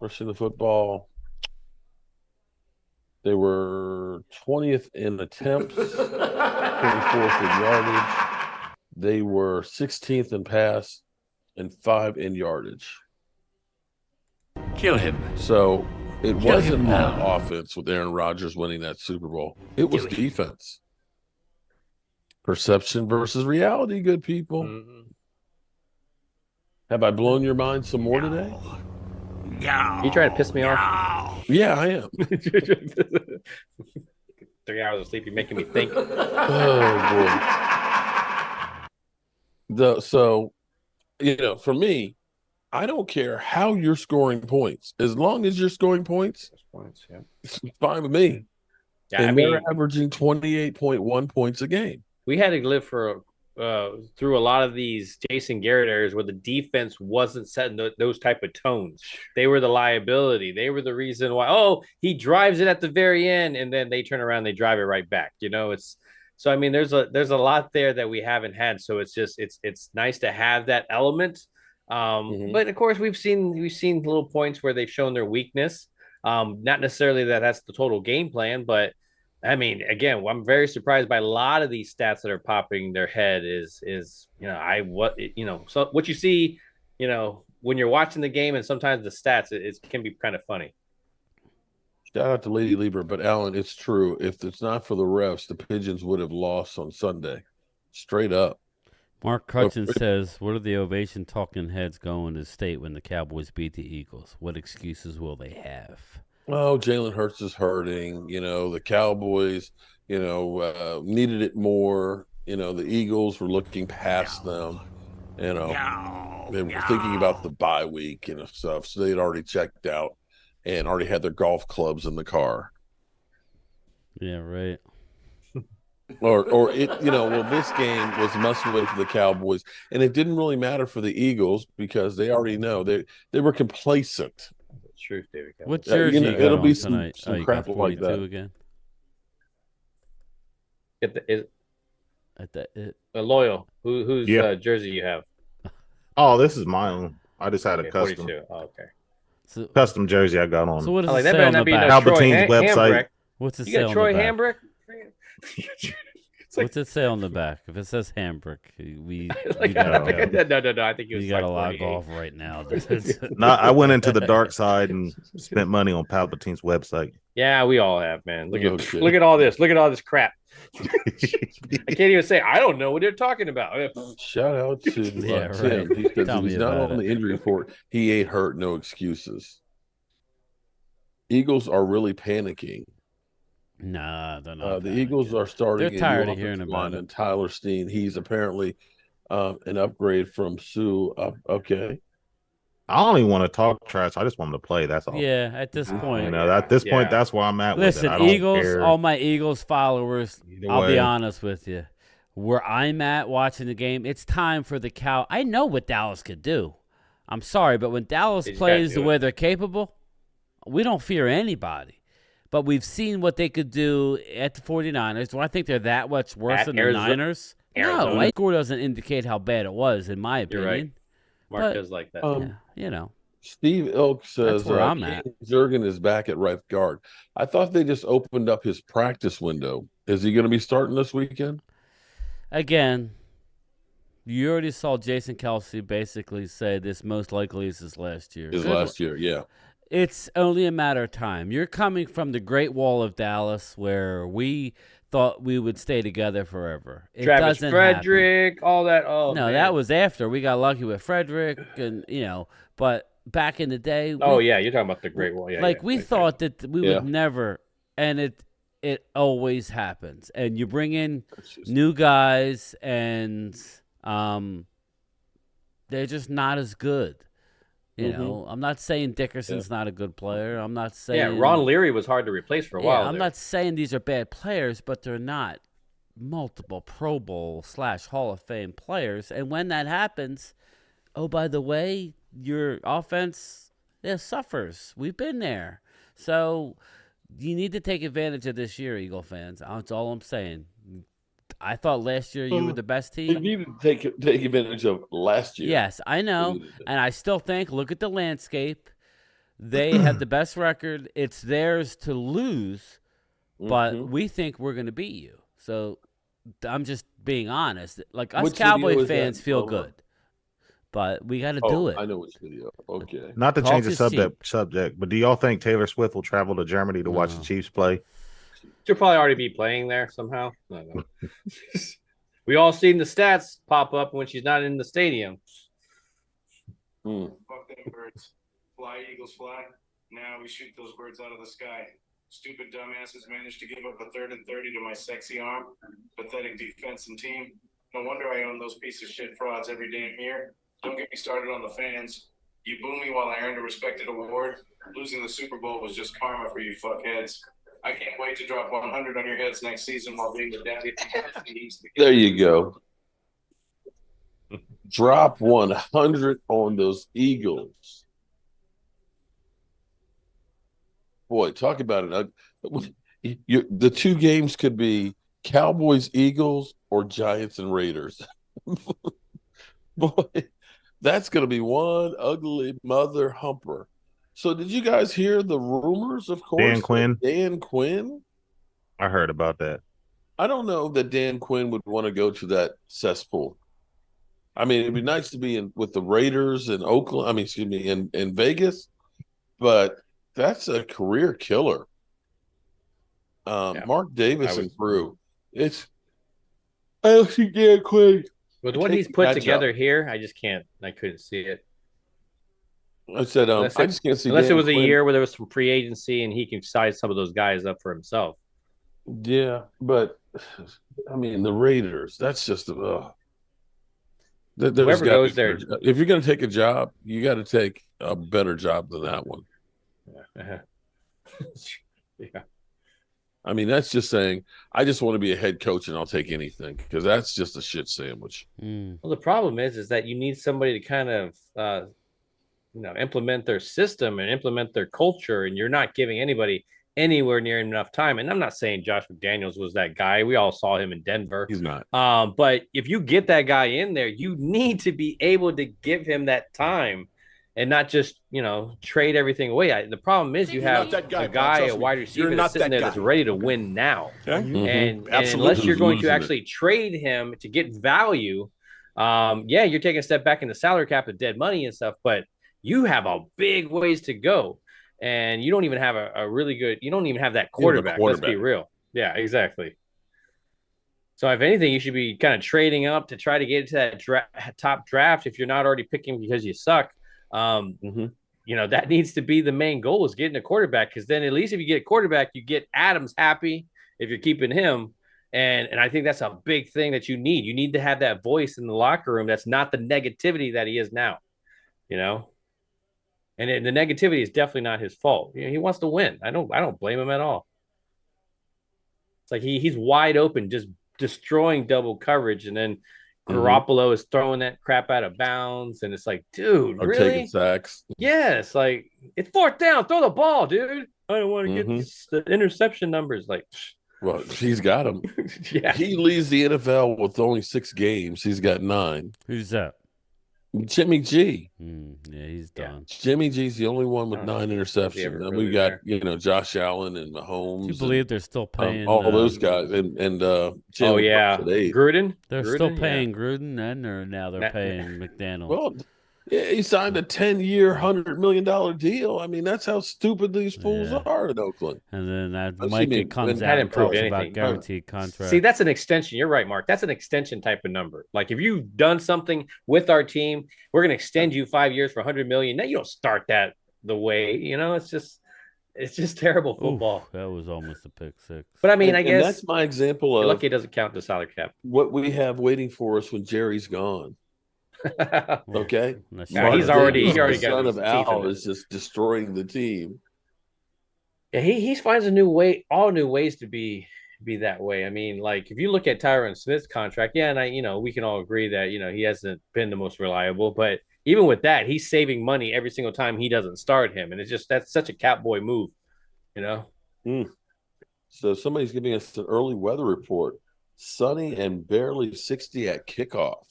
the football. They were 20th in attempts, 24th in yardage. They were 16th in pass and 5 in yardage. Kill him. So it wasn't on offense with Aaron Rodgers winning that Super Bowl. It was defense. Perception versus reality, good people. Mm-hmm. Have I blown your mind some more today? You trying to piss me off? Yeah, I am. 3 hours of sleep, you're making me think. Oh boy. So, for me, I don't care how you're scoring points. As long as you're scoring points, it's fine with me. Yeah, and they're averaging 28.1 points a game. We had to live through a lot of these Jason Garrett areas where the defense wasn't setting those type of tones. They were the liability. They were the reason why, he drives it at the very end, and then they turn around, they drive it right back. There's a lot there that we haven't had. So it's nice to have that element. But of course we've seen little points where they've shown their weakness. Not necessarily that's the total game plan, but I mean, again, I'm very surprised by a lot of these stats that are popping their head so what you see, when you're watching the game, and sometimes the stats, it can be kind of funny. Shout out to Lady Lieber, but Alan, it's true. If it's not for the refs, the Pigeons would have lost on Sunday. Straight up. Mark Crutchin says, what are the ovation talking heads going to state when the Cowboys beat the Eagles? What excuses will they have? Oh, Jalen Hurts is hurting. The Cowboys, needed it more. The Eagles were looking past them. They were thinking about the bye week, stuff. So they had already checked out and already had their golf clubs in the car. Yeah, right. Or it, well, this game was must win for the Cowboys, and it didn't really matter for the Eagles because they already know they were complacent. Truth, David. What jersey you got it'll on be tonight? some you crap got like 42 that again. At the Loyal. Whose jersey you have? Oh, this is my own. I just had a custom. 42. Oh, okay. So, custom jersey I got on. So what does like, it that say better on the not be back? no Troy Palpatine's website. What's it You say got on Troy the back? Hambrick? What's it say on the back? If it says Hambrick, we like, gotta go. No. I think you gotta log off right now. No, I went into the dark side and spent money on Palpatine's website. Yeah, we all have, man. Look at all this. Look at all this crap. I can't even say I don't know what they're talking about. Shout out to Tim. He says if he's not on the injury report, he ain't hurt. No excuses. Eagles are really panicking. Nah, they're not. The Eagles are starting. They're tired of hearing about it. And Tyler Steen, he's apparently an upgrade from Sue. Okay. I don't even want to talk trash. I just want them to play. That's all. Yeah, at this point. At this point, that's where I'm at. Listen, with it. I don't Eagles, care. all my Eagles followers, I'll be way. honest with you. Where I'm at watching the game, it's time for the Cow. I know what Dallas could do. I'm sorry, but when Dallas plays the way they're capable, we don't fear anybody. But we've seen what they could do at the 49ers. Do I think they're that much worse than the Niners? No, my score doesn't indicate how bad it was, in my opinion. You're right. Mark does like that. Steve Ilk says that's where I'm at. Zergen is back at right guard. I thought they just opened up his practice window. Is he going to be starting this weekend? Again, you already saw Jason Kelce basically say this most likely is his last year. Last year, yeah. It's only a matter of time. You're coming from the Great Wall of Dallas where we thought we would stay together forever. It Travis doesn't Frederick, happen. all that. Oh, no, man. That was after. We got lucky with Frederick and, but back in the day. You're talking about the Great Wall. Yeah, we thought that we would never, and it always happens. And you bring in new guys, and they're just not as good. You know, I'm not saying Dickerson's not a good player. I'm not saying. Yeah, Ron Leary was hard to replace for a while. I'm not saying these are bad players, but they're not multiple Pro Bowl / Hall of Fame players. And when that happens, oh, by the way, your offense suffers. We've been there. So you need to take advantage of this year, Eagle fans. That's all I'm saying. I thought last year you were the best team. You need to take advantage of last year. Yes, I know. And I still think, look at the landscape. They have the best record. It's theirs to lose, but we think we're going to beat you. So I'm just being honest. Like, us Cowboy fans feel good, but we got to do it. I know which video. Okay. Not to change the subject, but do y'all think Taylor Swift will travel to Germany to watch the Chiefs play? She'll probably already be playing there somehow. No. We all seen the stats pop up when she's not in the stadium. Fuck them birds. Fly, Eagles, fly. Now we shoot those birds out of the sky. Stupid dumbasses managed to give up a 3rd and 30 to my sexy arm. Pathetic defense and team. No wonder I own those piece of shit frauds every damn year. Don't get me started on the fans. You boo me while I earned a respected award. Losing the Super Bowl was just karma for you fuckheads. I can't wait to drop 100 on your heads next season while being the daddy. There you go. Drop 100 on those Eagles. Boy, talk about it. The two games could be Cowboys, Eagles, or Giants and Raiders. Boy, that's going to be one ugly mother humper. So did you guys hear the rumors, of course? Dan Quinn? I heard about that. I don't know that Dan Quinn would want to go to that cesspool. I mean, it'd be nice to be with the Raiders in Oakland. I mean, excuse me, in Vegas. But that's a career killer. Mark Davis and crew. I don't see Dan Quinn. With what he's put together here, I just can't. I couldn't see it. I said, I just can't see. Unless it was a year where there was some free agency and he can size some of those guys up for himself. Yeah, but I mean the Raiders. That's just whoever goes there. If you're going to take a job, you got to take a better job than that one. Yeah. I mean, that's just saying, I just want to be a head coach and I'll take anything, because that's just a shit sandwich. Well, the problem is that you need somebody to kind of, implement their system and implement their culture, and you're not giving anybody anywhere near enough time. And I'm not saying Josh McDaniels was that guy. We all saw him in Denver. He's not. But if you get that guy in there, you need to be able to give him that time and not just, trade everything away. The problem is you have a wide receiver that's sitting there that's ready to win now. And unless you're going to actually trade him to get value, you're taking a step back in the salary cap of dead money and stuff, but you have a big ways to go. And you don't even have a really good, you don't even have that quarterback. Let's be real. Yeah, exactly. So if anything, you should be kind of trading up to try to get into that top draft if you're not already picking because you suck. That needs to be the main goal, is getting a quarterback, because then at least if you get a quarterback, you get Adams happy if you're keeping him. And I think that's a big thing that you need. You need to have that voice in the locker room that's not the negativity that he is now, And the negativity is definitely not his fault. He wants to win. I don't blame him at all. It's like he's wide open, just destroying double coverage, and then Garoppolo is throwing that crap out of bounds, and it's like, dude, I'm really? taking sacks. Yes, like, it's fourth down, throw the ball, dude. I don't want to get the interception numbers. Like, well, he's got them. Yeah, he leads the NFL with only 6 games. He's got 9. Who's that? Jimmy G. Yeah, he's done. Jimmy G's the only one with 9 interceptions. And we got, Josh Allen and Mahomes. Do you believe they're still paying all those guys? And Gruden. They're still paying Gruden, or now they're paying McDaniels. Well, he signed a 10-year, $100 million deal. I mean, that's how stupid these fools are in Oakland. And then that Mike comes out and talks about guaranteed contract. See, that's an extension. You're right, Mark. That's an extension type of number. Like, if you've done something with our team, we're going to extend you 5 years for $100 million. Now, you don't start that the way, it's just terrible football. Oof, that was almost a pick six. But I mean, I guess that's my example of lucky it doesn't count the salary cap. What we have waiting for us when Jerry's gone. Okay, he's already got the son of Al is just destroying the team. Yeah, he finds new ways to be that way. I mean, like, if you look at Tyron Smith's contract, and we can all agree that he hasn't been the most reliable, but even with that, he's saving money every single time he doesn't start him, and that's such a Catboy move, So somebody's giving us an early weather report: sunny and barely 60 at kickoff.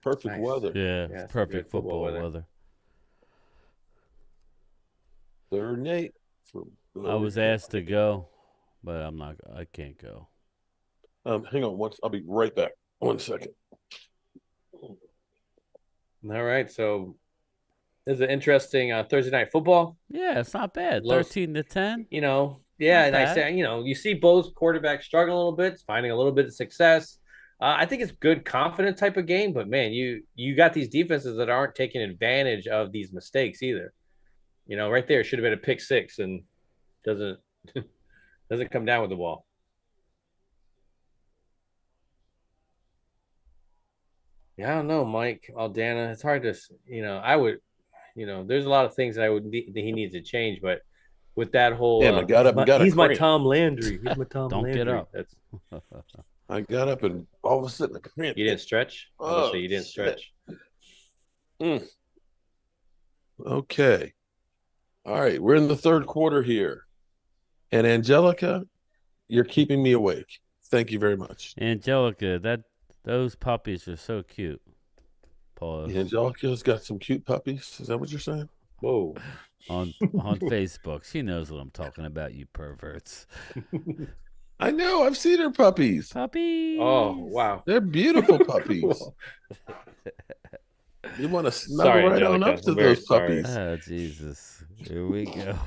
Perfect weather. Yeah, perfect football weather. 3rd and 8. I was asked to go, but I can't go. Hang on I'll be right back. 1 second. All right, so this is an interesting Thursday night football. Yeah, it's not bad. 13-10. And I say, you see both quarterbacks struggling a little bit, finding a little bit of success. I think it's good, confident type of game, but man, you got these defenses that aren't taking advantage of these mistakes either. Right there should have been a pick 6 and doesn't come down with the ball. Yeah, I don't know, Mike Aldana. It's hard to, I would, there's a lot of things that he needs to change, but with that whole, I got up. He's my Tom Landry. He's my Tom Don't Landry. Get up. That's. I got up and all of a sudden I cramped. You didn't stretch? Obviously, you didn't stretch. Okay. All right. We're in the 3rd quarter here. And Angelica, you're keeping me awake. Thank you very much. Angelica, those puppies are so cute. Pause. Angelica's got some cute puppies. Is that what you're saying? Whoa. On Facebook. She knows what I'm talking about, you perverts. I know. I've seen her puppies. Puppies. Oh, wow. They're beautiful puppies. You want to snuggle right on up to those puppies. Oh, Jesus. Here we go.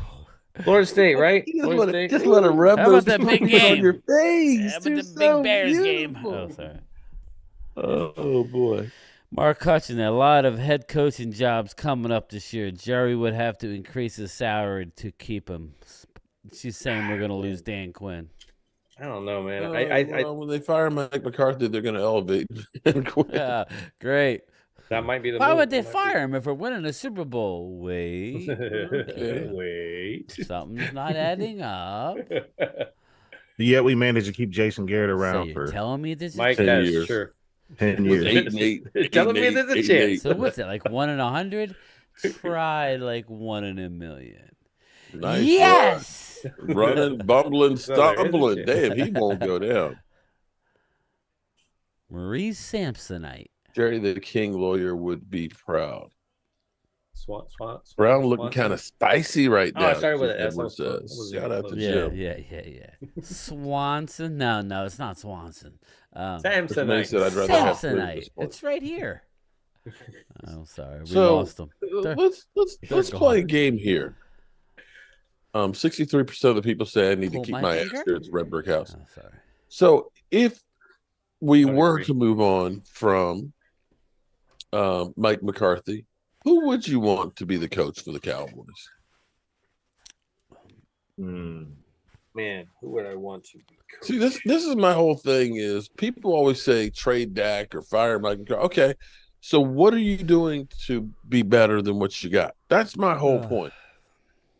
Florida State, right? Just want to rub those that big puppies game on your face. How about the Big Bears game? Oh, sorry. Oh, boy. Mark Hutchin, a lot of head coaching jobs coming up this year. Jerry would have to increase his salary to keep him. She's saying we're going to lose Dan Quinn. I don't know, man. When they fire Mike McCarthy, they're going to elevate. Yeah, great. That might be the Why move. would they fire him if we're winning a Super Bowl? Wait. Wait. Something's not adding up. Yet we managed to keep Jason Garrett So around you're for telling me this is Mike, 10 that's years. true. 10 years. 8-8. Telling me there's a chance. So what's it, like 1 in 100? Try like 1 in a million. Nice. Yes! Running, bumbling, stumbling. chance. Damn, he won't go down. Maurice Samsonite. Jerry the King lawyer would be proud. Swan, Brown looking kind of spicy right Oh, now. I started with it. Edward That's what says. was Shout out to Yeah, Jim. yeah. Swanson? No, it's not Swanson. Samsonite. Said I'd rather have Samsonite. It's right here. I'm sorry. We So lost them. Let's play a game here. 63% of the people say I need to Pull keep my my finger? ass here at the Red Brick House. Oh, sorry. So if we Would were agree. to move on from Mike McCarthy, who would you want to be the coach for the Cowboys? Man, who would I want to be? See, this is my whole thing is people always say trade Dak or fire Mike McCarthy. Okay, so what are you doing to be better than what you got? That's my whole point.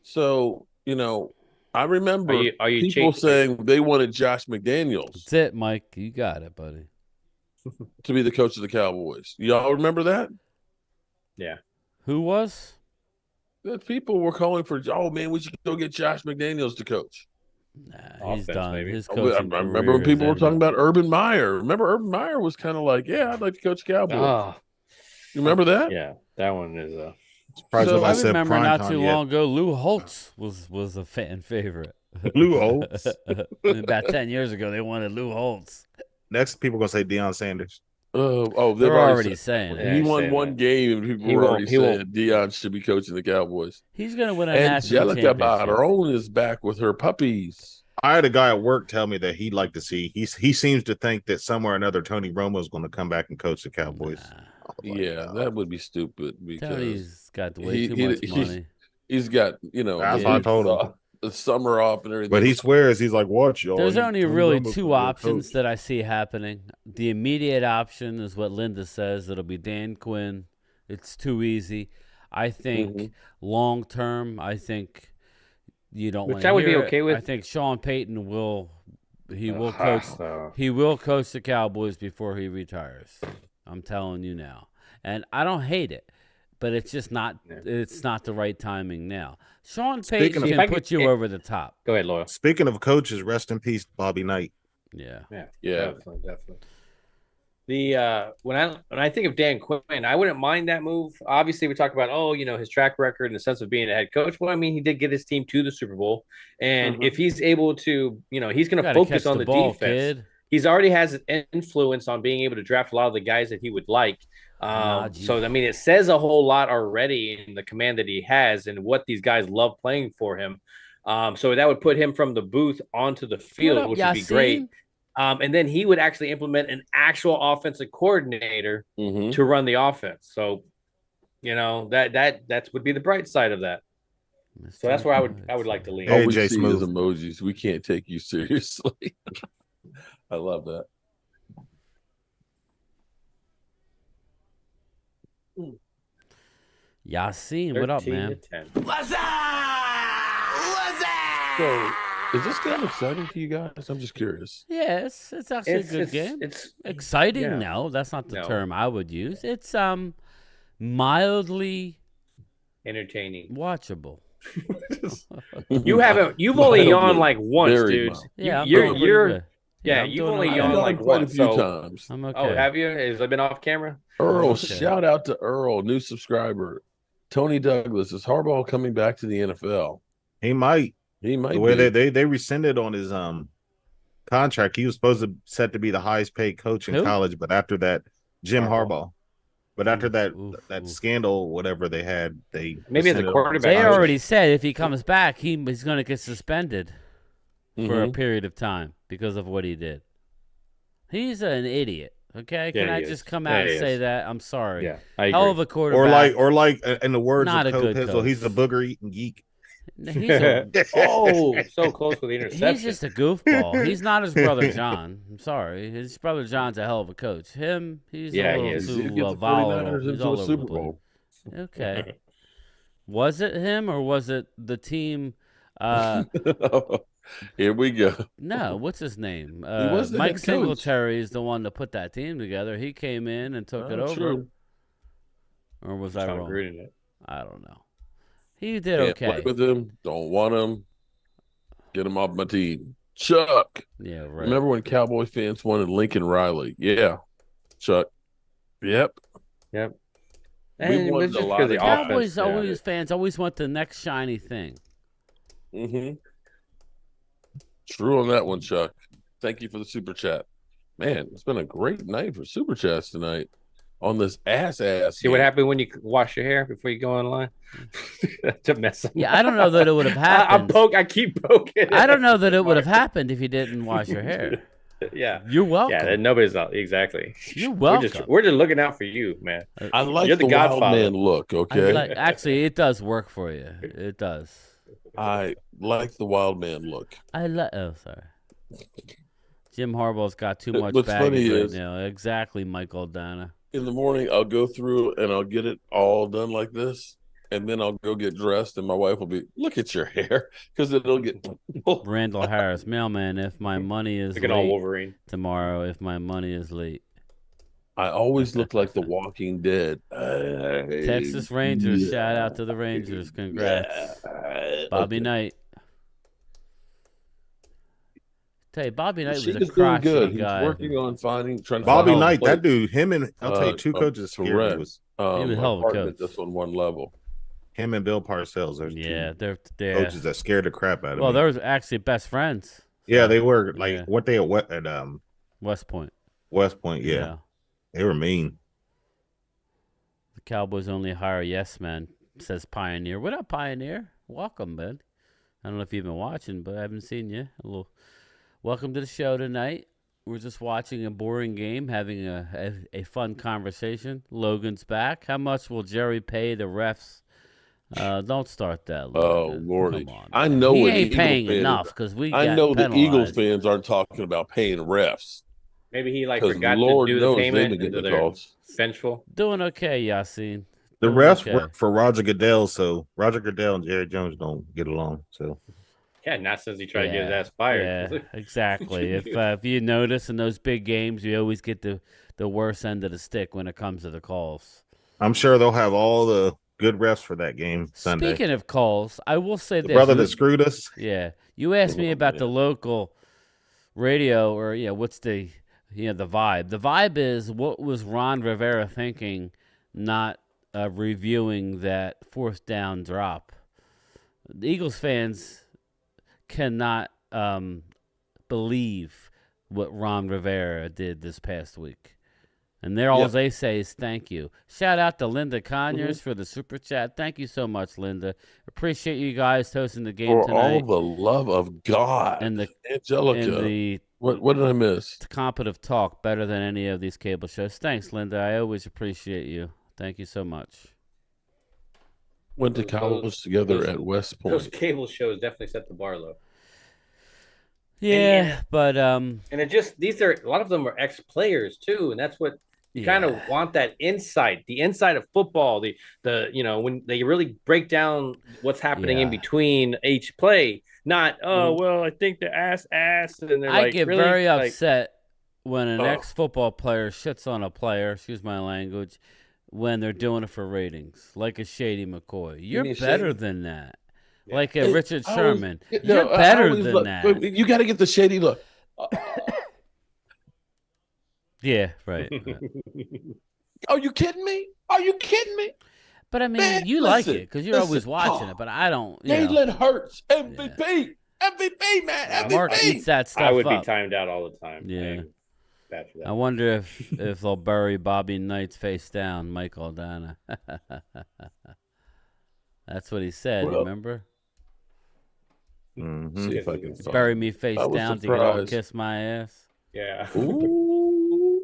So, I remember Are you people saying they wanted Josh McDaniels That's it, Mike. You got it, buddy. to be the coach of the Cowboys. Y'all remember that? Yeah. Who was? That people were calling for, oh, man, we should go get Josh McDaniels to coach. Nah, he's Offense, done. maybe. His I coaching remember when career people were has talking ended. about Urban Meyer. Remember Urban Meyer was kind of like, yeah, I'd like to coach Cowboys. Oh, You remember that? yeah. That one is Surprised So, nobody I said remember prime not time too yet. long ago, Lou Holtz was a fan favorite. Lou Holtz. About 10 years ago, they wanted Lou Holtz. Next, people going to say Deion Sanders. They've They're already saying Yeah, it. He he's won saying one that. game, and people He were won't- already he saying won't. Deion should be coaching the Cowboys. He's going to win a national Angelica championship. Barone is back with her puppies. I had a guy at work tell me that he'd like to see. He seems to think that somewhere or another Tony Romo is going to come back and coach the Cowboys. Yeah, that would be stupid because Tony's got way too much money. he's got That's what I told him. the summer off and everything. But he swears he's like, "Watch y'all." There's only really Romo's two gonna be a options coach. that I see happening. The immediate option is what Linda says. It'll be Dan Quinn. It's too easy. I think long term, I think you don't want Which to I would be hear it. okay with. I think Sean Payton will coach. He will coach the Cowboys before he retires. I'm telling you now. And I don't hate it, but it's just not. It's not the right timing now. Sean Payton of- can put you over the top. Go ahead, Loyal. Speaking of coaches, rest in peace, Bobby Knight. Yeah. Definitely. The when I think of Dan Quinn, I wouldn't mind that move. Obviously, we talk about his track record in the sense of being a head coach. Well, I mean, he did get his team to the Super Bowl, and if he's able to, he's going to Gotta focus catch on the ball, defense. kid. He's already has an influence on being able to draft a lot of the guys that he would like. So I mean, it says a whole lot already in the command that he has and what these guys love playing for him. So that would put him from the booth onto the field, which would be great. And then he would actually implement an actual offensive coordinator to run the offense. So, that would be the bright side of that. So that's where I would like to lean. All Hey, we Jay see Smooth. is emojis. We can't take you seriously. I love that. Yassine, what up, man? So, is this game exciting to you guys? I'm just curious. Yeah, it's actually a good game. It's exciting. yeah. No, that's not the No. term I would use. It's mildly entertaining, watchable. You've only yawned like once, Very dude. mild. Yeah, I'm you're doing pretty good. I'm you've doing only all right. yawned like quite a once. few So, times. I'm okay. oh, have you? Has it been off camera? Earl, Okay. shout out to Earl, new subscriber. Tony Douglas, is Harbaugh coming back to the NFL? He might. He might The way be. they rescinded on his contract, he was supposed to set to be the highest paid coach in Who? college, but after that, Jim Harbaugh. But after that oof. scandal, whatever they had, they Maybe as a rescinded quarterback. They contract. already said if he comes back, he's going to get suspended for a Mhm. period of time because of what he did. He's an idiot. Okay, can Yeah, I he just is. come Yeah, out and he say is. that? I'm sorry. Yeah, I agree. Hell of a quarterback. or like in the words Not of a Coach good Pizzle, coach. he's a booger eating geek. He's a, so close with the interception. He's just a goofball. He's not his brother John. I'm sorry. His brother John's a hell of a coach. He's a little too volatile. He's all over the place. Okay. Was it him or was it the team? Here we go. No, what's his name? Mike Singletary is the one that put that team together. He came in and took it over. True. Or was I wrong? I don't know. He did Can't okay. play with him. Don't want him. Get him off my team. Chuck. Yeah, right. Remember when Cowboy fans wanted Lincoln Riley? Yeah. Chuck. Yep. And We wanted just a lot because the Cowboys offense, fans always want the next shiny thing. Mm-hmm. True on that one, Chuck. Thank you for the super chat. Man, it's been a great night for super chats tonight on this ass. See what happened when you wash your hair before you go online? To mess up. Yeah, I don't know that it would have happened. I keep poking. I don't know that it would have happened if you didn't wash your hair. Yeah. You're welcome. Yeah, nobody's out. Exactly. You're welcome. We're just looking out for you, man. I like You're the Godfather Godfather. man look, okay? Actually, it does work for you. It does. I like the wild man look. Oh, sorry. Jim Harbaugh's got too much What's baggage funny right is- now. Exactly, Michael Dana. In the morning, I'll go through and I'll get it all done like this. And then I'll go get dressed, and my wife will be, look at your hair, because it'll get. Randall Harris, mailman. If my money is Look at all late Wolverine. tomorrow, if my money is late. I always look like the Walking Dead. Texas Rangers. Shout out to the Rangers. Congrats. Bobby Knight. Tell you, Bobby Knight was a doing crotchety good. guy. He's working on trying to Bobby find Knight, a that dude, him and I'll tell you, two coaches scared me. correct. Was He was a hell of a apartment coach. just on one level. him and Bill Parcells. There's Yeah, two they're coaches that scared the crap out of well, me. they were actually best friends. Yeah, they were like Yeah. what they at West Point. West Point. Yeah, they were mean. The Cowboys only hire yes men, says Pioneer. What up, Pioneer? Welcome, man. I don't know if you've been watching, but I haven't seen you. Welcome to the show tonight. We're just watching a boring game, having a fun conversation. Logan's back. How much will Jerry pay the refs? Don't start that, Logan. Oh, Lordy. Come on, I know he what ain't Eagle paying fans- enough because we I got know the Eagles penalized. fans aren't talking about paying refs. Maybe he Because forgot Lord to do the knows payment. they get and the they're calls. vengeful. Doing okay, Yasin. The Doing refs okay. work for Roger Goodell, so Roger Goodell and Jerry Jones don't get along. So Yeah, not since he tried to get his ass fired. Yeah, exactly. If you notice in those big games, you always get the worst end of the stick when it comes to the calls. I'm sure they'll have all the good refs for that game Sunday. Speaking of calls, I will say The this. brother that screwed us. Yeah. You asked me about the local radio or what's the vibe. The vibe is what was Ron Rivera thinking, not reviewing that fourth down drop. The Eagles fans cannot believe what Ron Rivera did this past week. And all they say is thank you. Shout out to Linda Conyers for the super chat. Thank you so much, Linda. Appreciate you guys hosting the game For tonight. all the love of God. And the Angelica. and the what did I miss? competitive talk better than any of these cable shows. Thanks, Linda. I always appreciate you. Thank you so much. Went to college together at West Those Point. cable shows definitely set the bar low. Yeah, but And it just a lot of them are ex-players too, and that's what you kind of want, that insight, the inside of football, the when they really break down what's happening in between each play. Not I think the ass, and they're I get really, very upset when an ex-football player shits on a player, excuse my language, when they're doing it for ratings, like a Shady McCoy. You're better than that. Yeah. Like a Richard Sherman. You're better than that. You got to get the shady look. Yeah, right. Are you kidding me? Are you kidding me? But I mean, Man, you like it because you're always watching it. But I don't. Jalen Hurts, MVP, MVP, man, MVP. Mark eats that stuff I would up. be timed out all the time. Yeah. Bad for that. I wonder if they'll bury Bobby Knight's face down, Mike Aldana. That's what he said. Remember? Mm-hmm. See if I can bury me face down to get all kiss my ass. Yeah. Ooh.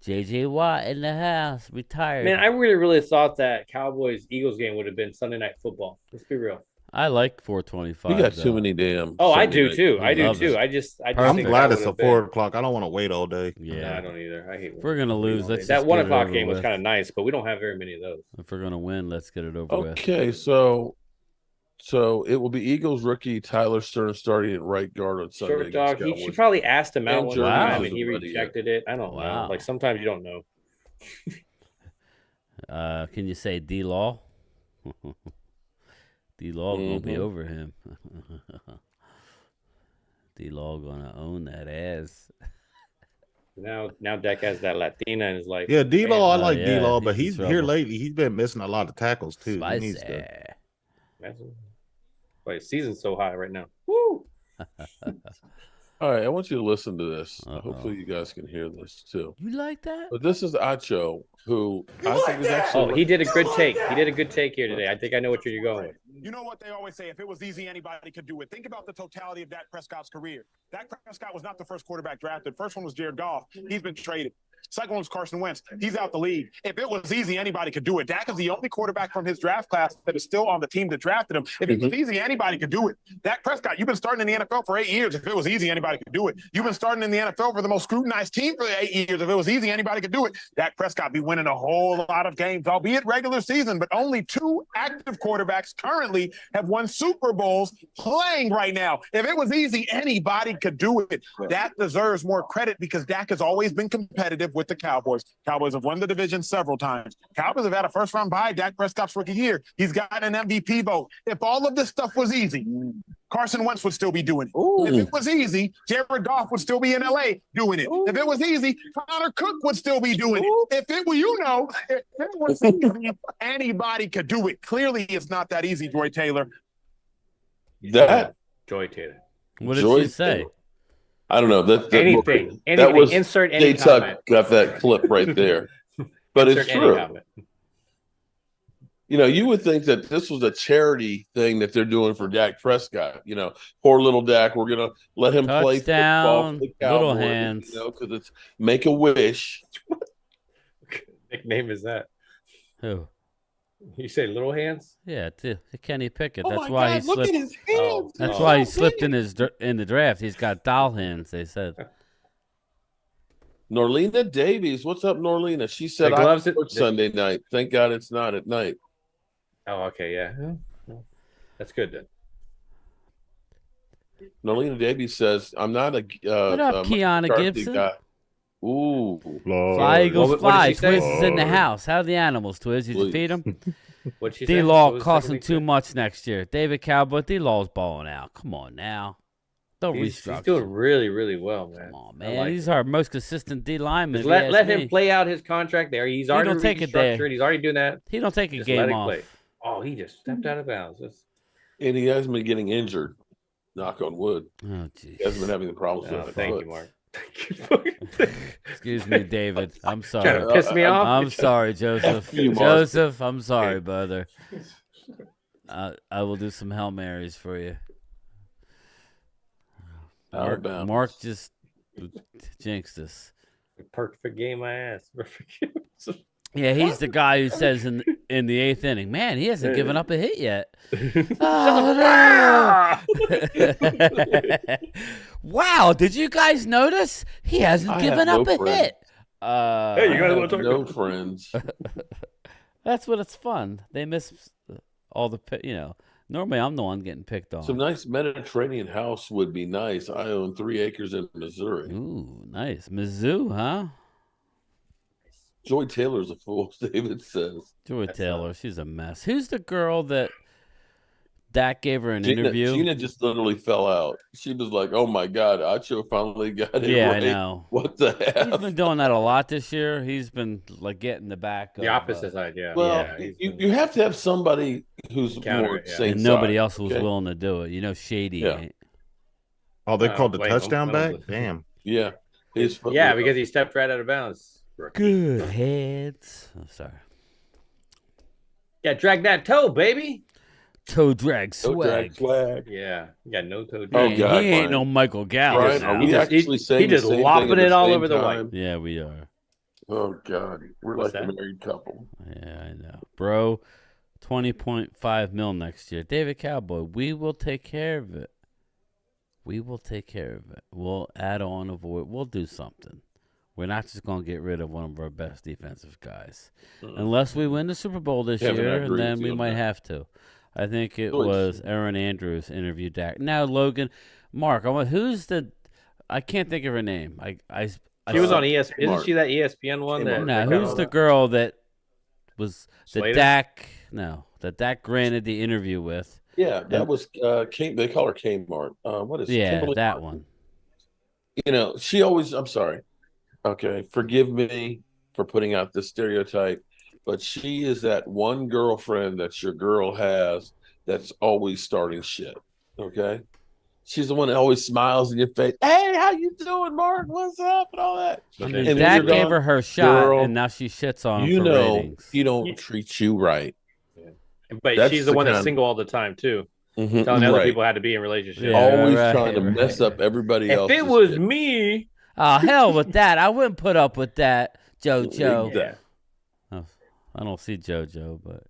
J.J. Watt in the house, retired. Man, I really thought that Cowboys-Eagles game would have been Sunday Night Football. Let's be real. I like 425. We got too many damn. Oh, I Sunday do night. too. I do love too. it. I just I'm think glad that it's a would've been- 4 o'clock. I don't want to wait all day. Yeah, No, I don't either. I hate. If we're gonna lose, let's that just 1 get it o'clock over game was with. kind of nice, but we don't have very many of those. If we're gonna win, let's get it over with. Okay, so it will be Eagles rookie Tyler Stern starting at right guard on Sunday. Short against dog. She Cowboys. probably asked him out And one Jordan time, Howard and he wasn't ready rejected it. I don't Wow. know. Like sometimes you don't know. Can you say D-Law? D-Law gonna be Mhm. over him. D-Law gonna own that ass. Now Dak has that Latina and is like, Yeah, D-Law, I man, like yeah, D-Law, but he's he's in here trouble. lately. He's been missing a lot of tackles too. He Spicy. needs to. that's- Wait, season's so high right now. Woo! All right, I want you to listen to this. Uh-oh. Hopefully, you guys can hear this too. You like that? But this is Acho, who I think is actually. Oh, he did a good take. He did a good take here today. I think I know what you're going with. You know what they always say, if it was easy, anybody could do it. Think about the totality of Dak Prescott's career. Dak Prescott was not the first quarterback drafted. First one was Jared Goff. He's been traded. Second one was Carson Wentz. He's out the league. If it was easy, anybody could do it. Dak is the only quarterback from his draft class that is still on the team that drafted him. If it was easy, anybody could do it. Dak Prescott, you've been starting in the NFL for 8 years. If it was easy, anybody could do it. You've been starting in the NFL for the most scrutinized team for 8 years. If it was easy, anybody could do it. Dak Prescott be winning a whole lot of games, albeit regular season, but only 2 active quarterbacks currently have won Super Bowls playing right now. If it was easy, anybody could do it. Dak deserves more credit because Dak has always been competitive with the Cowboys. Cowboys have won the division several times. Cowboys have had a first-round bye Dak Prescott's rookie year. He's got an MVP vote. If all of this stuff was easy, Carson Wentz would still be doing it. If it was easy, Jared Goff would still be in L.A. doing it. If it was easy, Connor Cook would still be doing it. If it were, if it was easy, anybody could do it. Clearly, it's not that easy, Joy Taylor. That Joy Taylor. What did Joy she say? Taylor. I don't know. That Anything. That was Insert any Jay Tuck comment. got that clip right there. But Insert it's any true. comment. You know, you would think that this was a charity thing that they're doing for Dak Prescott. You know, poor little Dak. We're gonna let him play football Touchdown, for the little Cowboys, hands. You know, because it's make a wish. Nickname is that? Who? You say Little Hands? Yeah, Kenny Pickett. Oh That's my why God, he look slipped. at his hands. That's Oh. why he slipped in the draft. He's got doll hands. They said. Norlena Davies, what's up, Norlena? She said The I gloves work Sunday night. Thank God it's not at night. Oh, okay, yeah. That's good then. Norlena Davies says I'm not a What up, Kiana McCarthy Gibson? guy. Ooh, Fly Eagles what did fly. she say? Twiz is in the house. How are the animals, Twiz? Did you Please. feed them? What'd she say? D-Law What was the costing second too thing? much next year. David Cowboy, D-Law's balling out. Come on now. Don't He's restructure. doing really, really well, man. Come on, I man. like He's it. our most consistent D lineman. Just if you let ask him me. play out his contract there. He's already don't take a day. restructured. He's already doing that. He don't take a Just let game it off. play. Oh, he just stepped out of bounds. and he hasn't been getting injured. Knock on wood. Oh, jeez. He hasn't been having the problems Oh, with thank foot. you, Mark. Thank you. Excuse me, David. I'm Trying sorry. to piss me off. I'm sorry, Joseph. F you, Mark. Joseph, I'm sorry, brother. I will do some Hail Marys for you. Out of bounds. Mark just jinxed us. Perfect game, my ass. Perfect. Yeah, he's the guy who says in the 8th inning, man, he hasn't given up a hit yet. Wow, did you guys notice? He hasn't I given have up no a friends. hit. Hey, you I guys have want to talk no about- friends. That's what it's fun. They miss all the, normally I'm the one getting picked on. Some nice Mediterranean house would be nice. I own 3 acres in Missouri. Ooh, nice. Mizzou, huh? Joy Taylor's a fool, David says. Joy Taylor, she's a mess. Who's the girl that Dak gave her an Gina, interview? Gina just literally fell out. She was like, "Oh my God, Acho finally got it Yeah, right." I know. What the He's hell? been doing that a lot this year. He's been like getting the back. The opposite side, yeah. Well, yeah, he's you, been- you have to have somebody who's Counter more it, yeah. sane and nobody side, else was okay? willing to do it. Shady. Yeah. Ain't. Oh, they called the wait, touchdown hold on. back? Damn. Yeah, his foot Yeah, was because up. he stepped right out of bounds. Good heads. Oh, sorry. Yeah, drag that toe, baby. Toe drag No swag. drag flag. Yeah, you got no toe. Oh, Man, God, he ain't Brian. no Michael Gallup. Brian, now. are we He just- actually saying he just the same lopping thing at it the all same over the white. time? Yeah, we are. Oh God, we're What's like a that? married couple. Yeah, I know, bro. 20.5 mil next year. David Cowboy, we will take care of it. We will take care of it. We'll add on, avoid. We'll do something. We're not just going to get rid of one of our best defensive guys. Unless we win the Super Bowl this Kevin, I year, agree and with then we you on might that. have to. I think it Choice. was Aaron Andrews interviewed Dak. Now, Logan, Mark, who's the – I can't think of her name. She was on ESPN. Isn't she that ESPN one? No, who's the girl that was Slater? that Dak granted the interview with? Yeah, that was they call her Kmart. What is Kimberly that Martin? one. She always. I'm sorry. Okay, forgive me for putting out this stereotype, but she is that one girlfriend that your girl has that's always starting shit. Okay, she's the one that always smiles in your face. Hey, how you doing, Mark? What's up and all that. I mean, Dak gave her shot, girl, and now she shits on him for ratings. He don't treat you right. But she's the one that's single all the time too, telling other people how to be in relationships. Yeah, always trying to mess up everybody else. If it was me, oh hell with that! I wouldn't put up with that, JoJo. Yeah. Oh, I don't see JoJo, but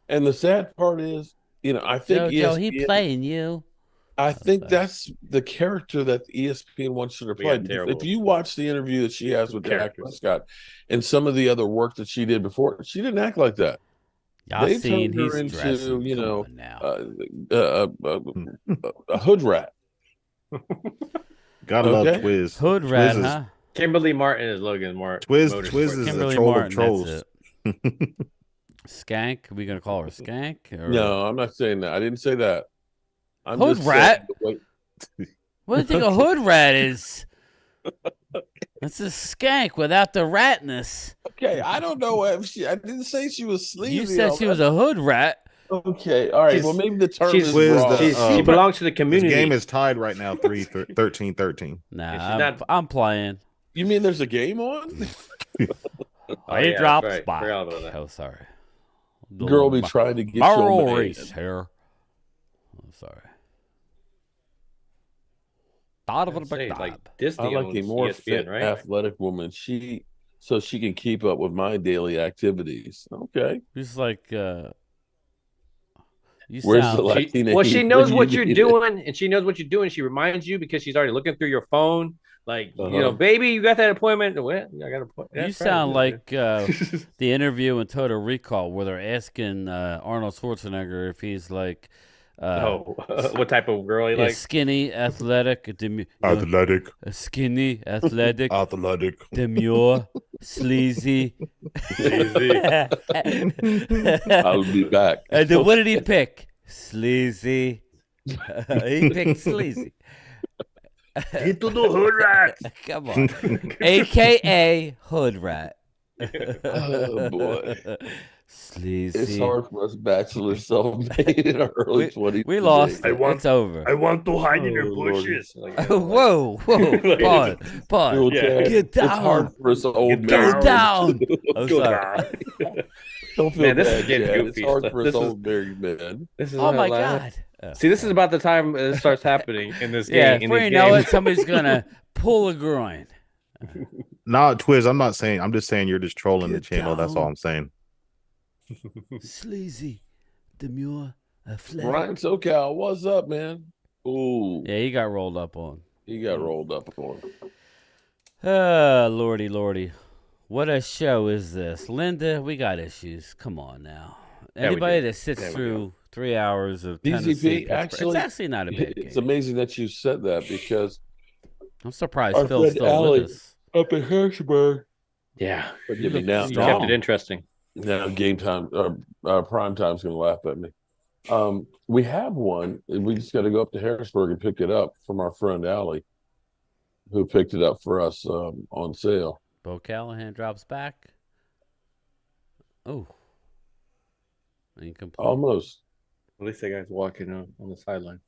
And the sad part is, I think JoJo, he playing you. I think that's the character that ESPN wants her to play. If you watch the interview that she has with Dak Prescott and some of the other work that she did before, she didn't act like that. They turned her into, a hood rat. Gotta love Twiz. Hood rat, huh? Kimberly Martin is Logan Martin. Twiz is Kimberly a troll Martin, of trolls. Skank? Are we gonna call her Skank? Or... No, I'm not saying that. I didn't say that. I'm hood just rat. What do you think a hood rat is? That's a skank without the ratness. Okay, I don't know if I didn't say she was sleazy. You said she was a hood rat. Okay, all right. Well, maybe the term is wrong. She belongs to the community. The game is tied right now, 13-13. Nah, I'm playing. You mean there's a game on? He drops back. Oh, sorry. Girl be trying to get your race here. I'm sorry. Like Disney I like a more fit, athletic woman. So she can keep up with my daily activities. Okay. Just like where's the Latina? Well, she knows what you're doing, and she knows what you're doing. She reminds you because she's already looking through your phone. Like, baby, you got that appointment? What? I got an appointment. You sound like the interview in Total Recall where they're asking Arnold Schwarzenegger if he's like. What type of girl he likes? Skinny, athletic, skinny, athletic, demure, sleazy. I'll be back. And then what did he pick? Sleazy. He picked sleazy. Get to the hood rat. Come on. AKA hood rat. Oh boy. Sleazy. It's hard for us bachelors self-made in our early 20s. We lost. It's over. I want to hide in your bushes. Whoa. Pause. Yeah. Get down. It's hard for us old Get down. I'm sorry. Don't feel this bad, is getting Chad. goofy. It's hard for us old married men. Oh my God. See, this is about the time it starts happening in this game. Yeah, before you know it, somebody's going to pull a groin. Nah, Twiz, I'm just saying you're just trolling the channel. That's all I'm saying. Sleazy, demure, athletic. Ryan SoCal, what's up, man? Ooh. Yeah, he got rolled up on. Lordy. What a show is this? Linda, we got issues. Come on now. Anybody that sits through 3 hours of Tennessee, DZP, actually, it's actually not a bad game. It's amazing that you said that because I'm surprised Phil's still with us. Up in Harrisburg. Yeah. Forgive me now. You kept it interesting. Now game time, prime time's going to laugh at me. We have one. We just got to go up to Harrisburg and pick it up from our friend Allie, who picked it up for us on sale. Bo Callahan drops back. Oh. Incomplete. Almost. At least that guy's walking on the sideline.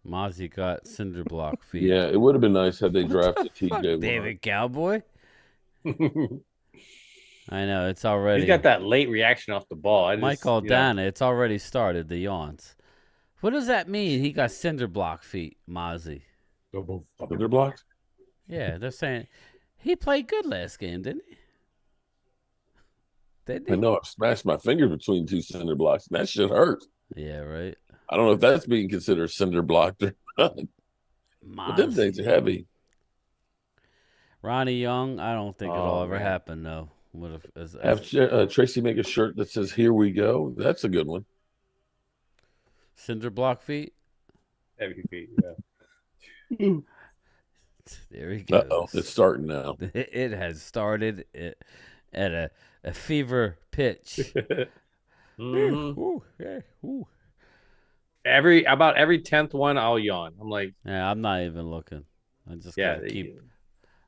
Mozzie got cinder block feet. Yeah, it would have been nice had they drafted TJ. David Cowboy. I know it's already. He's got that late reaction off the ball. Michael Dana, it's already started. The yawns. What does that mean? He got cinder block feet, Mozzie. Cinder blocks? Yeah, they're saying he played good last game, didn't he? Didn't he? I know I smashed my finger between two cinder blocks, and that shit hurt. Yeah, right. I don't know if that's being considered cinder blocked or not. But them things are heavy. Ronnie Young, I don't think it'll ever happen, though. What if have Tracy make a shirt that says "Here we go"? That's a good one. Cinder block feet. Heavy feet. Yeah. There he goes. Uh-oh, it's starting now. It has started at a fever pitch. Ooh, yeah, ooh. About every 10th one, I'll yawn. I'm like, yeah, I'm not even looking. I just gotta keep.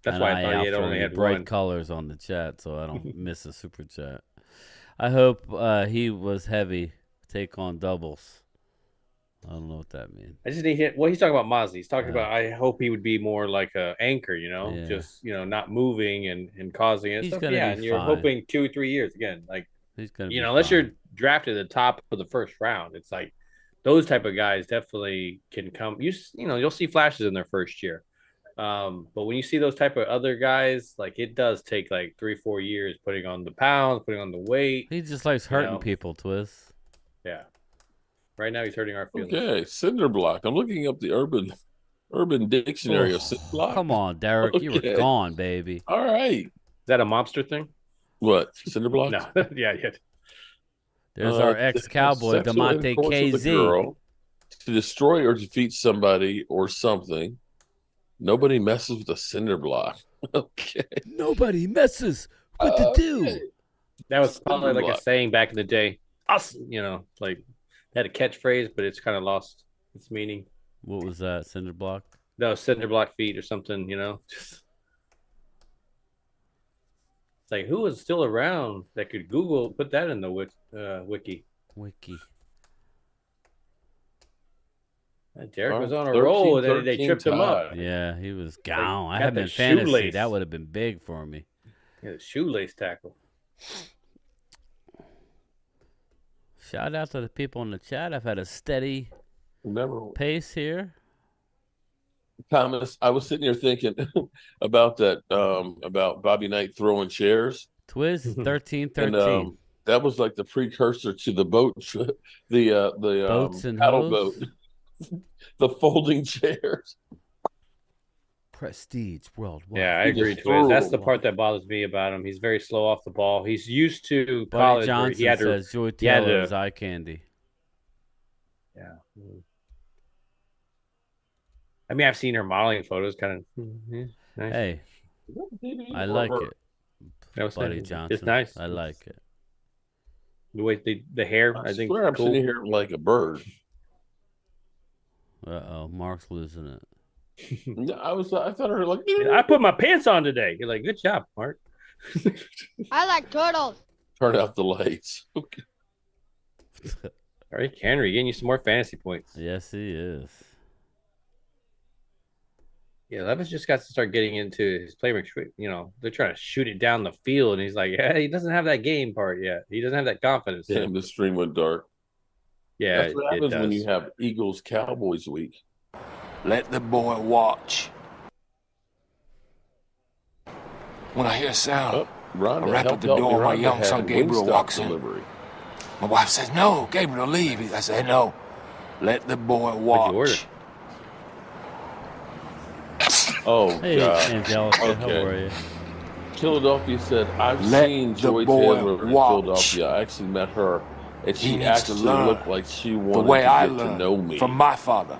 That's why I thought he only had bright one. colors on the chat, so I don't miss a super chat. I hope he was heavy. Take on doubles. I don't know what that means. I just need hit. Well, he's talking about Mozzie. He's talking about. I hope he would be more like a anchor. Just not moving and causing it. He's So, gonna and be you're fine. hoping 2-3 years again. Like he's gonna. Unless you're drafted at the top of the first round, it's like those type of guys definitely can come. You'll see flashes in their first year. But when you see those type of other guys, like it does take like 3-4 years putting on the pounds, putting on the weight. He just likes hurting people, Twiz. Yeah. Right now he's hurting our feelings. Okay, cinder block. I'm looking up the urban dictionary of cinder block. Come on, Derek. Okay. You were gone, baby. All right. Is that a mobster thing? What? Cinder block? No. Yeah. There's our ex-cowboy, DeMonte KZ. To destroy or defeat somebody or something. Nobody messes with a cinder block. Okay. Nobody messes with the dude. That was probably like a saying back in the day. Us, like had a catchphrase, but it's kind of lost its meaning. What was that? Cinder block? No, cinder block feet or something. Just it's like who is still around that could Google put that in the wiki. Derek was on a roll. They tripped him up. Yeah, he was gone. I had been fantasy. Shoelace. That would have been big for me. Yeah, the shoelace tackle. Shout out to the people in the chat. I've had a steady pace here. Thomas, I was sitting here thinking about that, about Bobby Knight throwing chairs. Twiz 13-13. That was like the precursor to the boat, the boats and paddle hose? boat. The folding chairs. Prestige worldwide. Yeah, I agree, Twiz. That's the part that bothers me about him. He's very slow off the ball. He's used to Buddy college. Johnson he had says Joy Taylor is eye candy. Yeah. I mean, I've seen her modeling photos. Kind of nice. Hey, I like it. That was Buddy Johnson. It's nice. I like it. The way the hair, I think. I'm cool. sitting here like a bird. Mark's losing it. I thought her like. I put my pants on today. You're like, good job, Mark. I like turtles. Turn out the lights. Okay. All right, Henry, getting you some more fantasy points. Yes, he is. Yeah, Levis just got to start getting into his playmaking. They're trying to shoot it down the field, and he's like, yeah, he doesn't have that game part yet. He doesn't have that confidence. Damn, the stream went dark. Yeah, that's what happens when you have Eagles Cowboys week. Let the boy watch. When I hear a sound, I rap at the door. My young son Gabriel walks in. My wife says, "No, Gabriel, leave." I say, "No, let the boy watch." Oh, hey, God. Angelica, okay. How are you? Philadelphia said, I've seen Joy Taylor in Philadelphia. I actually met her, and she actually looked like she wanted the way to I get to know me. From my father.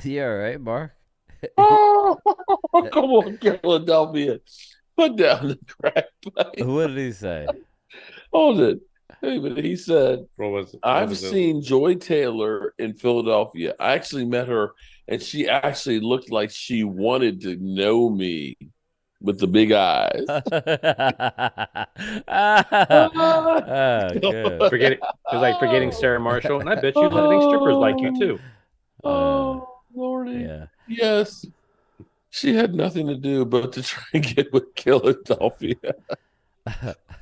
You all right, Mark? Oh, come on, Philadelphia. Put down the crack pipe. What did he say? Hold it. Hey, but he said, I've seen seen Joy Taylor in Philadelphia. I actually met her, and she actually looked like she wanted to know me with the big eyes. Good. It's like forgetting Sarah Marshall, and I bet you think strippers like you too. Oh, Lordy. Yeah. Yes. She had nothing to do but to try and get with Philadelphia.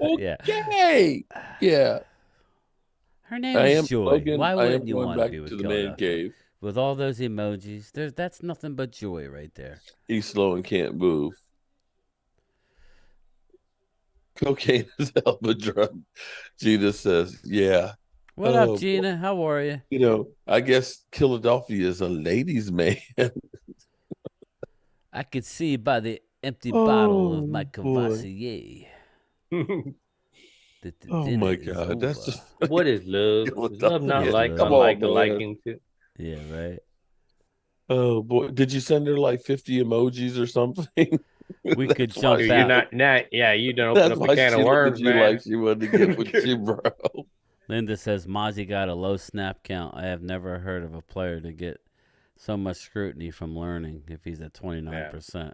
Okay. Yeah. Her name is Joy. Logan, Why wouldn't you want to back be with to the Philadelphia? man cave. With all those emojis, that's nothing but joy right there. He's slow and can't move. Cocaine is a hell of a drug. Gina says, yeah. What up, Gina? How are you? You know, I guess Philadelphia is a ladies' man. I could see by the empty bottle of my Cavassier. Oh my God, that's just what is love? Is love not like liking to? Yeah, right. Oh boy, did you send her like 50 emojis or something? We could jump out. You're not. Yeah, you don't open up a can of worms, man. Like she wanted to get with you, bro. Linda says Mozzie got a low snap count. I have never heard of a player to get so much scrutiny from learning if he's at 29%.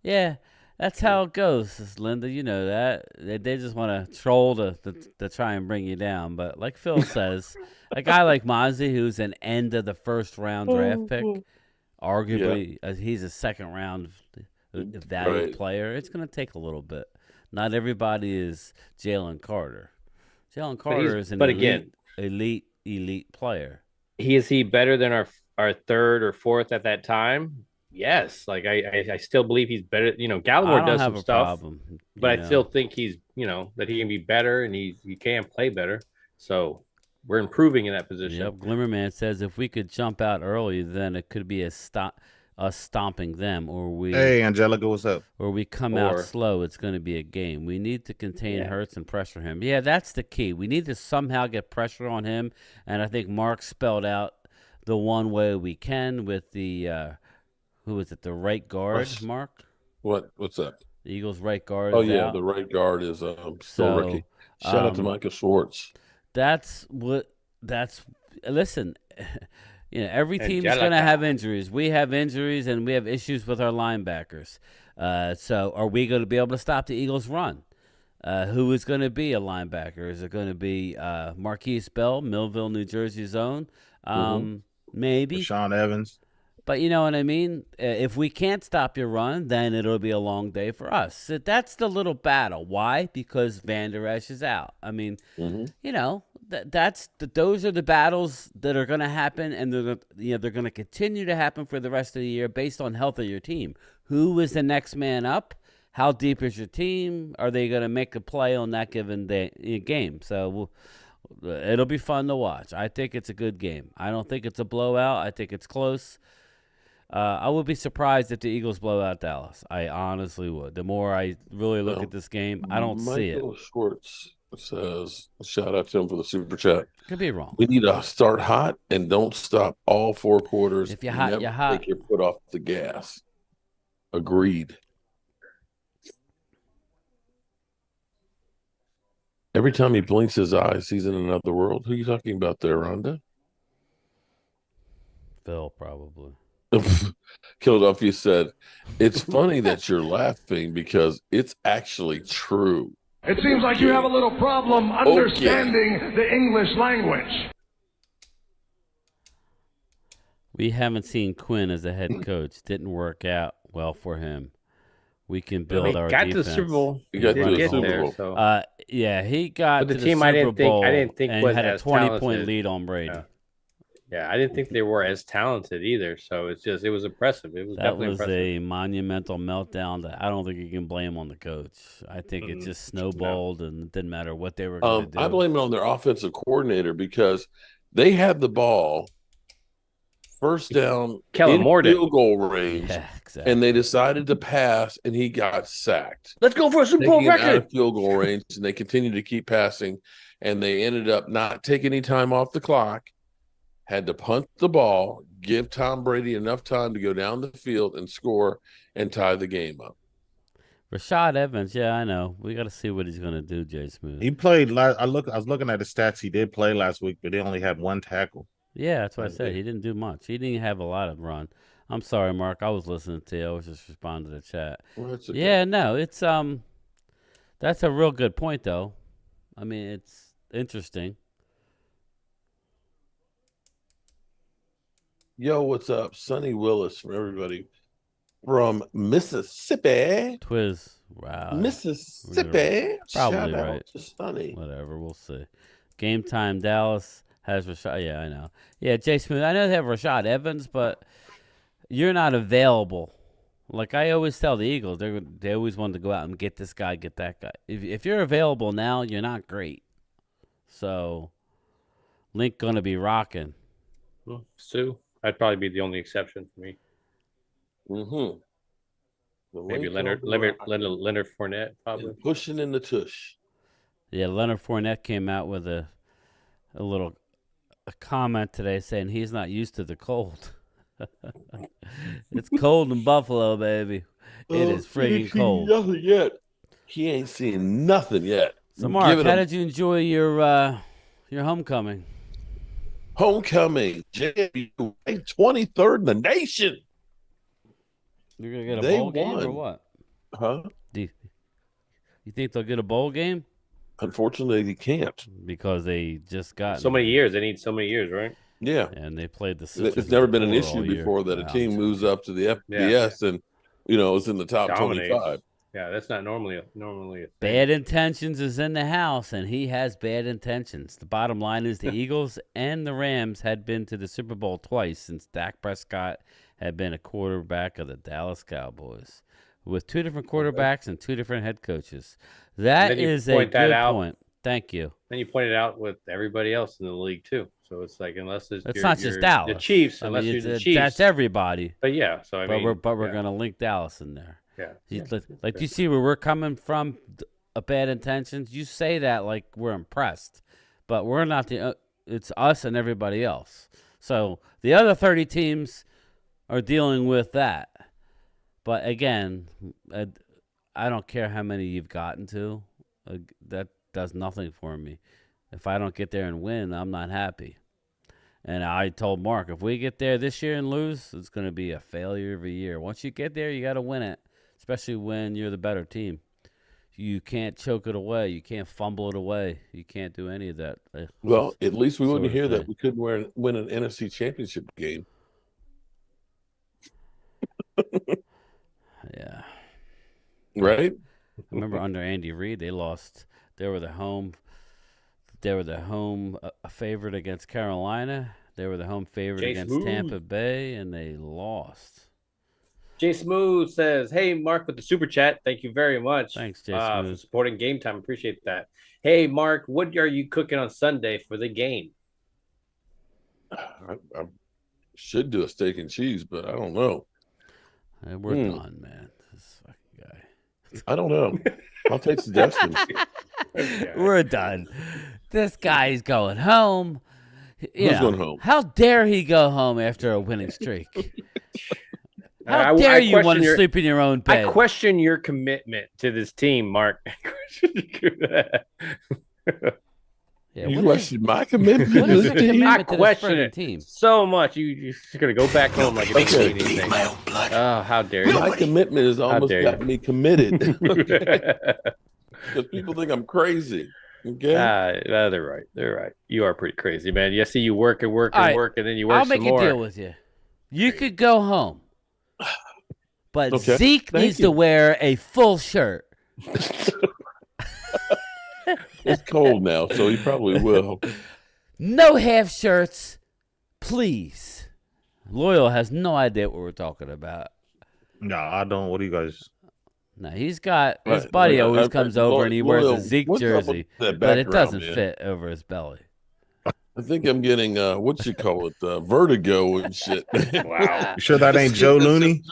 Yeah, that's how it goes, Linda. You know that. They just want to troll to try and bring you down. But like Phil says, a guy like Mozzie, who's an end of the first round draft pick, arguably he's a second round valued player. It's going to take a little bit. Not everybody is Jalen Carter. Jalen Carter is an elite player. Is he better than our third or fourth at that time? Yes. Like I still believe he's better. You know, Gallimore does some stuff, but I still think he's, that he can be better and he can play better. So we're improving in that position. Yep. Glimmerman says if we could jump out early, then it could be us stomping them, or we. Hey, Angelica, what's up? Or we come out slow. It's going to be a game. We need to contain Hurts and pressure him. Yeah, that's the key. We need to somehow get pressure on him, and I think Mark spelled out the one way we can with the who was it? The right guard, Mark. What's that? The Eagles' right guard. The right guard is still rookie. Shout out to Micah Schwartz. Listen. Every team is going to have injuries. We have injuries, and we have issues with our linebackers. So are we going to be able to stop the Eagles' run? Who is going to be a linebacker? Is it going to be Marquise Bell, Millville, New Jersey's own? Maybe. Sean Evans. But you know what I mean? If we can't stop your run, then it'll be a long day for us. So that's the little battle. Why? Because Van Der Esch is out. I mean, those are the battles that are going to happen, and they're going to continue to happen for the rest of the year based on health of your team. Who is the next man up? How deep is your team? Are they going to make a play on that given game? So it'll be fun to watch. I think it's a good game. I don't think it's a blowout. I think it's close. I would be surprised if the Eagles blow out Dallas. I honestly would. The more I really look at this game, I don't see it. Michael Schwartz says, shout out to him for the super chat. Could be wrong. We need to start hot and don't stop all four quarters. If you're hot, you're hot. Take your foot off the gas. Agreed. Every time he blinks his eyes, he's in another world. Who are you talking about there, Rhonda? Phil, probably. Philadelphia said, it's funny that you're laughing because it's actually true. It seems like you have a little problem understanding the English language. We haven't seen Quinn as a head coach. Didn't work out well for him. We can build our defense. Got to the Super Bowl. He got to the Super Bowl. So. He got the to team the Super Bowl I didn't think and was had a as 20-point lead on Brady. Yeah, I didn't think they were as talented either. So it was impressive. It was definitely impressive. That was a monumental meltdown that I don't think you can blame on the coach. I think it just snowballed and it didn't matter what they were going to do. I blame it on their offensive coordinator because they had the ball first down in field goal range, and they decided to pass, and he got sacked. Let's go for a Super Bowl record. Out of field goal range, and they continued to keep passing, and they ended up not taking any time off the clock. Had to punt the ball, give Tom Brady enough time to go down the field and score and tie the game up. Rashad Evans, yeah, I know. We got to see what he's going to do, Jay Smooth. He played. I was looking at the stats. He did play last week, but he only had one tackle. Yeah, that's what I said. He didn't do much. He didn't have a lot of run. I'm sorry, Mark. I was listening to you. I was just responding to the chat. Well, okay. Yeah, no, it's that's a real good point, though. I mean, it's interesting. Yo, what's up? Sonny Willis from everybody from Mississippi. Twiz. Wow. Mississippi. Probably Shout right. out to Sonny. Whatever. We'll see. Game time. Dallas has Rashad. Yeah, I know. Yeah, Jay Smooth. I know they have Rashad Evans, but you're not available. Like I always tell the Eagles, they always want to go out and get this guy, get that guy. If you're available now, you're not great. So, Link gonna be rocking. Well, Sue, I'd probably be the only exception for me. Mm-hmm. Maybe Leonard Fournette, probably. And pushing in the tush. Yeah, Leonard Fournette came out with a comment today saying he's not used to the cold. It's cold in Buffalo, baby. It is friggin' cold. Nothing yet. He ain't seen nothing yet. So, Mark, how did you enjoy your homecoming? Homecoming, JMU, 23rd in the nation. You're gonna get a bowl game or what? Huh? You think they'll get a bowl game? Unfortunately, they can't because they just got so many years. They need so many years, right? Yeah, and they played the. It's never been an issue before that a team moves up to the FBS and is in the top 25. Yeah, that's not normally a thing. Bad intentions is in the house, and he has bad intentions. The bottom line is the Eagles and the Rams had been to the Super Bowl twice since Dak Prescott had been a quarterback of the Dallas Cowboys, with two different quarterbacks and two different head coaches. That is a good point. Thank you. Then you pointed out with everybody else in the league too. So it's like unless it's not just Dallas, the Chiefs, unless you're the Chiefs, that's everybody. But yeah, so I mean, we're gonna link Dallas in there. Yeah. Like you see where we're coming from, bad intentions. You say that like we're impressed, but we're not it's us and everybody else. So the other 30 teams are dealing with that. But again, I don't care how many you've gotten to. That does nothing for me. If I don't get there and win, I'm not happy. And I told Mark, if we get there this year and lose, it's going to be a failure of a year. Once you get there, you got to win it, especially when you're the better team. You can't choke it away. You can't fumble it away. You can't do any of that. Well, at least we wouldn't hear that we couldn't win an NFC championship game. Yeah. Right? I remember under Andy Reid, they lost. They were the home favorite against Carolina. They were the home favorite against Tampa Bay, and they lost. Jay Smooth says, "Hey, Mark, with the super chat. Thank you very much. Thanks, Jay Smooth, for supporting Game Time. Appreciate that. Hey, Mark, what are you cooking on Sunday for the game?" I should do a steak and cheese, but I don't know. Hey, we're done, man. This fucking guy. I don't know. I'll take suggestions. We're done. This guy's going home. Who's going home? How dare he go home after a winning streak? How dare you want to sleep in your own bed? I question your commitment to this team, Mark. You question my commitment to this team? I question it so much. You're just going to go back home like it makes me anything. My own blood. Oh, how dare you. My commitment has almost got me committed. Because people think I'm crazy. Okay. They're right. They're right. You are pretty crazy, man. You see, you work and work and work, and then you work I'll some more. I'll make a deal with you. You could go home, but Zeke needs to wear a full shirt. It's cold now, so he probably will. No half shirts, please. Loyal has no idea what we're talking about. No, I don't. What do you guys? No, he's got his buddy always comes over and he wears a Zeke jersey, but it doesn't fit over his belly. I think I'm getting vertigo and shit. Wow. You sure that ain't Joe Looney?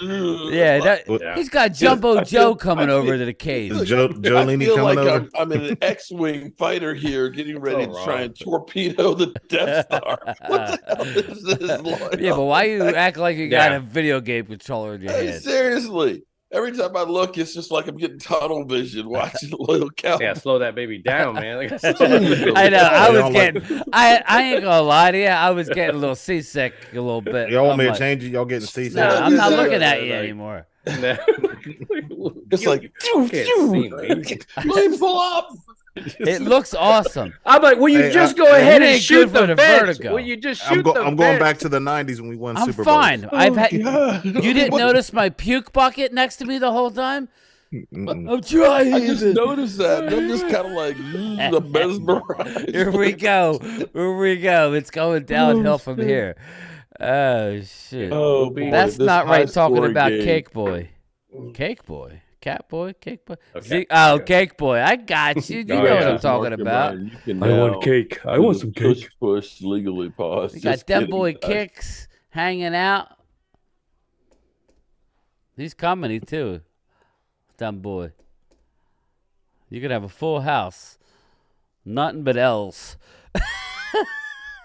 Yeah, he's got Jumbo Joe coming over to the cage. Is Joe Looney coming over? I'm an X-wing fighter here, getting ready to try and torpedo the Death Star. What the hell is this, Loyal? Yeah, but why you act like you got a video game controller in your head? Seriously. Every time I look, it's just like I'm getting tunnel vision watching Loyal Cow. Yeah, slow that baby down, man. I know. I was getting. I ain't gonna lie to you. I was getting a little seasick, a little bit. Y'all want me to change it? Y'all getting seasick? No, I'm not looking at you anymore. It's like, pull up. It looks awesome. I'm like, will you just go ahead and shoot the vertigo? Will you just shoot I'm going back to the 90s when we won Super Bowl. I'm fine. You didn't notice my puke bucket next to me the whole time? I'm trying. I just noticed that. I'm just kind of like the mesmerized. Here we go. Here we go. It's going downhill from here. Oh shit. Oh boy, That's this not right. Talking high-scoring about game. Cake Boy. Cake Boy. Cat Boy. Cake Boy. Okay. Cake Boy. I got you. You know what I'm talking about. You can I want cake. I want some cake. Push legally pause. We got Dem Boy Kicks hanging out. He's coming too. Dem Boy. You could have a full house. Nothing but L's.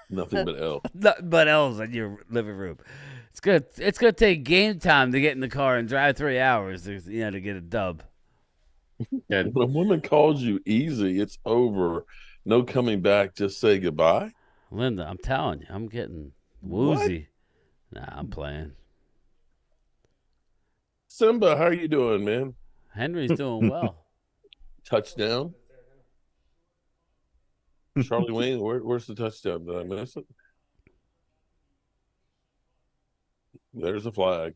Nothing but L. Nothing but L's in your living room. It's gonna take game time to get in the car and drive 3 hours to get a dub. When a woman calls you easy, it's over. No coming back. Just say goodbye. Linda, I'm telling you, I'm getting woozy. What? Nah, I'm playing. Simba, how are you doing, man? Henry's doing well. Touchdown. Charlie Wayne, where's the touchdown? Did I miss it? There's a flag.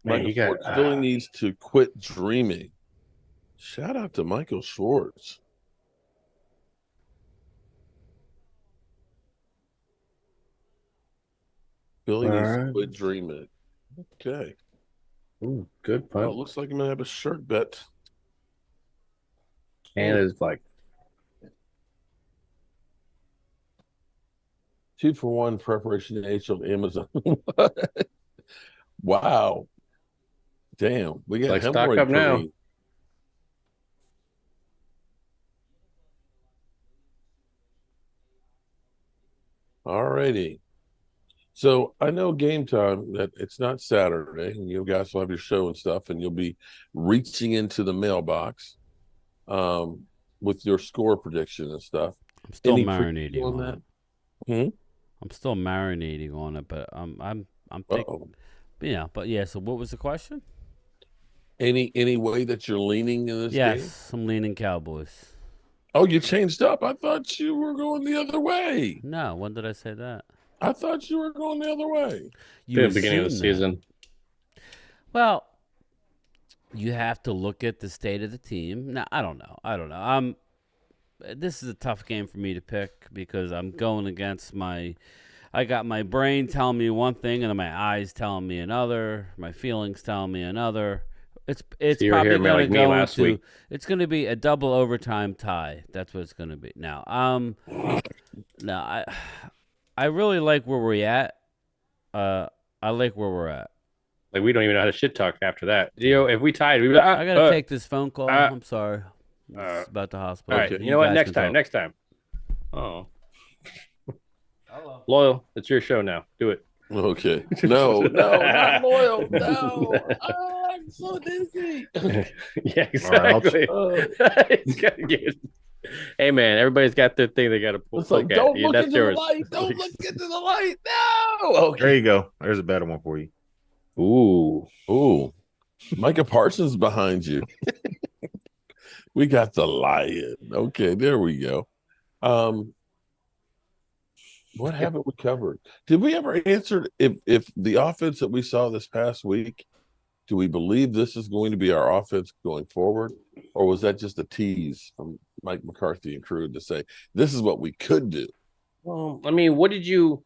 Man, Michael Schwartz really needs to quit dreaming. Shout out to Michael Schwartz. Billy needs to quit dreaming. Okay. Ooh, good punt. Well, it looks like I'm gonna have a shirt bet. And it's like 2-for-1 preparation H on Amazon. Wow. Damn. We got stock up now. All righty. So I know game time that it's not Saturday, and you guys will have your show and stuff, and you'll be reaching into the mailbox with your score prediction and stuff. I'm still marinating on that. I'm still marinating on it, but I'm thinking, but yeah. So what was the question? Any way that you're leaning in this game? Yes, I'm leaning Cowboys. Oh, you changed up. I thought you were going the other way. No, when did I say that? I thought you were going the other way. The beginning of the season. Well, you have to look at the state of the team. Now, I don't know. This is a tough game for me to pick because I'm going against I got my brain telling me one thing and then my eyes telling me another. My feelings telling me another. It's so probably going to go into. It's going to be a double overtime tie. That's what it's going to be. Now, I really like where we're at. I like where we're at. Like we don't even know how to shit talk after that. If we tied, we'd be like, I gotta take this phone call. I'm sorry. It's about the hospital. All right. You know what? Next time. Oh. Hello. Loyal, it's your show now. Do it. Okay. No, not Loyal. No. I'm so dizzy. Yeah, exactly. Hey man, everybody's got their thing they got to pull. It's like, don't look into the light. Don't look into the light. No. Okay. There you go. There's a better one for you. Ooh. Micah Parsons behind you. We got the lion. Okay, there we go. What haven't we covered? Did we ever answer if the offense that we saw this past week, do we believe this is going to be our offense going forward? Or was that just a tease from Mike McCarthy and crew to say, this is what we could do? Well, I mean, what did you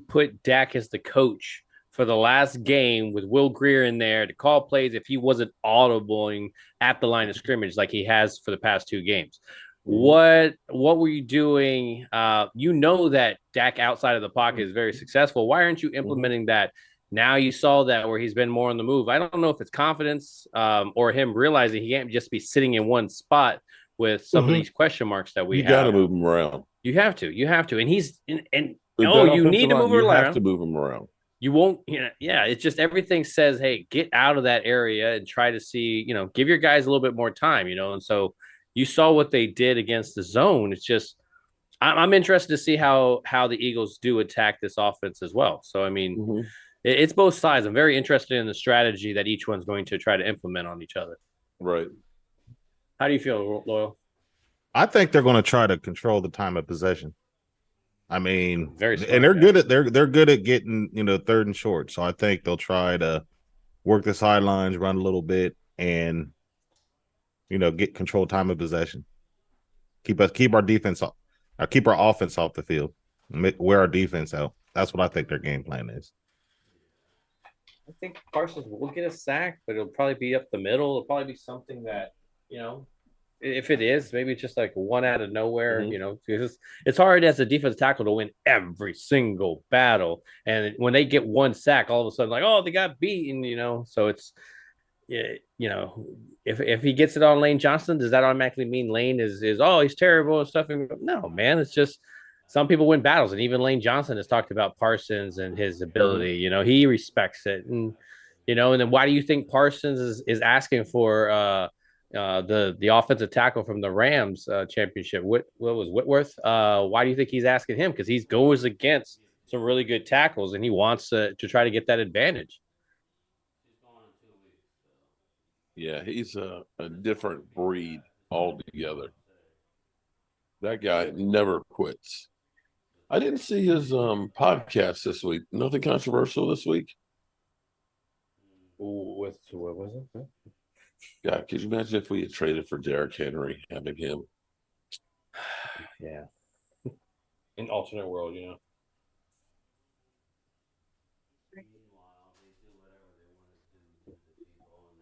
put Dak as the coach for the last game with Will Grier in there to call plays if he wasn't audibling at the line of scrimmage like he has for the past 2 games? What were you doing? That Dak outside of the pocket is very successful. Why aren't you implementing that? Now you saw that where he's been more on the move. I don't know if it's confidence or him realizing he can't just be sitting in one spot with some of these question marks that we have. You got to move him around. You have to. And he's you need to move him around. You have to move him around. You won't, it's just everything says, hey, get out of that area and try to see, give your guys a little bit more time, and so you saw what they did against the zone. It's just, I'm interested to see how the Eagles do attack this offense as well. So, I mean, it's both sides. I'm very interested in the strategy that each one's going to try to implement on each other. Right. How do you feel, Loyal? I think they're going to try to control the time of possession. I mean, very smart, and they're good at getting 3rd and short. So I think they'll try to work the sidelines, run a little bit, and get control time of possession. Keep our defense off, keep our offense off the field. Wear our defense out. That's what I think their game plan is. I think Parsons will get a sack, but it'll probably be up the middle. It'll probably be something that, if it is, maybe it's just like one out of nowhere, because it's hard as a defensive tackle to win every single battle. And when they get one sack, all of a sudden, like, oh, they got beaten, so it's, if he gets it on Lane Johnson, does that automatically mean Lane is oh, he's terrible and stuff? No, man, it's just some people win battles, and even Lane Johnson has talked about Parsons and his ability. He respects it, and and then why do you think Parsons is asking for the offensive tackle from the Rams championship? What was Whitworth? Why do you think he's asking him? Because he goes against some really good tackles, and he wants to try to get that advantage. Yeah, he's a different breed altogether. That guy never quits. I didn't see his podcast this week. Nothing controversial this week. What was it? Yeah, could you imagine if we had traded for Derrick Henry, having him? Yeah. In alternate world,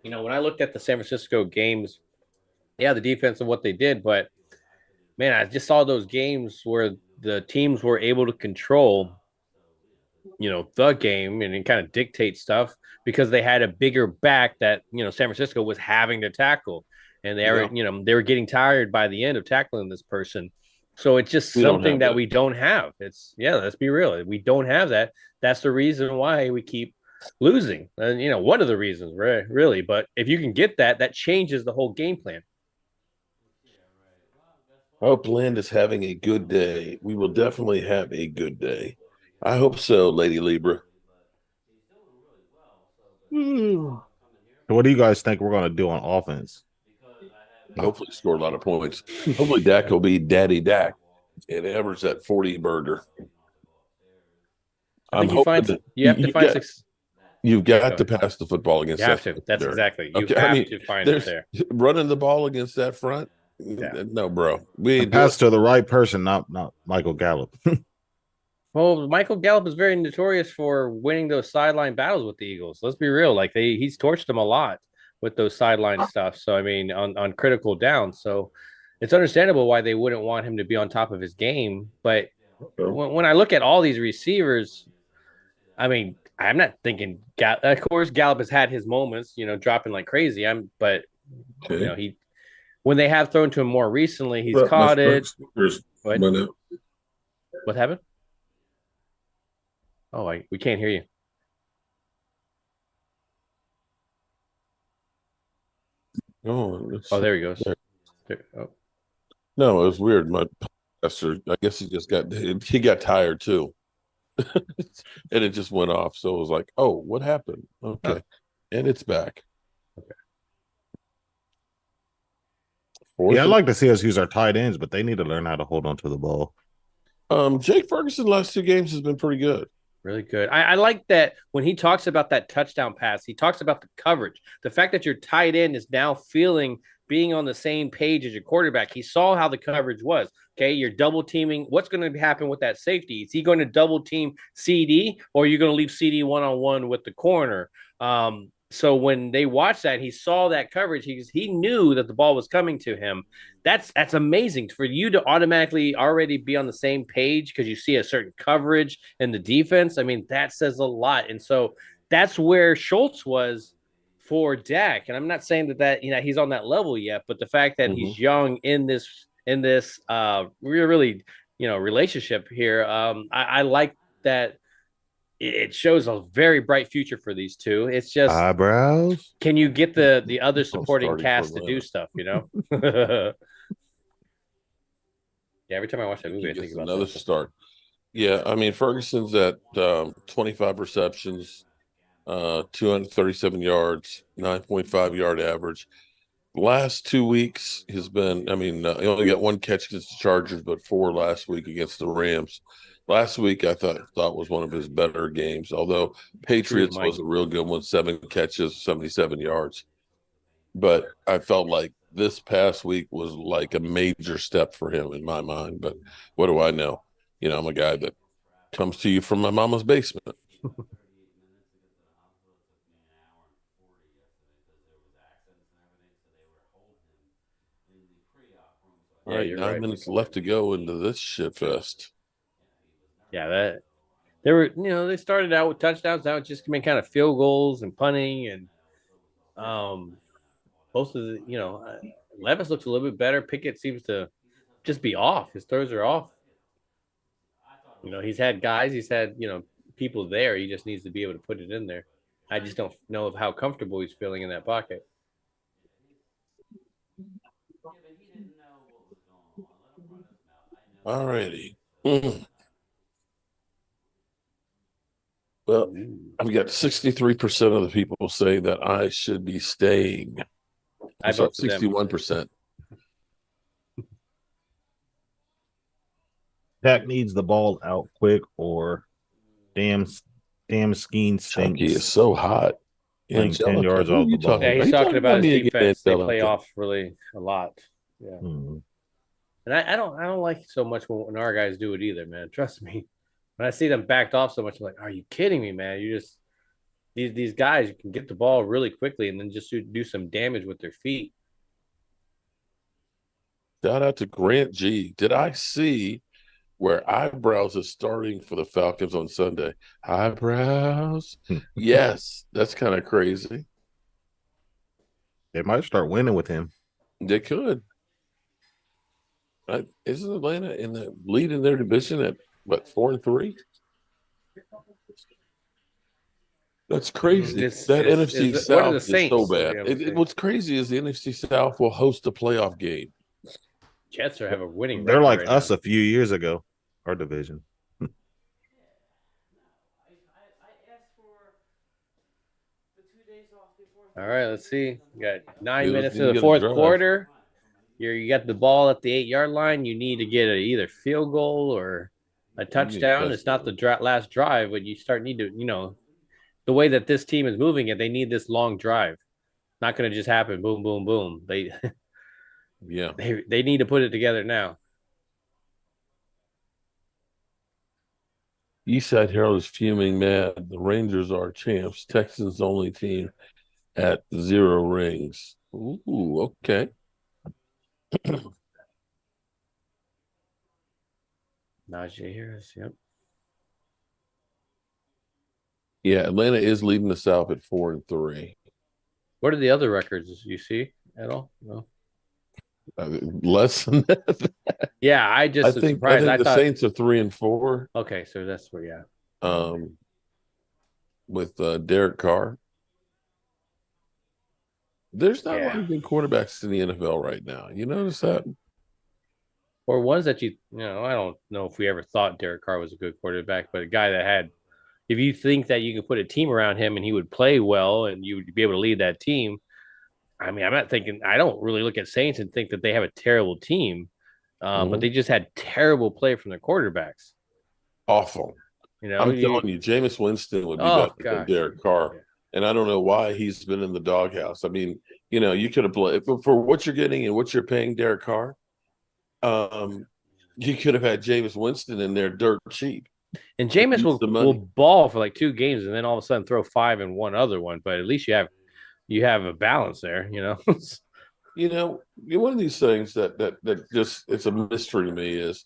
when I looked at the San Francisco games, the defense and what they did, but man, I just saw those games where the teams were able to control, the game and kind of dictate stuff because they had a bigger back that, San Francisco was having to tackle. And they were getting tired by the end of tackling this person. So it's just something that we don't have. Let's be real. We don't have that. That's the reason why we keep losing. And, one of the reasons, really. But if you can get that changes the whole game plan. I hope Land is having a good day. We will definitely have a good day. I hope so, Lady Libra. So what do you guys think we're going to do on offense? Hopefully score a lot of points. Hopefully Dak will be Daddy Dak and average that 40 burger. You've got to pass the football against that. You have to. That's exactly. You have to find it there. Running the ball against that front. Yeah. No, bro. We pass to the right person, not Michael Gallup. Well, Michael Gallup is very notorious for winning those sideline battles with the Eagles. Let's be real. Like he's torched them a lot with those sideline stuff. So I mean, on critical downs. So it's understandable why they wouldn't want him to be on top of his game. But when I look at all these receivers, I mean, I'm not thinking. Of course, Gallup has had his moments, dropping like crazy. When they have thrown to him more recently, he's caught it. What happened? Oh, we can't hear you. Oh, there he goes. No, it was weird. My pastor, I guess he got tired too. And it just went off. So it was like, oh, what happened? Okay. Oh. And it's back. Okay. I'd like to see us use our tight ends, but they need to learn how to hold on to the ball. Jake Ferguson last 2 games has been pretty good. Really good. I like that when he talks about that touchdown pass, he talks about the coverage. The fact that your tight end is now being on the same page as your quarterback. He saw how the coverage was. Okay, you're double teaming. What's going to happen with that safety? Is he going to double team CD, or are you going to leave CD one-on-one with the corner? So when they watched that, he saw that coverage. He knew that the ball was coming to him. That's amazing for you to automatically already be on the same page because you see a certain coverage in the defense. I mean, that says a lot. And so that's where Schultz was for Dak. And I'm not saying that he's on that level yet, but the fact that he's young in this really relationship here, I like that. It shows a very bright future for these two. It's just eyebrows. Can you get the other supporting cast to do stuff? Yeah, every time I watch that movie, I think about another start. Yeah, I mean Ferguson's at 25 receptions, 237 yards, 9.5 yard average. Last 2 weeks has been. I mean, he only got 1 catch against the Chargers, but 4 last week against the Rams. Last week, I thought was one of his better games, although Patriots was a real good one, 7 catches, 77 yards. But I felt like this past week was like a major step for him in my mind. But what do I know? You know, I'm a guy that comes to you from my mama's basement. All right, 9 minutes left to go into this shit fest. Yeah, they started out with touchdowns. Now it's just been kind of field goals and punting, and most of Levis looks a little bit better. Pickett seems to just be off. His throws are off. He's had guys, he's had people there. He just needs to be able to put it in there. I just don't know of how comfortable he's feeling in that pocket. All righty. Well, I've got 63% of the people say that I should be staying. I'm sorry, 61%. Dak needs the ball out quick, or damn Skeen stinks. He is so hot. Playing 10 yards off the ball. Yeah, he's talking about his defense. They play off really a lot. Yeah. And I don't like so much when our guys do it either, man. Trust me. When I see them backed off so much, I'm like, are you kidding me, man? You just these guys, you can get the ball really quickly and then just do some damage with their feet. Shout out to Grant G. Did I see where Eyebrows is starting for the Falcons on Sunday? Eyebrows? Yes, that's kind of crazy. They might start winning with him. They could. Isn't Atlanta in the lead in their division at what, 4-3? That's crazy. That NFC South is so bad. What's crazy is the NFC South will host a playoff game. Jets have a winning. They're like us a few years ago. Our division. All right, let's see. You got 9 minutes in the fourth quarter. You got the ball at the 8-yard line. You need to get either field goal or a touchdown. It's not the last drive, but you need to, the way that this team is moving it, they need this long drive. Not going to just happen. Boom, boom, boom. They need to put it together now. Eastside Herald is fuming mad. The Rangers are champs. Texans only team at 0 rings. Ooh, okay. Najee Harris, yep. Yeah, Atlanta is leading the South at 4-3. What are the other records you see at all? No. Less than that. Yeah, I think surprised. I think the Saints are 3-4. Okay, so that's where, yeah. With Derek Carr. There's not a lot of good quarterbacks in the NFL right now. You notice that? Or ones that I don't know if we ever thought Derek Carr was a good quarterback, but a guy that had, if you think that you could put a team around him and he would play well and you would be able to lead that team. I mean, I don't really look at Saints and think that they have a terrible team, but they just had terrible play from their quarterbacks. Awful. I'm telling you, Jameis Winston would be better than Derek Carr. Yeah. And I don't know why he's been in the doghouse. I mean, you could have played for what you're getting and what you're paying Derek Carr. You could have had Jameis Winston in there dirt cheap. And Jameis will ball for like 2 games and then all of a sudden throw 5 in one other one. But at least you have a balance there, One of these things that just, it's a mystery to me is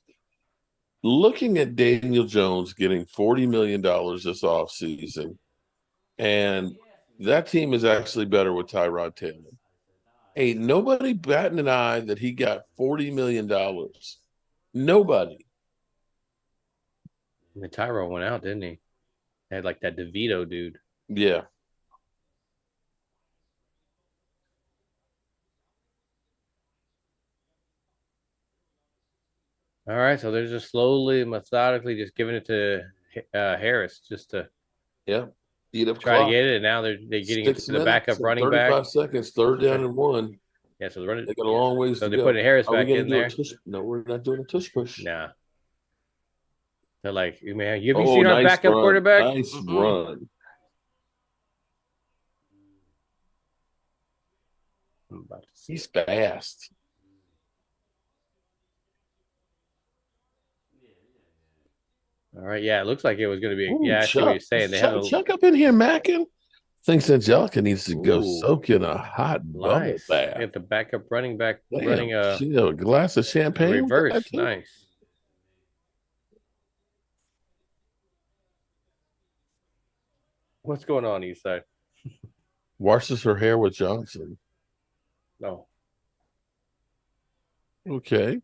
looking at Daniel Jones getting $40 million this offseason, and that team is actually better with Tyrod Taylor. Ain't nobody batting an eye that he got $40 million. Nobody. And the Tyrod went out, didn't he? They had like that DeVito dude. Yeah. All right, so they're just slowly, methodically just giving it to Harris just to eat up try to get it, and now they're getting it to the backup running 35 back. 35 seconds, 3rd down and 1. Yeah, so they're they got a long ways to go. So they're putting Harris back in there. No, we're not doing a tush push. Nah. They're like, man, have you seen our backup quarterback? Nice run. He's fast. All right, yeah, it looks like it was going to be. Yeah, I see what you're saying. They have Chuck up in here, Mackin. Thinks Angelica needs to go soak in a hot bubble bath. They have the backup running back Damn, running a glass of champagne. Reverse, nice. What's going on, Eastside? Washes her hair with Johnson. No. Okay.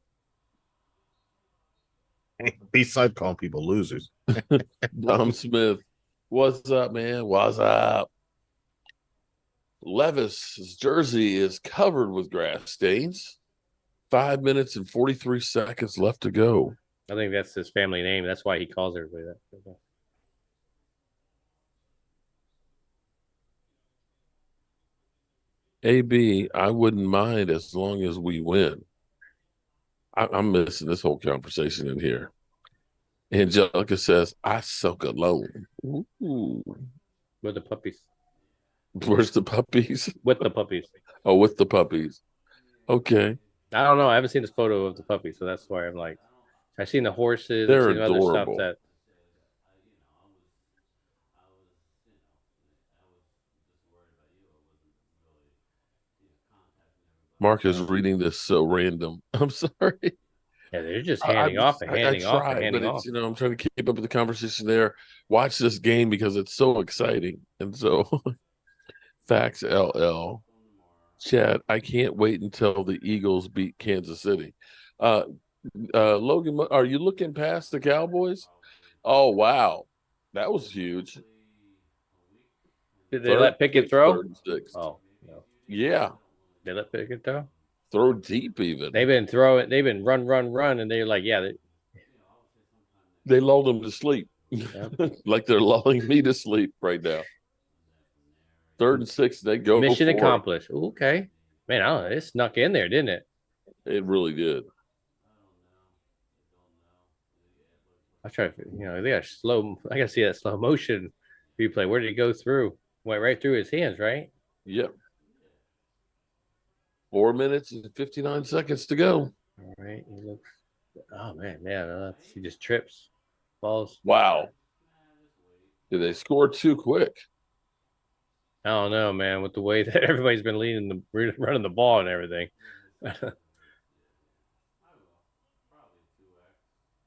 Eastside calling people losers. Dom Smith. What's up, man? What's up? Levis's jersey is covered with grass stains. 5 minutes and 43 seconds left to go. I think that's his family name. That's why he calls everybody that. AB, I wouldn't mind as long as we win. I'm missing this whole conversation in here. Angelica says, I soak alone. Ooh. With the puppies. Where's the puppies? With the puppies. Oh, with the puppies. Okay. I don't know. I haven't seen this photo of the puppies, so that's why I'm like, I've seen the horses. They're I've seen adorable. other stuff that. Mark is reading this so random. I'm sorry. Yeah, they're just handing off and handing off and handing off. You know, I'm trying to keep up with the conversation there. Watch this game because it's so exciting. And so, Facts LL. Chad, I can't wait until the Eagles beat Kansas City. Logan, are you looking past the Cowboys? Oh, wow. That was huge. Did they let Pickett throw? Oh, no. Yeah. They let Pickett throw? Throw deep even. They've been throwing. They've been run, and they're like, yeah. They lulled them to sleep. Yep. Like they're lulling me to sleep right now. 3rd and 6, they go. Mission accomplished. Ooh, okay. Man, I don't know. It snuck in there, didn't it? It really did. I try to, they got I got to see that slow motion replay. Where did it go through? Went right through his hands, right? Yep. 4 minutes and 59 seconds to go. All right. He looks. Oh man, he just trips, falls. Wow. Did they score too quick? I don't know, man. With the way that everybody's been running the ball and everything.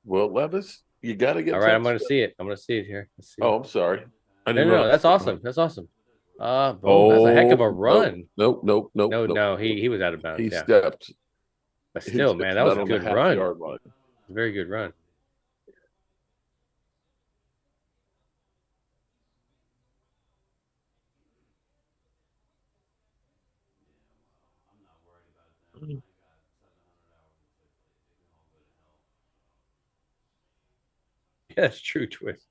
Well, Levis, you got to get. All right, I'm going to see it. I'm going to see it here. Oh, I'm sorry. No, that's awesome. That's awesome. That's a heck of a run. Nope. No, he was out of bounds. He stepped. But still, man, that was a good run. A very good run. Yeah, that's true, Twist.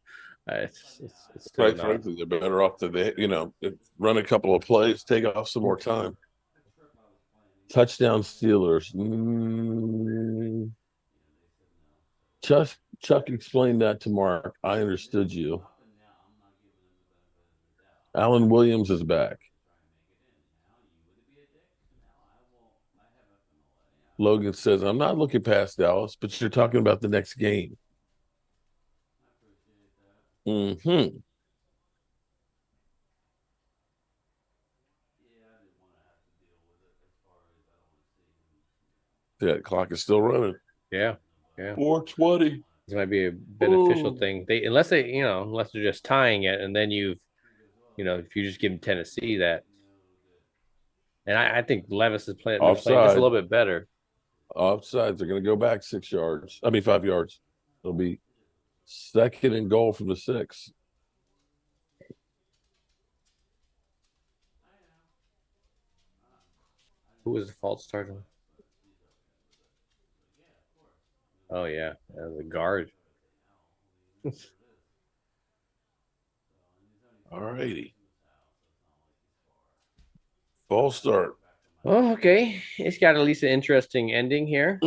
It's quite frankly, they're better off to run a couple of plays, take off some more time. Touchdown Steelers. Chuck explained that to Mark. I understood you. Alan Williams is back. Logan says, I'm not looking past Dallas, but you're talking about the next game. Mm-hmm. That clock is still running. Yeah. 4:20. This might be a beneficial thing. Unless they're just tying it, and then if you just give Tennessee that. And I think Levis is playing just a little bit better. Offsides. They're going to go back 5 yards. It'll be 2nd and goal from the 6. Who was the false start on? Oh yeah, the guard. All righty. False start. Oh, okay. It's got at least an interesting ending here.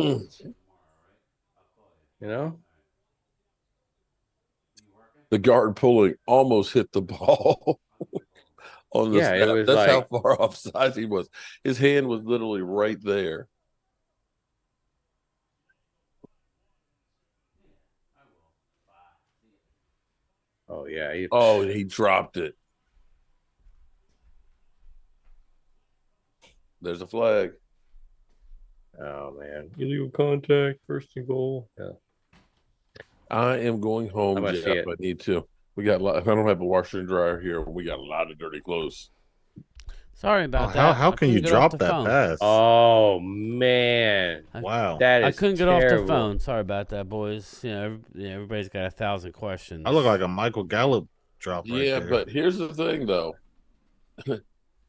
The guard pulling almost hit the ball on the snap. It was That's how far offside he was. His hand was literally right there. Oh yeah. He dropped it. There's a flag. Oh man. Illegal contact, first and goal. Yeah. I am going home, Jeff. I need to. We got. If I don't have a washer and dryer here, we got a lot of dirty clothes. Sorry about that. How can you drop that pass? Oh man! Wow, that is I couldn't terrible. get off the phone. Sorry about that, boys. Everybody's got 1,000 questions. I look like a Michael Gallup drop. Yeah, there. but here's the thing, though.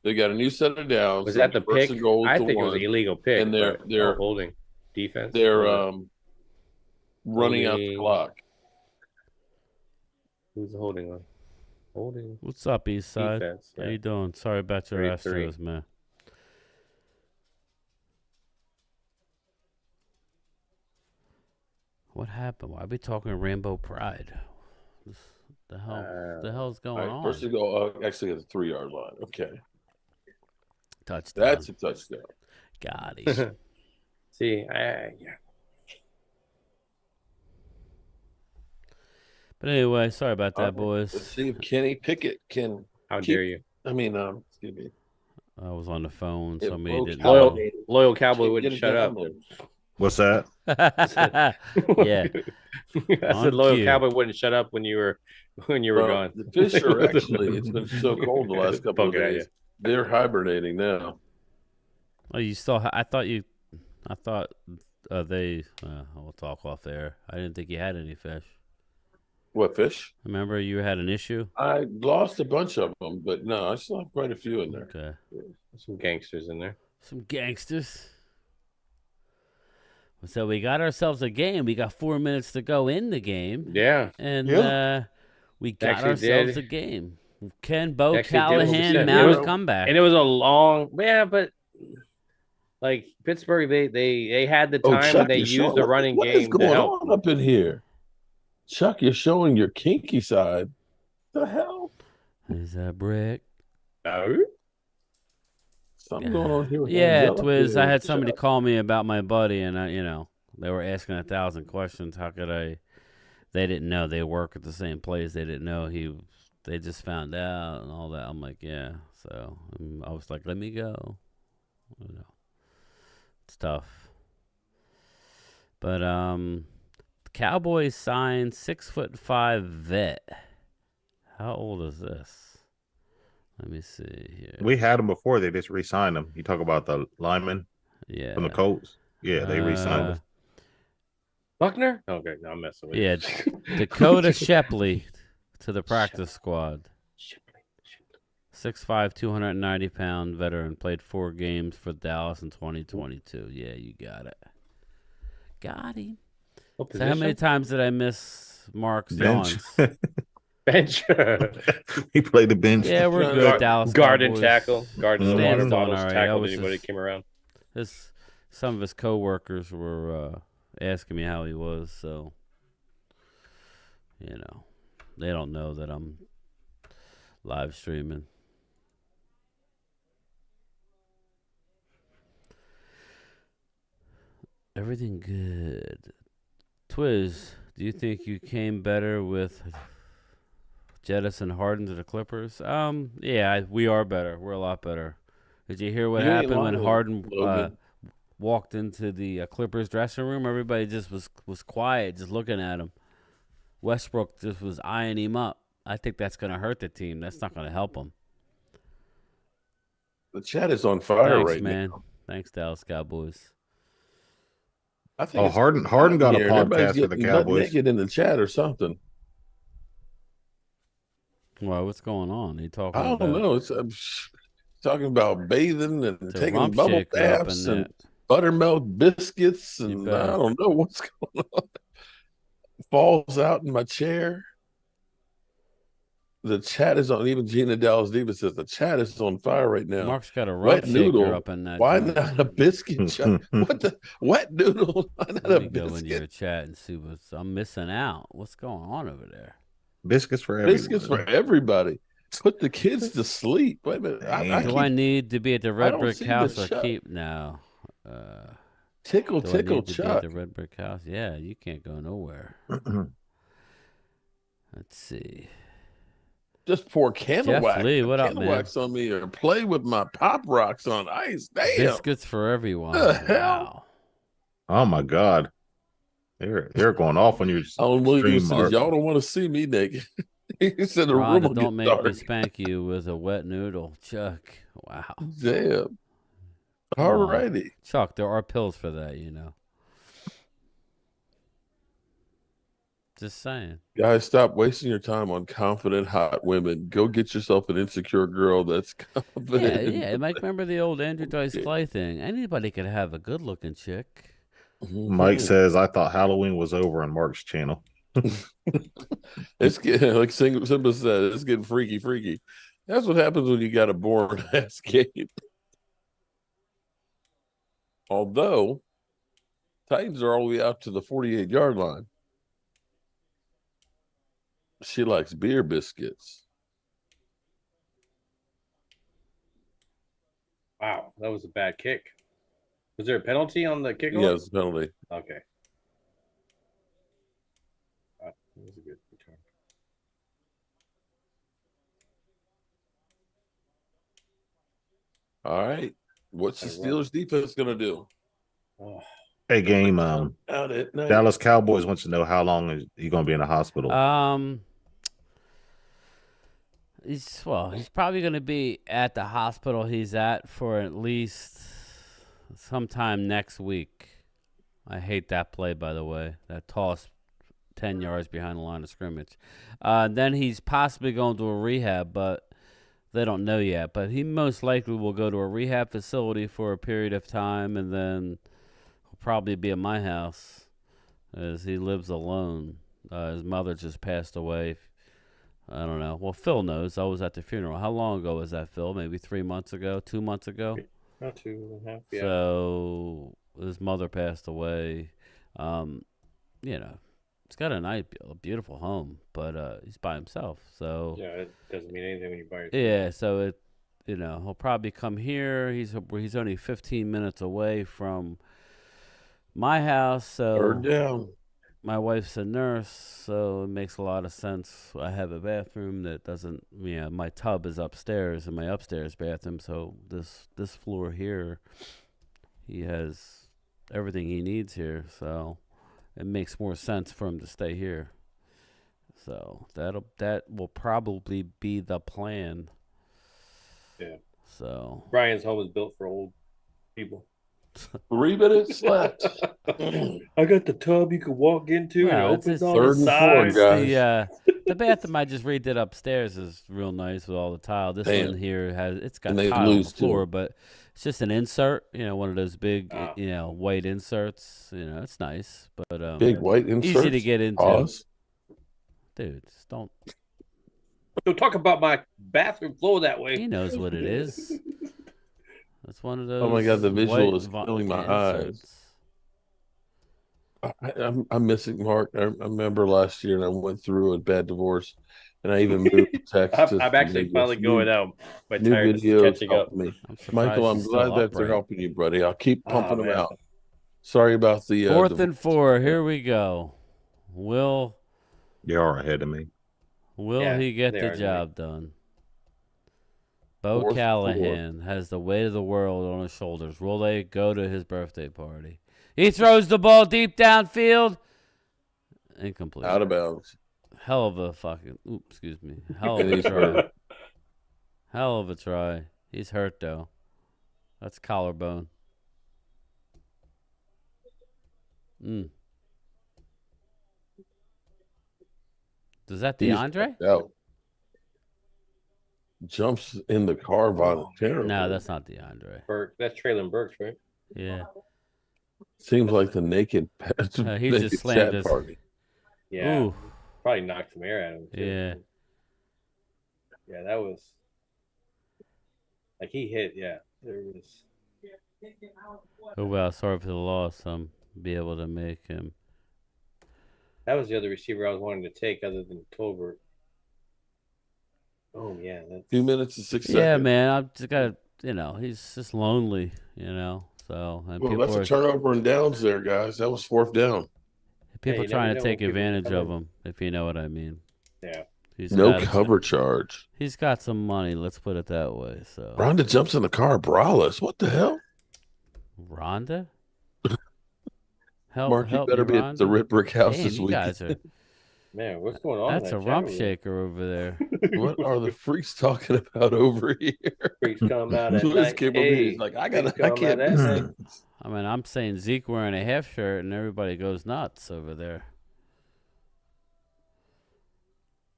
They got a new set of downs. Was that the pick? I think it was an an illegal pick. And they're holding defense. They're running out the clock. Who's holding on? Holding. What's up, East Side? Defense, How you doing? Sorry about your Astros, man. What happened? Why are we talking Rainbow Pride? The hell's going on? First to go, actually at the 3-yard line. Okay. Touchdown. That's a touchdown. Got it. See, But anyway, sorry about that, boys. Let's see if Kenny Pickett can. How dare you? I mean, excuse me. I was on the phone. Somebody didn't loyal Cowboy wouldn't shut up. What's that? Yeah. I said loyal Cowboy wouldn't shut up when you were gone. The fish are actually. It's been so cold the last couple of days. They're hibernating now. Oh, you still? I thought they. We'll talk off there. I didn't think you had any fish. What fish? Remember you had an issue? I lost a bunch of them, but no, I still have quite a few in there. Okay. Some gangsters in there. Some gangsters. So we got ourselves a game. We got 4 minutes to go in the game. Yeah. And we got ourselves a game. Can Bo Callahan mount a comeback? And it was a long, but like Pittsburgh, they had the time when they used the running game. What is going on up in here? Chuck, you're showing your kinky side. The hell? Is that Brick? No. Something going on here. Twiz. I had somebody call me about my buddy, and they were asking 1,000 questions. How could I? They didn't know they work at the same place. They didn't know they just found out and all that. I'm like, yeah. So I was like, let me go. It's tough. But Cowboys signed 6'5" vet. How old is this? Let me see here. We had him before. They just re-signed him. You talk about the lineman from the Colts. Yeah, they re-signed him. Buckner? Okay, no, I'm messing with you. Yeah, Dakota Shepley to the practice squad. 6'5", 290-pound veteran. Played 4 games for Dallas in 2022. Yeah, you got it. Got him. So how many times did I miss Mark's yawns? Bench. He played the bench. Yeah, we're good. Dallas guard and Cowboys. tackle. Guard and water bottles. Right. Tackled anybody that came around. Some of his coworkers were asking me how he was, so they don't know that I'm live streaming. Everything good. Twiz, do you think you came better with Jettison Harden to the Clippers? Yeah, we are better. We're a lot better. Did you hear what happened when Harden walked into the Clippers dressing room? Everybody just was quiet, just looking at him. Westbrook just was eyeing him up. I think that's going to hurt the team. That's not going to help them. The chat is on fire right man. now. Thanks, Dallas Cowboys. I think Harden got a podcast for the Cowboys. Naked in the chat or something. Well, what's going on? He talking? I don't know. It's talking about bathing and taking bubble baths and buttermilk biscuits, and I don't know what's going on. Falls out in my chair. The chat is on. Even Gina Dallas Diva says the chat is on fire right now. Mark's got a rump shaker up in that. Why not a biscuit? What the wet noodle? Why not Let me a go biscuit? into your chat and see I'm missing out. What's going on over there? Biscuits for everyone. Biscuits for everybody. Put the kids to sleep. Wait a minute. I need to be at the Red Brick House or Chuck. keep now? Tickle, do tickle, I need to Chuck. be at the Red Brick House? Yeah, you can't go nowhere. Let's see. Just pour candle wax. Lee, what up, man? Wax on me or play with my pop rocks on ice. Damn. Biscuits for everyone. The hell? Wow. Oh my God. They're going off on your stream, Mark. Y'all don't want to see me naked. He said the Rhonda, room don't make dark. me spank you with a wet noodle. Chuck. Wow. Damn. All righty. Chuck, there are pills for that, you know. Just saying. Guys, stop wasting your time on confident, hot women. Go get yourself an insecure girl that's confident. Yeah. Mike, remember the old Andrew Dice Clay thing? Anybody could have a good-looking chick. Mike says, I thought Halloween was over on Mark's channel. It's getting, like Simba said, it's getting freaky. That's what happens when you got a boring ass game. Although, Titans are all the way out to the 48-yard line. She likes beer biscuits. Wow, that was a bad kick. Was there a penalty on the kick? Yeah, it's a penalty. Okay. That was a good return. All right. What's the Steelers defense going to do? Oh. Hey, game. Out at night. Dallas Cowboys wants to know how long is he going to be in the hospital? He's probably going to be at the hospital he's at for at least sometime next week. I hate that play, by the way. That toss 10 yards behind the line of scrimmage. Then he's possibly going to a rehab, but they don't know yet. But he most likely will go to a rehab facility for a period of time, and then he'll probably be at my house as he lives alone. His mother just passed away. I don't know. Well, Phil knows. I was at the funeral. How long ago was that, Phil? Maybe 3 months ago? 2 months ago? Not 2.5. Yeah. So his mother passed away. He's got a beautiful home, but he's by himself. So yeah, it doesn't mean anything when you buy yourself. Yeah, so he'll probably come here. He's only 15 minutes away from my house. So Bird down. My wife's a nurse, so it makes a lot of sense. I have a bathroom that doesn't. My tub is upstairs in my upstairs bathroom. So this floor here, he has everything he needs here. So it makes more sense for him to stay here. So that will probably be the plan. Yeah. So Brian's home is built for old people. 3 minutes left. I got the tub you could walk into and opens on third the and 4, side. guys. The bathroom I just redid upstairs is real nice with all the tile. This one here it's got they tile on the lose, floor, too. but it's just an insert. One of those big, white inserts. It's nice, but Big white inserts? easy to get into. Pause. Dude, just don't. Don't talk about my bathroom floor that way. He knows what it is. It's one of those. Oh my God, the visual is white killing my inserts. eyes. I'm missing Mark. I remember last year, and I went through a bad divorce, and I even moved to Texas. I'm actually finally going out. My tiredness is catching up. Me. Michael, I'm glad that they're helping you, buddy. I'll keep pumping them out. Sorry about the 4th and 4. Here we go. Will They are ahead of me. he get the job done? Bo 4th and 4. Callahan has the weight of the world on his shoulders. Will they go to his birthday party? He throws the ball deep downfield. Incomplete. Out of bounds. Hell of a fucking. Oops, excuse me. Hell of a try. Hell of a try. He's hurt though. That's collarbone. Is that DeAndre? No. Jumps in the car voluntarily. No, that's not DeAndre. Burke. That's Traylon Burks, right? Yeah. Seems like the naked. He just slammed his party. Yeah. Ooh. Probably knocked some air out of him. Too. Yeah. Yeah, that was like he hit. Yeah, there was. Oh well, sorry for the loss. Be able to make him. That was the other receiver I was wanting to take, other than Tolbert. Oh yeah, 2 minutes and 6 seconds. Yeah, man. I've just got he's just lonely, So and well, that's a turnover and downs there, guys. That was 4th down. People trying to take advantage of him, if you know what I mean. Yeah. No cover charge. He's got some money, let's put it that way. So Rhonda jumps in the car, braless. What the hell? Rhonda? Mark, you better be at the Red Brick House this week. Guys are man, what's going on? That's a rump shaker over there. What are the freaks talking about over here? Freaks come out at night. Hey, he's like, I can't miss it. I mean, I'm saying Zeke wearing a half shirt and everybody goes nuts over there.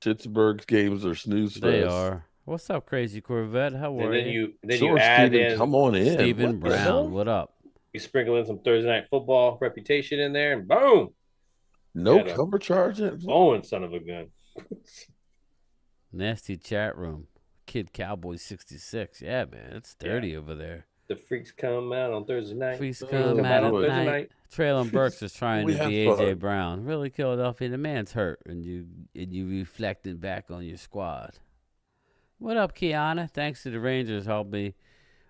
Pittsburgh's games are snooze fest. They are. What's up, Crazy Corvette? How are you? Then you add in come on in. Stephen Brown. What up? You sprinkle in some Thursday Night Football reputation in there, and boom. No cover charge. Owen, son of a gun. Nasty chat room. Kid Cowboy 66. Yeah, man, it's dirty over there. The freaks come out on Thursday night. Freaks come out on Thursday night. Traylon Burks is trying to be AJ Brown. Really, Philadelphia, the man's hurt, and you reflecting back on your squad. What up, Kiana? Thanks to the Rangers, I'll be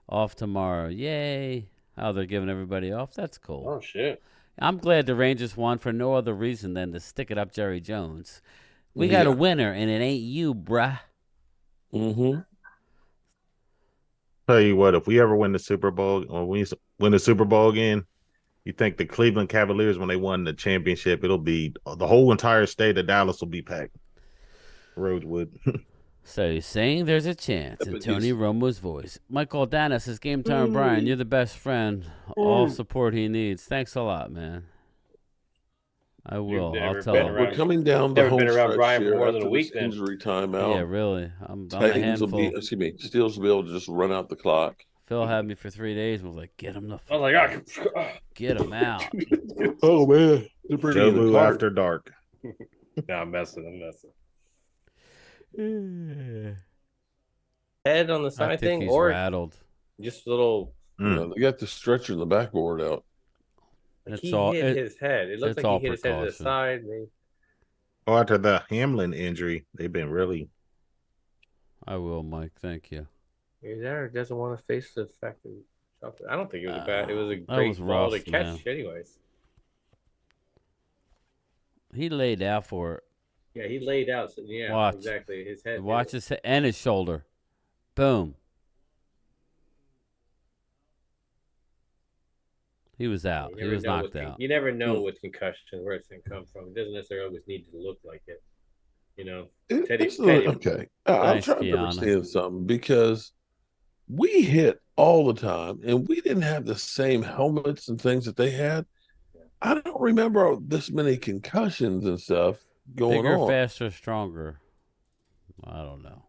off tomorrow. Yay! Oh, they're giving everybody off. That's cool. Oh shit! I'm glad the Rangers won for no other reason than to stick it up Jerry Jones. We got a winner, and it ain't you, bruh. Mm-hmm. Tell you what, if we ever win the Super Bowl, or we win the Super Bowl again, you think the Cleveland Cavaliers, when they won the championship, it'll be the whole entire state of Dallas will be packed. Rosewood. So you're saying there's a chance in Tony Romo's voice. Michael Dana says, Game Time Brian, you're the best friend. All support he needs. Thanks a lot, man. I will. I'll tell him. We're coming down the home been around stretch Brian here for more than a after week this injury timeout. Yeah, really. I'm a Titans handful. Steelers will be able to just run out the clock. Phil had me for 3 days and was like, get him the I was like, get him out. Oh, man. Joe after dark. No, I'm messing. Head on the side I think thing, he's or rattled. just a little. They got the stretcher and the backboard out. Like he hit his head. It looks like he hit his head to the side. Oh, after the Hamlin injury, they've been really. I will, Mike. Thank you. He's there. Doesn't want to face the fact that I don't think it was a bad. It was a great ball to catch, anyways. He laid out for it. Yeah, he laid out. So, yeah, Watch. Exactly. His head. Watch his head and his shoulder. Boom. He was out. He was knocked out. You never know with concussion where it's going to come from. It doesn't necessarily always need to look like it. Teddy. Okay. I'm trying to understand something because we hit all the time and we didn't have the same helmets and things that they had. I don't remember this many concussions and stuff going Bigger, on. faster, stronger. I don't know.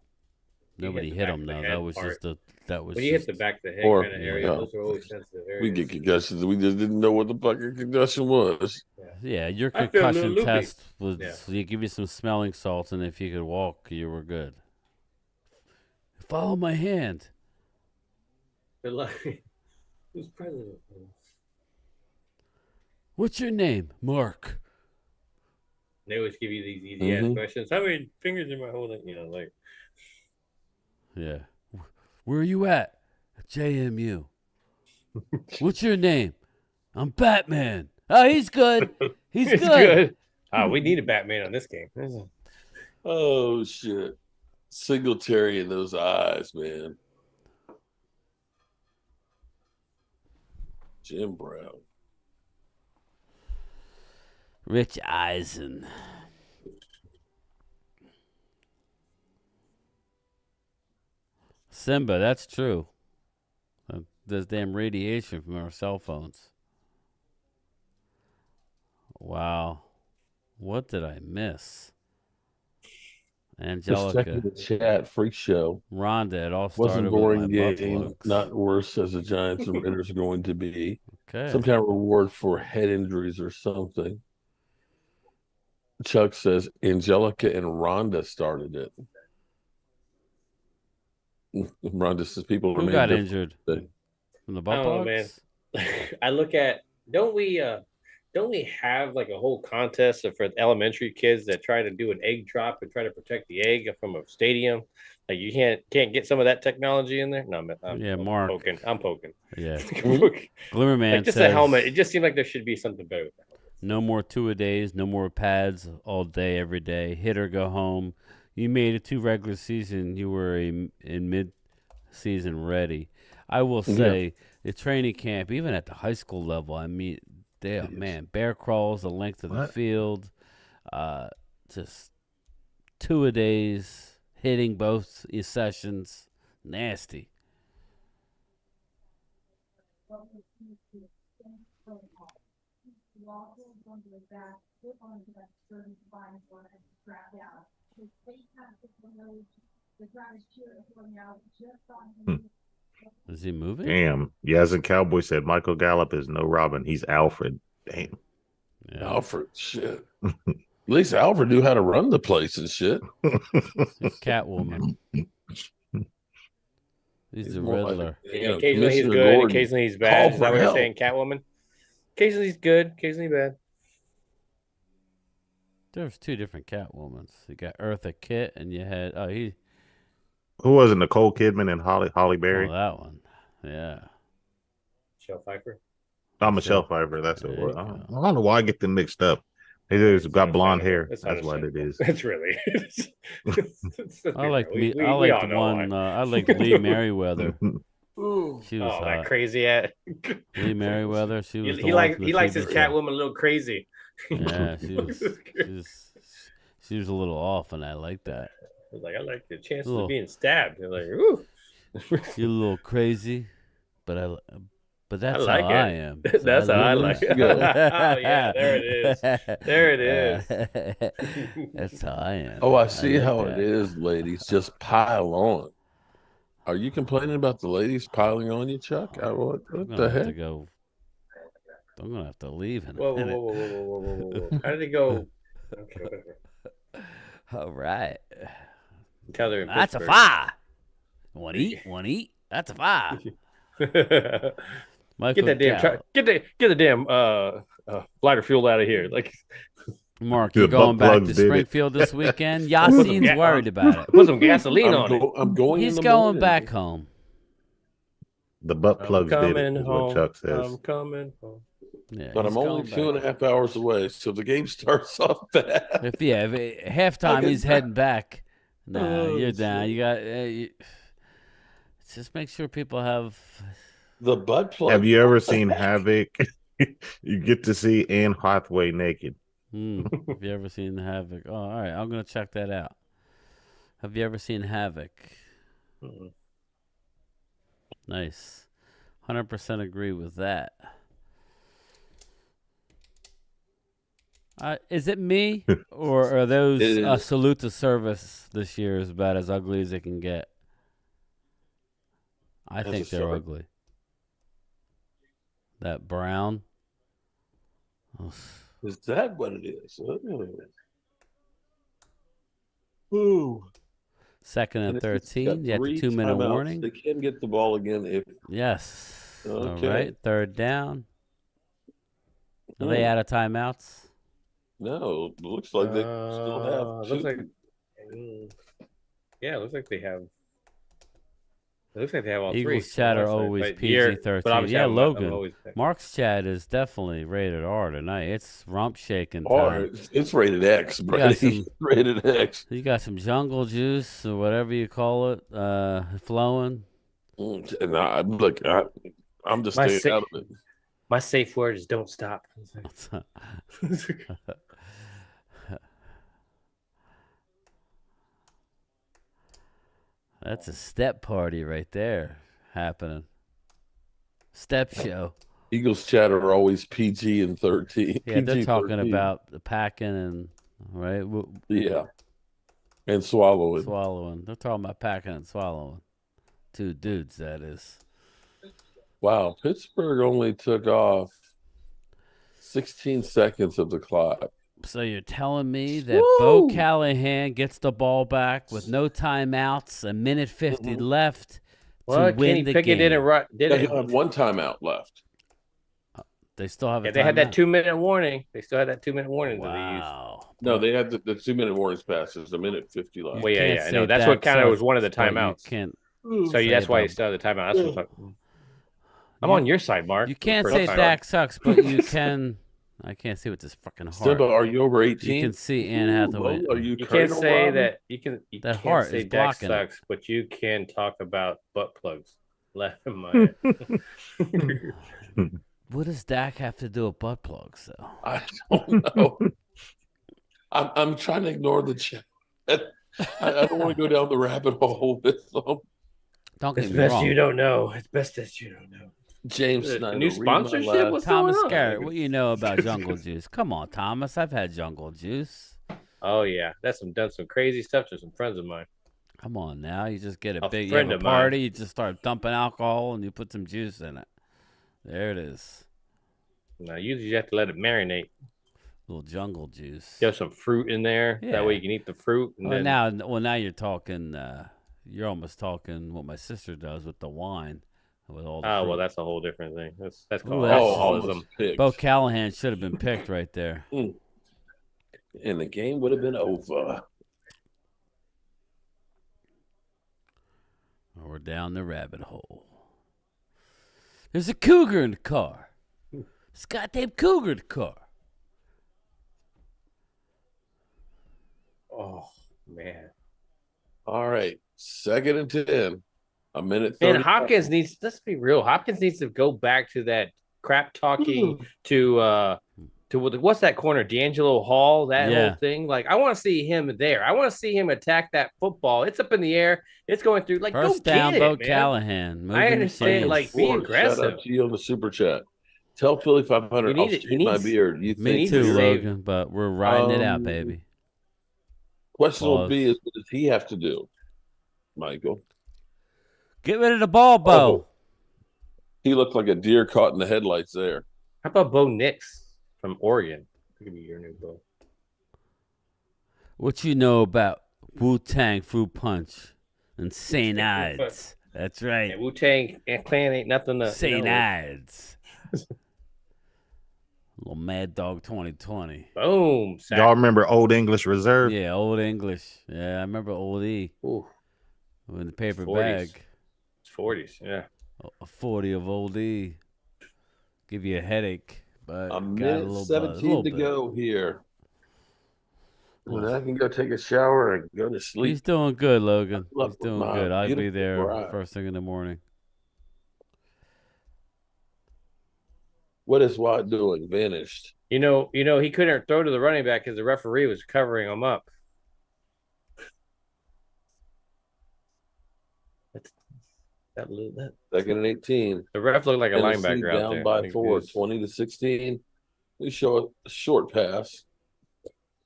Nobody hit him though. That was just when you hit the back of the head kind of area, those are always sensitive areas. We get concussions. We just didn't know what the fucking concussion was. Yeah, your concussion test was you give you some smelling salts, and if you could walk, you were good. Follow my hand. Good luck. Who's president? What's your name? Mark. They always give you these easy ass questions. How many fingers am I holding? Like. Yeah. Where are you at? JMU. What's your name? I'm Batman. Oh, he's good. He's good. We need a Batman on this game. Oh, shit. Singletary in those eyes, man. Jim Brown. Rich Eisen. Simba, that's true. There's damn radiation from our cell phones. Wow. What did I miss? Angelica. Just checking the chat, freak show. Rhonda, it all started Wasn't boring with my game, butt not worse as the Giants and Raiders are going to be. Okay. Some kind of reward for head injuries or something. Chuck says Angelica and Rhonda started it. Rhonda says people Who got injured? From the butt man. I look at, don't we don't we have like a whole contest for elementary kids that try to do an egg drop and try to protect the egg from a stadium? Like you can't get some of that technology in there? No, I'm Mark. poking. I'm poking. Yeah. Glimmerman like just says, a helmet. It just seemed like there should be something better with that. No more two-a-days, no more pads all day, every day. Hit or go home. You made it 2 regular season. You were in mid-season ready. I will say the training camp, even at the high school level, I mean, bear crawls the length of the field, just 2-a-days, hitting both sessions, nasty. Is he moving? Damn. Yes, and Cowboy said Michael Gallup is no Robin. He's Alfred. Damn. Yeah. Alfred, shit. At least Alfred knew how to run the place and shit. He's Catwoman. He's the Riddler. Occasionally he's good, occasionally he's bad. Is that what you're saying, Catwoman? Occasionally he's good, occasionally bad. There's 2 different Catwomans. You got Eartha Kitt, and you had who was it? Nicole Kidman and Holly Berry. Oh, that one, yeah. Michelle Pfeiffer. Oh, Michelle Pfeiffer. That's what it was. I don't know why I get them mixed up. They just got blonde hair. That's what it is. That's really. I like Lee Merriweather. She was hot. That crazy at Lee Merriweather. She was. He likes his Catwoman a little crazy. Yeah, she was a little off, and I like that. I like the chances of being stabbed. They're like, ooh, you're a little crazy, but that's like how it. I am. So that's how I like it. Oh yeah, there it is. There it is. That's how I am. Oh, I see how it is, ladies. Just pile on. Are you complaining about the ladies piling on you, Chuck? What the heck? I'm gonna have to leave in a whoa, minute. Whoa. How did it go? Okay, whatever. All right. Tell her that's Pittsburgh. A 5. Want to eat? That's a 5. Get that damn get the damn lighter fuel out of here. Like Mark, you're going back to Springfield this weekend. Yassine's worried about it. Put some gasoline on it. I'm going. He's going back home. The butt plugs did it, is what Chuck says. I'm coming home. Yeah, but I'm only 2.5 hours away, so the game starts off bad. If halftime he's heading back. You're down. You got. Just make sure people have the butt plug. Have you ever seen Havoc? You get to see Anne Hathaway naked. Have you ever seen Havoc? Oh, all right. I'm gonna check that out. Have you ever seen Havoc? Nice. 100% agree with that. Is it me, or are those Salute to Service this year is about as ugly as it can get? I think they're ugly. That brown. Oh. Is that what it is? Ooh. 2nd and 13. You have the 2-minute warning. They can get the ball again if. Yes. Okay. All right. 3rd down. Are they out of timeouts? No, it looks like they still have. Looks like, it looks like they have. It looks like they have all Eagles three. Eagles chat are always PG-13. Yeah, Logan. Mark's chat is definitely rated R tonight. It's rump shaking time. It's rated X, Brady. Rated X. You got some jungle juice or whatever you call it flowing. And I'm just staying out of it. My safe word is don't stop. That's a step party right there happening. Step show. Eagles chat are always PG and 13. Yeah, they're talking about the packing and right. Yeah, and swallowing. They're talking about packing and swallowing. 2 dudes, that is. Wow, Pittsburgh only took off 16 seconds of the clock. So you're telling me that Bo Callahan gets the ball back with no timeouts, 1:50 left to win the game? Didn't have 1 timeout left. They still have. They had that 2-minute warning. They still had that 2-minute warning. Wow. No, they had the 2-minute warnings passed. There's a minute 50 left. Well, yeah. No, that's what kind of was one of the timeouts. You can't. So that's why you still have the timeout. That's what I'm talking. I'm on your side, Mark. You can't say Dak sucks, but you can. I can't see with this fucking heart. Simba, are you over 18? You can see Anne Hathaway. Are you can't say that. You can. You that can't heart say is Dak blocking sucks, but you can talk about butt plugs. Left in my head. What does Dak have to do with butt plugs, though? I don't know. I'm trying to ignore the chat. I don't want to go down the rabbit hole with them. Don't get It's me best wrong. you don't know. It's best that you don't know. James Snyder, new sponsorship. What's Thomas going on? Garrett, what you know about Jungle Juice? Come on, Thomas. I've had Jungle Juice. Oh yeah, that's done some crazy stuff to some friends of mine. Come on now, you just get a big friend you have of a party, mine. you just start dumping alcohol, and you put some juice in it. There it is. Now usually you have to let it marinate. Little jungle juice. You have some fruit in there. Yeah. That way you can eat the fruit. And then... now you're talking. You're almost talking what my sister does with the wine. With all the fruit. well, that's a whole different thing. That's called Ooh, that's alcoholism. Bo Callahan should have been picked right there. And the game would have been over. We're down the rabbit hole. There's a cougar in the car. It's a goddamn cougar in the car. Oh man! All right, 2nd and 10. A minute 30. And Hopkins needs. Let's be real. Hopkins needs to go back to that crap talking to what's that corner? D'Angelo Hall. That whole thing. Like I want to see him there. I want to see him attack that football. It's up in the air. It's going through. Like First go down, get Bo it, man. Callahan. I understand. Like be aggressive. Shout out to you on the super chat. Tell Philly 500 I'll shave my beard. You Me think too, Logan. But we're riding it out, baby. Question will be is what does he have to do, Michael? Get rid of the ball, Bo. Oh, he looked like a deer caught in the headlights there. How about Bo Nix from Oregon? That could be your new Bo. What you know about Wu-Tang Fruit Punch and St. Ides? That's right. Yeah, Wu-Tang Clan ain't nothing to St. Ides. Little Mad Dog 2020. Boom. Y'all remember Old English Reserve? Yeah, Old English. Yeah, I remember Old E. Ooh. In the paper 40s. bag. It's 40s, yeah. A 40 of Old E. Give you a headache. But A got minute a little 17 to bit. go here. And I can go take a shower and go to sleep. He's doing good, Logan. He's doing my good. I'll be beautiful there bride. first thing in the morning. What is Watt doing? Vanished. You know, he couldn't throw to the running back because the referee was covering him up. That 2nd and 18. The ref looked like a Tennessee linebacker out down there. by 4, 20-16. We show a short pass.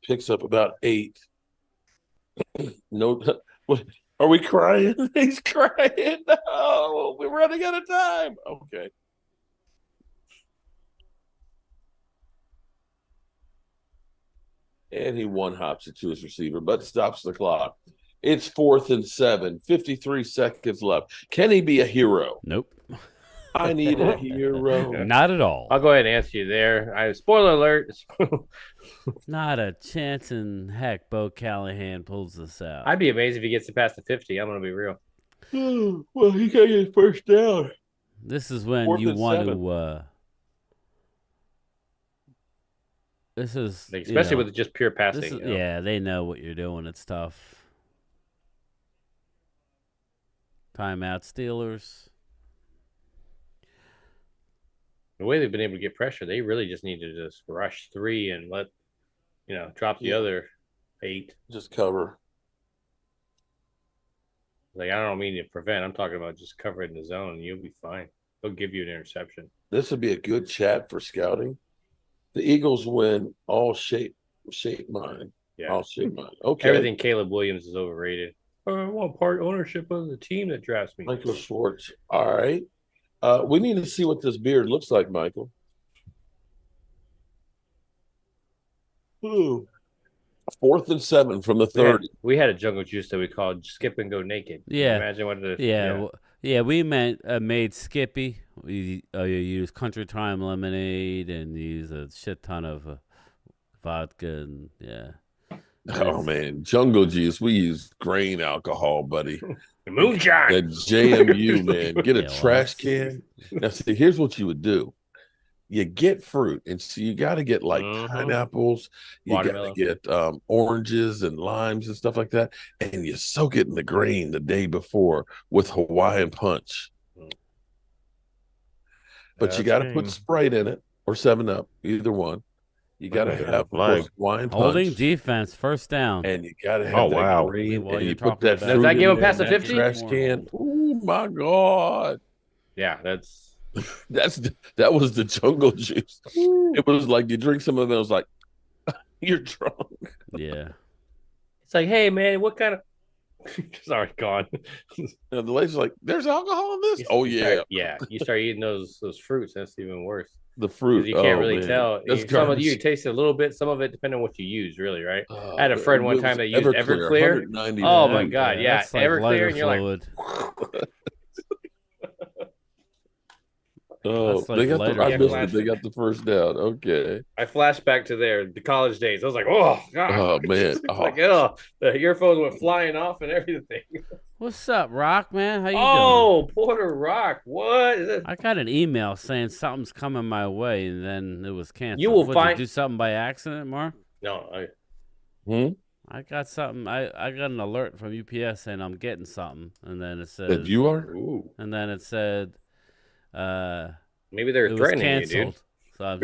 Picks up about 8. No, what, are we crying? He's crying. No, we're running out of time. Okay. And he one hops it to his receiver, but stops the clock. It's 4th and 7, 53 seconds left. Can he be a hero? Nope. I need a hero. Not at all. I'll go ahead and answer you there. Spoiler alert. Not a chance in heck Bo Callahan pulls this out. I'd be amazed if he gets to past the 50. I'm going to be real. Well, he got his first down. This is when 4th you and want 7. to. This is especially with just pure passing. Yeah, they know what you're doing. It's tough. Timeout, Steelers. The way they've been able to get pressure, they really just need to just rush 3 and let, drop the other 8. Just cover. Like, I don't mean to prevent. I'm talking about just covering the zone. You'll be fine. They'll give you an interception. This would be a good chat for scouting. The Eagles win all shape mine. Yeah. All shape mine. Okay. Everything Caleb Williams is overrated. I want part ownership of the team that drafts me. Michael Schwartz. All right. We need to see what this beard looks like, Michael. Ooh. 4th and 7 from the 30. We had a jungle juice that we called Skip and Go Naked. Yeah. Imagine what the we made Skippy. We use Country Time lemonade and use a shit ton of vodka and Oh man, jungle juice. We use grain alcohol, buddy. Moonshine. That JMU, man. Get a trash can. Now, see, here's what you would do. You get fruit, and so you got to get like pineapples. You got to get oranges and limes and stuff like that, and you soak it in the grain the day before with Hawaiian Punch. But you got to put Sprite in it or 7-Up, either one. You got to have Hawaiian Punch. Holding defense, first down. And you got to have that green, and you put that fruit does that give him in past the that 50? trash can. Oh, my God. Yeah, that's... that was the jungle juice. It was like you drink some of it, it was like, you're drunk. Yeah. It's like, hey, man, what kind of... Sorry, gone. The lady's like, there's alcohol in this? You start eating those fruits, that's even worse. The fruit. You can't really tell. Some of you taste it a little bit, some of it depending on what you use, really, right? I had a friend one time that used Everclear. Oh my God, yeah. Like Everclear, and you're fluid. like... Oh, they got the first down. Okay. I flash back to the college days. I was like, oh God. Oh man. Like, the earphones went flying off and everything. What's up, Rock, man? How you doing? Oh, Porter Rock. What is it? I got an email saying something's coming my way, and then it was canceled. You will Did you do something by accident, Mark? No. I got something. I got an alert from UPS saying I'm getting something, and then it said that you are. And then it said, maybe they're threatening you, dude. So I'm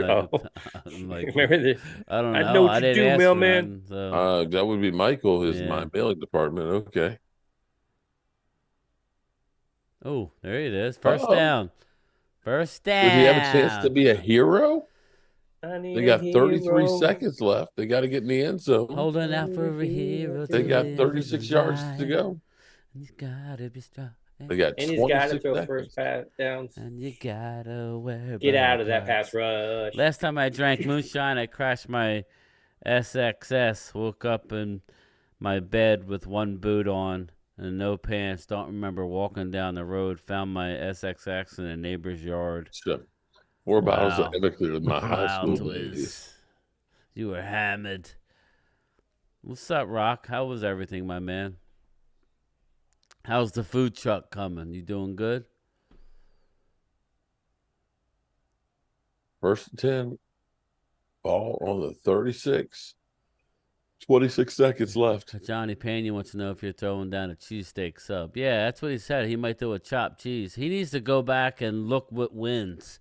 like, I don't know. I know what you do, mailman. That would be Michael, my mailing department. Okay. Oh, there it is. First down. First down. Does he have a chance to be a hero? They got 33 seconds left. They got to get in the end zone. Holding out for a hero. They got 36 yards to go. He's got to be strong. They got and he's got to throw first pass downs. And you got to get out of that pass rush. Last time I drank moonshine, I crashed my SXS. Woke up in my bed with one boot on and no pants. Don't remember walking down the road. Found my SXX in a neighbor's yard. Sure. 4 bottles of Everclear in my high school days. You were hammered. What's up, Rock? How was everything, my man? How's the food truck coming? You doing good? 1st and 10. Ball on the 36. 26 seconds left. Johnny Pena wants to know if you're throwing down a cheesesteak sub. Yeah, that's what he said. He might do a chopped cheese. He needs to go back and look what wins.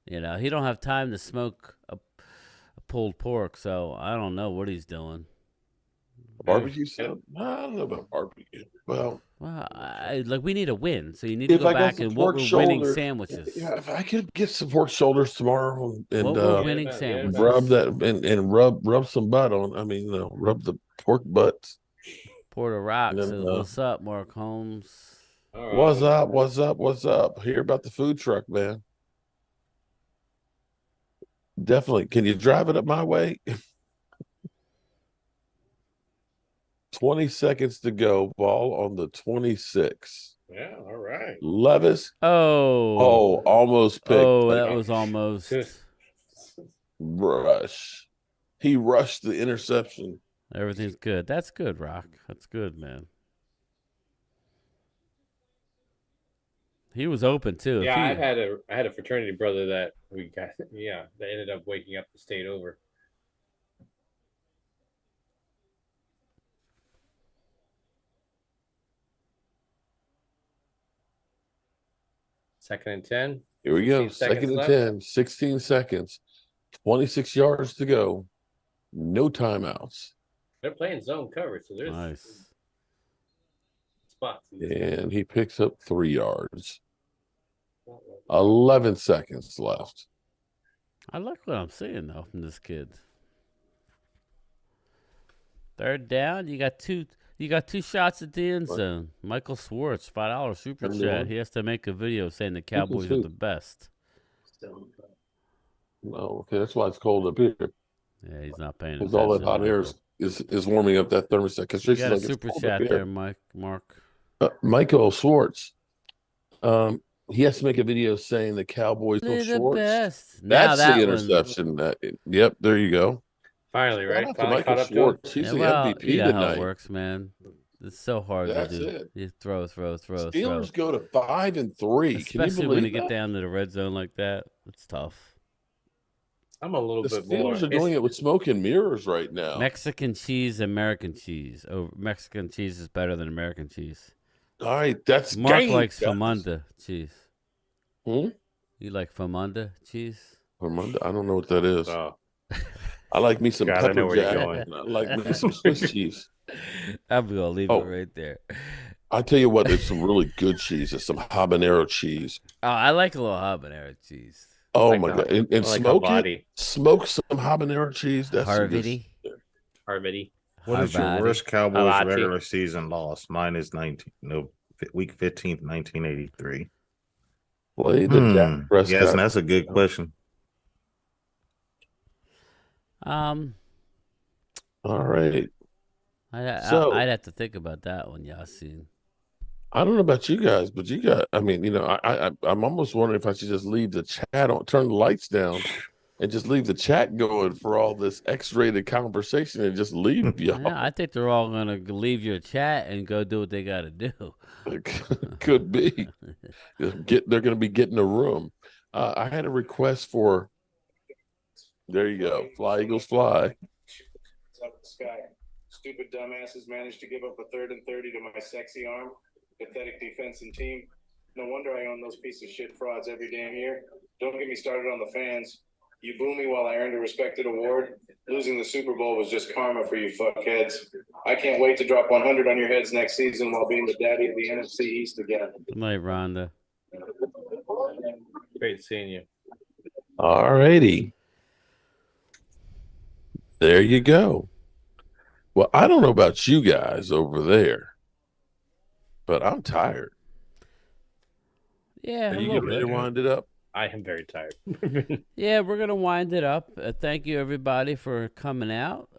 You know, he don't have time to smoke a pulled pork, so I don't know what he's doing. Barbecue sub? I don't know about barbecue. Well, we need a win, so you need to go back and what we're winning sandwiches. Yeah, if I could get some pork shoulders tomorrow and what we're winning sandwiches. Rub that and rub some butt on. I mean, rub the pork butts. Porter Rock says, "What's up, Mark Holmes? Right. What's up? What's up? What's up? Hear about the food truck, man? Definitely. Can you drive it up my way?" 20 seconds to go. Ball on the 26. Yeah, all right. Levis. Oh, almost picked. Oh, that was almost. Rush. He rushed the interception. Everything's good. That's good, Rock. That's good, man. He was open too. Yeah, I had a fraternity brother that that ended up waking up and stayed over. Second and 10. Here we go. Second and 10. 16 seconds. 26 yards to go. No timeouts. They're playing zone coverage, so there's nice spots. And he picks up 3 yards. 11 seconds left. I like what I'm seeing though from this kid. Third down. You got two shots at the end zone. Michael Swartz, $5 super chat. He has to make a video saying the Cowboys are the best. No, okay, that's why it's cold up here. Yeah, he's not paying attention. All that hot air is is warming up that thermostat because You Tracy's got a like, super it's cold chat up here. there, Mark. Michael Schwartz. He has to make a video saying the Cowboys They're no the shorts. best. Now That's the that one. interception. Yep, there you go. Finally, right? Shout out to Finally Michael caught up to him. Schwartz. He's Yeah, the well, MVP you know how tonight. it works, man. It's so hard That's to do. it. You throw. Steelers go to 5-3. Especially Can you believe when you that? get down to the red zone like that. It's tough. I'm a little The bit more. Steelers are doing it with smoke and mirrors right now. Mexican cheese, American cheese. Oh, Mexican cheese is better than American cheese. All right, that's Mark game, likes guys. Famunda cheese. Hmm? You like Famunda cheese? Famunda? I don't know what that is. Oh. I like me some God, I know pepper where you're jack. going. And I like me some Swiss cheese. I'm gonna leave it right there. I tell you what, there's some really good cheese. There's some habanero cheese. Oh, I like a little habanero cheese. Oh Like my the- god! And I like smoke Havarti. it. Smoke some habanero cheese. That's some good Harvey. shit. Harvey. What is your Havarti. worst Cowboys Havarti. regular season loss? Mine is week 15th, 1983. Play the Dak Prescott. Yes, and that's a good question. All right. I'd have to think about that one, Yasin. I don't know about you guys, but I'm almost wondering if I should just leave the chat on, turn the lights down, and just leave the chat going for all this X-rated conversation and just leave y'all. Yeah, I think they're all gonna leave your chat and go do what they got to do. Could be. They're going to be getting a room. I had a request for. There you go. Fly Eagles fly. Up the sky. Stupid dumbasses managed to give up a 3rd and 30 to my sexy arm. Pathetic defense and team. No wonder I own those piece of shit frauds every damn year. Don't get me started on the fans. You boo me while I earned a respected award. Losing the Super Bowl was just karma for you fuckheads. I can't wait to drop 100 on your heads next season while being the daddy of the NFC East again. Good night, Rhonda. Great seeing you. All righty. There you go. Well, I don't know about you guys over there, but I'm tired. Yeah, Are a you little getting ready to bit. wind it up? I am very tired. Yeah, we're gonna wind it up. Thank you everybody for coming out.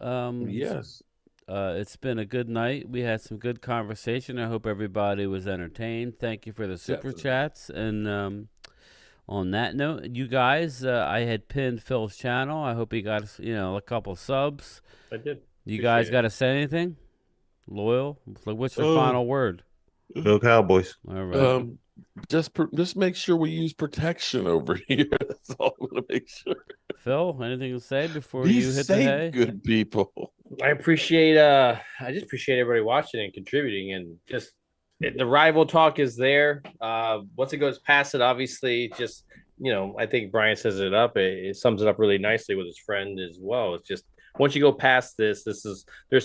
Yes. It's been a good night. We had some good conversation. I hope everybody was entertained. Thank you for the super Definitely. chats. And on that note, you guys, I had pinned Phil's channel. I hope he got a couple subs. I did. You Appreciate guys it. got to say anything? Loyal? What's your final word? Go Cowboys. All right. Just make sure we use protection over here. That's all I'm gonna make sure. Phil, anything to say before Be you hit the safe, hay? good people. I appreciate everybody watching and contributing, and just the rival talk is there. Once it goes past it, obviously, just I think Brian says it up. It sums it up really nicely with his friend as well. It's just once you go past there's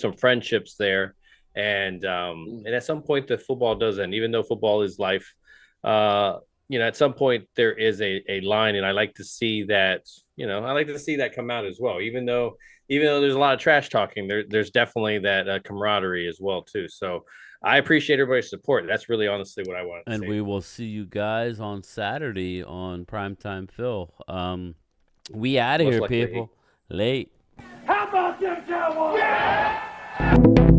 some friendships there, and at some point the football does end. Even though football is life, at some point there is a line, and I like to see that. I like to see that come out as well. Even though there's a lot of trash talking, there's definitely that camaraderie as well too. So I appreciate everybody's support. That's really honestly what I want to And say. we will see you guys on Saturday on Primetime Phil. We out of Most here, likely. people. Late. How about them Cowboys? Yeah!